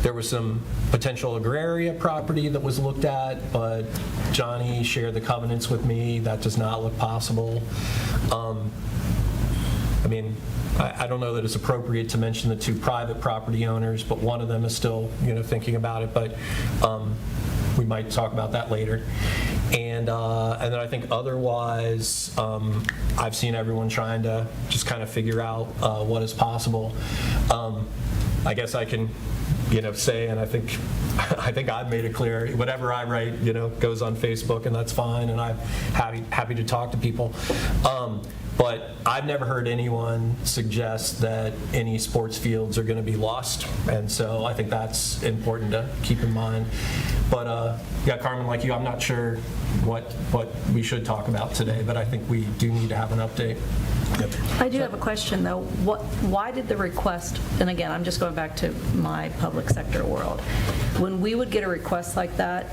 C: There was some potential agraria property that was looked at, but Johnny shared the covenants with me. That does not look possible. I don't know that it's appropriate to mention the two private property owners, but one of them is still, thinking about it. But we might talk about that later. And then I think otherwise, I've seen everyone trying to just kind of figure out what is possible. I guess I can, say, and I think I've made it clear, whatever I write, goes on Facebook, and that's fine, and I'm happy to talk to people. But I've never heard anyone suggest that any sports fields are going to be lost, and so I think that's important to keep in mind. But yeah, Carmen, like you, I'm not sure what we should talk about today, but I think we do need to have an update.
M: I do have a question, though. Why did the request, and again, I'm just going back to my public sector world, when we would get a request like that,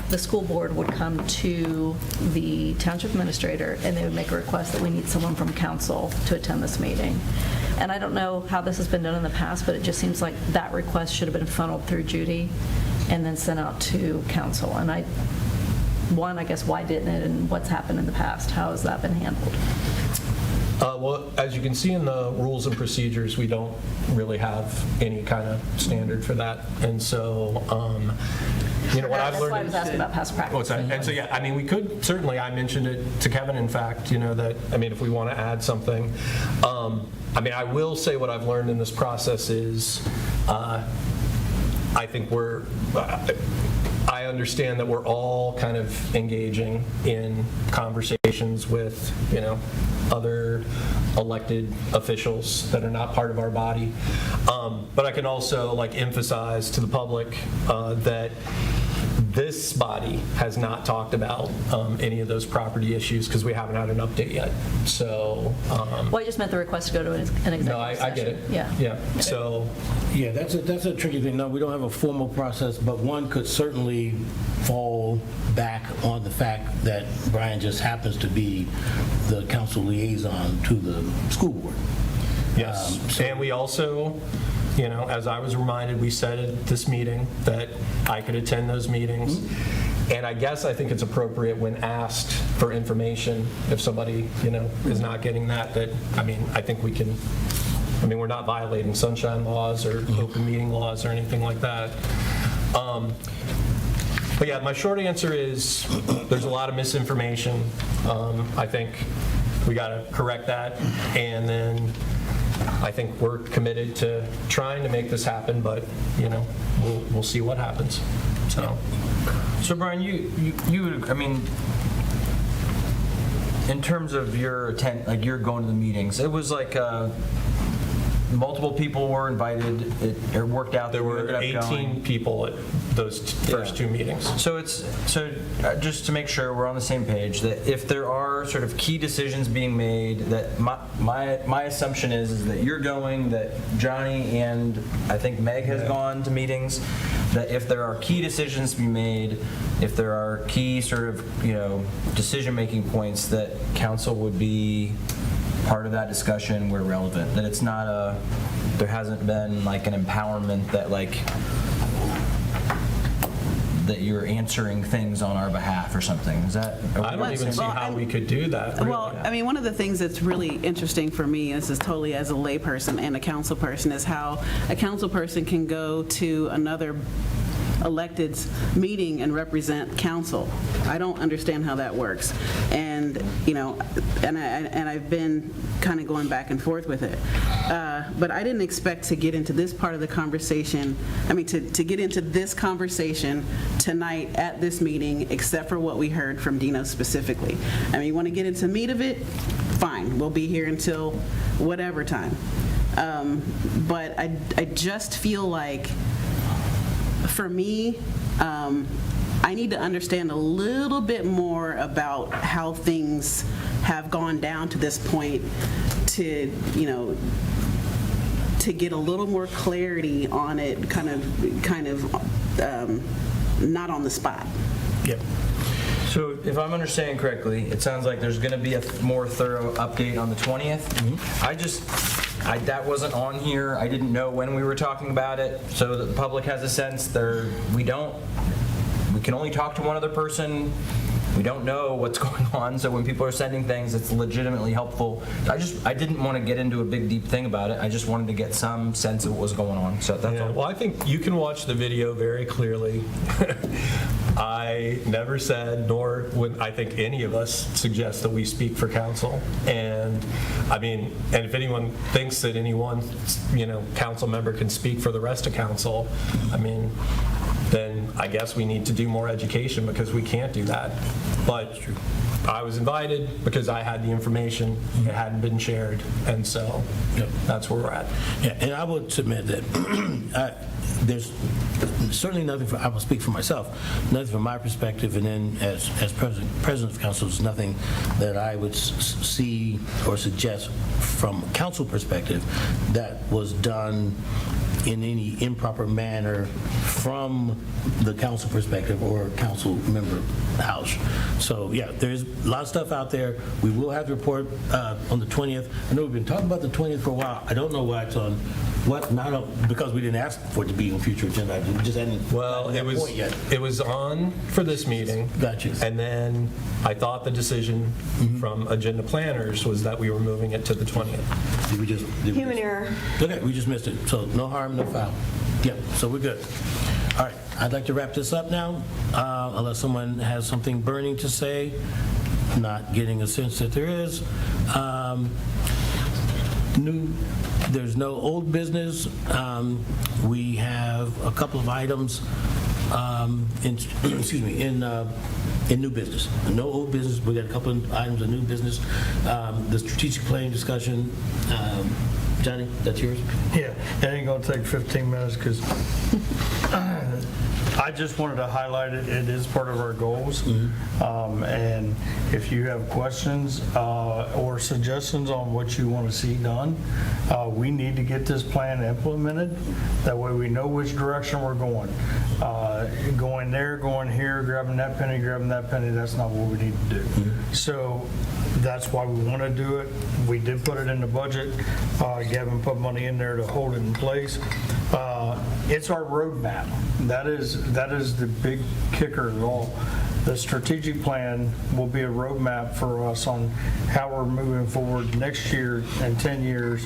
M: the school board would come to the township administrator and they would make a request that we need someone from council to attend this meeting. And I don't know how this has been done in the past, but it just seems like that request should have been funneled through Judy and then sent out to council. And I guess, why didn't it, and what's happened in the past? How has that been handled?
C: Well, as you can see in the rules and procedures, we don't really have any kind of standard for that. And so, what I've learned...
M: That's why I was asking about past practice.
C: What's that? And so, yeah, we could, certainly, I mentioned it to Kevin, in fact, that, if we want to add something. I will say what I've learned in this process is, I think I understand that we're all kind of engaging in conversations with, other elected officials that are not part of our body. But I can also emphasize to the public that this body has not talked about any of those property issues because we haven't had an update yet. So.
M: Well, I just meant the request to go to an executive
C: No, I get it.
M: Yeah.
C: Yeah. So.
A: Yeah, that's a tricky thing. No, we don't have a formal process, but one could certainly fall back on the fact that Brian just happens to be the council liaison to the school board.
C: Yes, and we also, as I was reminded, we said at this meeting that I could attend those meetings. And I think it's appropriate when asked for information, if somebody, is not getting that, I think we can, we're not violating sunshine laws or open meeting laws or anything like that. But yeah, my short answer is there's a lot of misinformation. I think we got to correct that, and then I think we're committed to trying to make this happen, but we'll see what happens.
D: So Brian, you would, in terms of your you're going to the meetings, it was multiple people were invited. It worked out.
C: There were 18 people at those first two meetings.
D: So just to make sure we're on the same page, that if there are sort of key decisions being made, that my assumption is that you're going, that Johnny and I think Meg has gone to meetings, that if there are key decisions to be made, if there are key sort of decision-making points, that council would be part of that discussion where relevant, that it's not there hasn't been an empowerment that you're answering things on our behalf or something. Is that?
C: I don't even see how we could do that. Really.
G: Well, one of the things that's really interesting for me, this is totally as a layperson and a council person, is how a council person can go to another electeds meeting and represent council. I don't understand how that works. And, you know, and I've been kind of going back and forth with it. But I didn't expect to get into this part of the conversation, to get into this conversation tonight at this meeting, except for what we heard from Dino specifically. I mean, you want to get into meat of it? Fine, we'll be here until whatever time. But I just feel like, for me, I need to understand a little bit more about how things have gone down to this point to, you know, to get a little more clarity on it, kind of not on the spot.
D: Yep. So if I'm understanding correctly, it sounds like there's going to be a more thorough update on the 20th. That wasn't on here. I didn't know when we were talking about it, so that the public has a sense we can only talk to one other person. We don't know what's going on, so when people are sending things, it's legitimately helpful. I didn't want to get into a big, deep thing about it. I just wanted to get some sense of what was going on, so that's all.
C: Well, I think you can watch the video very clearly. I never said, nor would I think any of us suggest that we speak for council. And I mean, and if anyone thinks that any one, council member can speak for the rest of council, I mean, then I guess we need to do more education, because we can't do that. But I was invited because I had the information. It hadn't been shared, and so that's where we're at.
A: Yeah, and I would submit that there's certainly nothing, I will speak for myself, nothing from my perspective, and then as president of council, there's nothing that I would see or suggest from council perspective that was done in any improper manner from the council perspective or council member Housh. So yeah, there's a lot of stuff out there. We will have the report on the 20th. I know we've been talking about the 20th for a while. I don't know why it's on, because we didn't ask for it to be on future agenda. We just hadn't gotten to that point yet.
C: It was on for this meeting.
A: Gotcha.
C: And then I thought the decision from agenda planners was that we were moving it to the 20th.
A: Did we just?
B: Human error.
A: Okay, we just missed it. So no harm, no foul. Yep, so we're good. All right, I'd like to wrap this up now, unless someone has something burning to say. Not getting a sense that there is. There's no old business. We have a couple of items in new business. No old business. We got a couple of items of new business. The strategic planning discussion. Johnny, that's yours?
I: Yeah, it ain't gonna take 15 minutes because I just wanted to highlight it. It is part of our goals. And if you have questions or suggestions on what you want to see done, we need to get this plan implemented. That way we know which direction we're going. Going there, going here, grabbing that penny, that's not what we need to do. So that's why we want to do it. We did put it in the budget. Gavin put money in there to hold it in place. It's our roadmap. That is the big kicker of it all. The strategic plan will be a roadmap for us on how we're moving forward next year and 10 years.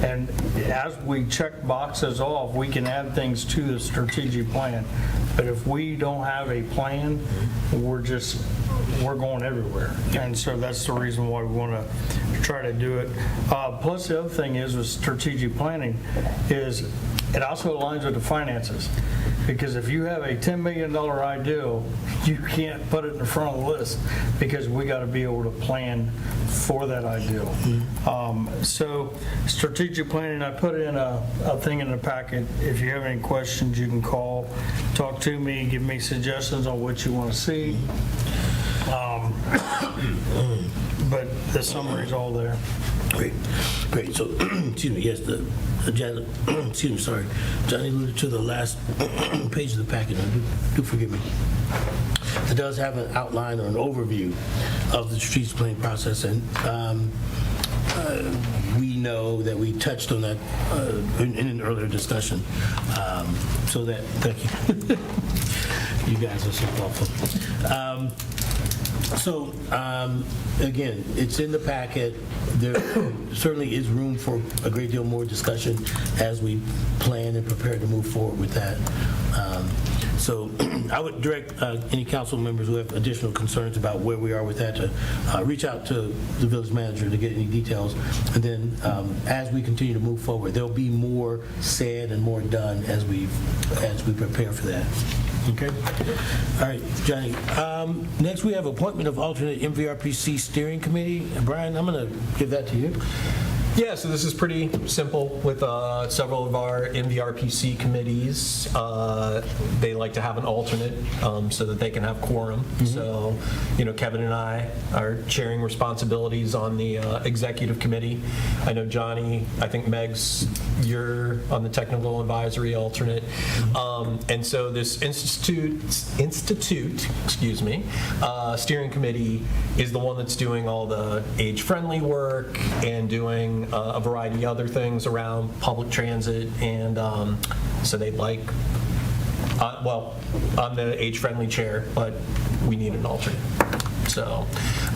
I: And as we check boxes off, we can add things to the strategic plan. But if we don't have a plan, we're going everywhere. And so that's the reason why we want to try to do it. Plus the other thing is with strategic planning is it also aligns with the finances. Because if you have a $10 million ideal, you can't put it in the front of the list because we got to be able to plan for that ideal. So strategic planning, I put in a thing in the packet. If you have any questions, you can call, talk to me, give me suggestions on what you want to see. But the summary's all there.
A: Great. So, excuse me, yes, Johnny alluded to the last page of the packet. Do forgive me. It does have an outline or an overview of the strategic planning process, and we know that we touched on that in an earlier discussion. So that, thank you. You guys are so thoughtful. So, again, it's in the packet. There certainly is room for a great deal more discussion as we plan and prepare to move forward with that. So I would direct any council members who have additional concerns about where we are with that to reach out to the village manager to get any details. And then as we continue to move forward, there'll be more said and more done as we prepare for that. Okay? All right, Johnny. Next, we have appointment of alternate MVRPC steering committee. Brian, I'm going to give that to you.
C: Yeah, so this is pretty simple with several of our MVRPC committees. They like to have an alternate so that they can have quorum. So, Kevin and I are sharing responsibilities on the executive committee. I know Johnny, I think Meg's, you're on the technical advisory alternate. And so this institute, steering committee is the one that's doing all the age-friendly work and doing a variety of other things around public transit, and so they'd like, well, I'm the age-friendly chair, but we need an alternate. So,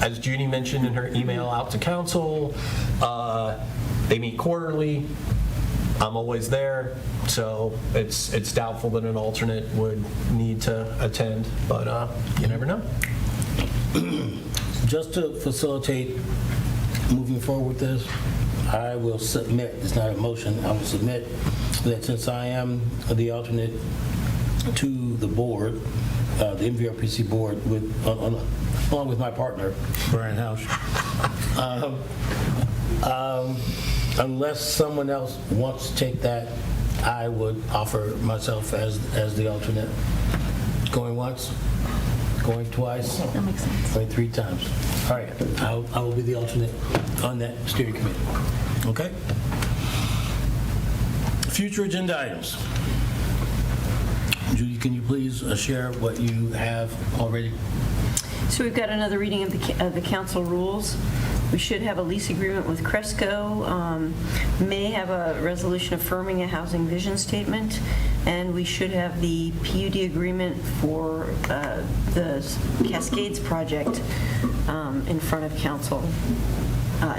C: as Judy mentioned in her email out to council, they meet quarterly. I'm always there, so it's doubtful that an alternate would need to attend, but you never know.
A: Just to facilitate moving forward with this, I will submit, it's not a motion, I will submit that since I am the alternate to the board, the MVRPC board, along with my partner, Brian Housh, unless someone else wants to take that, I would offer myself as the alternate. Going once? Going twice?
M: That makes sense.
A: Going 3 times. All right, I will be the alternate on that steering committee. Okay? Future agenda items. Judy, can you please share what you have already?
B: So we've got another reading of the council rules. We should have a lease agreement with Cresco, may have a resolution affirming a housing vision statement, and we should have the PUD agreement for the Cascades project in front of council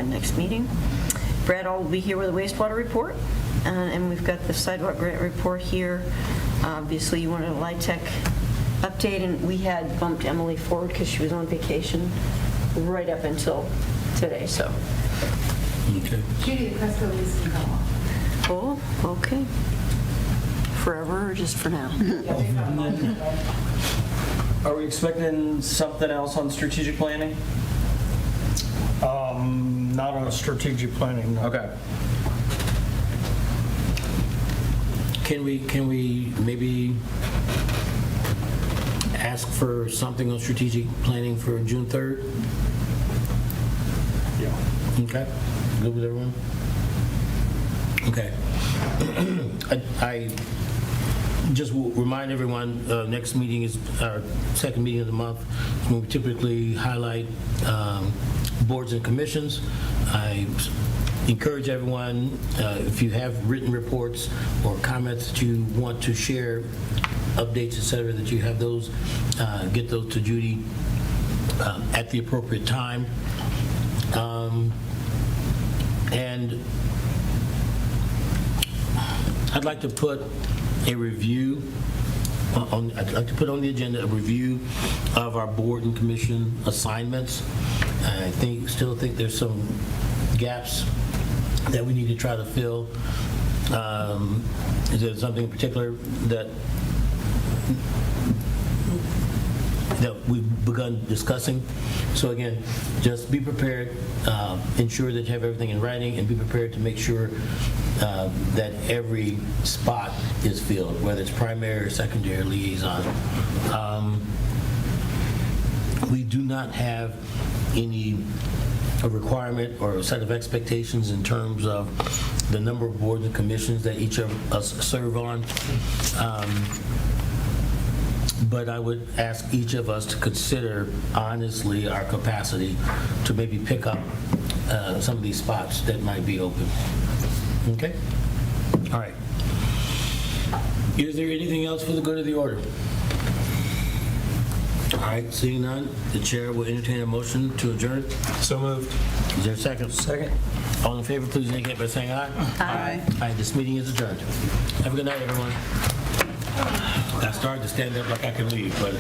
B: next meeting. Brad will be here with a wastewater report, and we've got the sidewalk grant report here. Obviously, you wanted a LIHTC update, and we had bumped Emily forward because she was on vacation right up until today, so.
A: Okay.
K: Judy, the Cresco lease can come off.
B: Oh, okay. Forever or just for now?
D: Are we expecting something else on strategic planning?
I: Not on strategic planning, no.
D: Okay.
A: Can we maybe ask for something on strategic planning for June 3rd?
I: Yeah.
A: Okay. Good with everyone? Okay. I just will remind everyone, next meeting is our second meeting of the month, when we typically highlight boards and commissions. I encourage everyone, if you have written reports or comments that you want to share, updates, et cetera, that you have those, get those to Judy at the appropriate time. And I'd like to put a review I'd like to put on the agenda a review of our board and commission assignments. I still think there's some gaps that we need to try to fill. Is there something in particular that we've begun discussing? So again, just be prepared, ensure that you have everything in writing, and be prepared to make sure that every spot is filled, whether it's primary or secondary liaison. We do not have a requirement or a set of expectations in terms of the number of boards and commissions that each of us serve on. But I would ask each of us to consider honestly our capacity to maybe pick up some of these spots that might be open. Okay? All right. Is there anything else for the good of the order? All right, seeing none, the chair will entertain a motion to adjourn.
C: So moved.
A: Is there a second?
D: Second.
A: All in favor, please indicate by saying aye.
G: Aye.
A: Aye, this meeting is adjourned. Have a good night, everyone. I started to stand up like I can leave, but...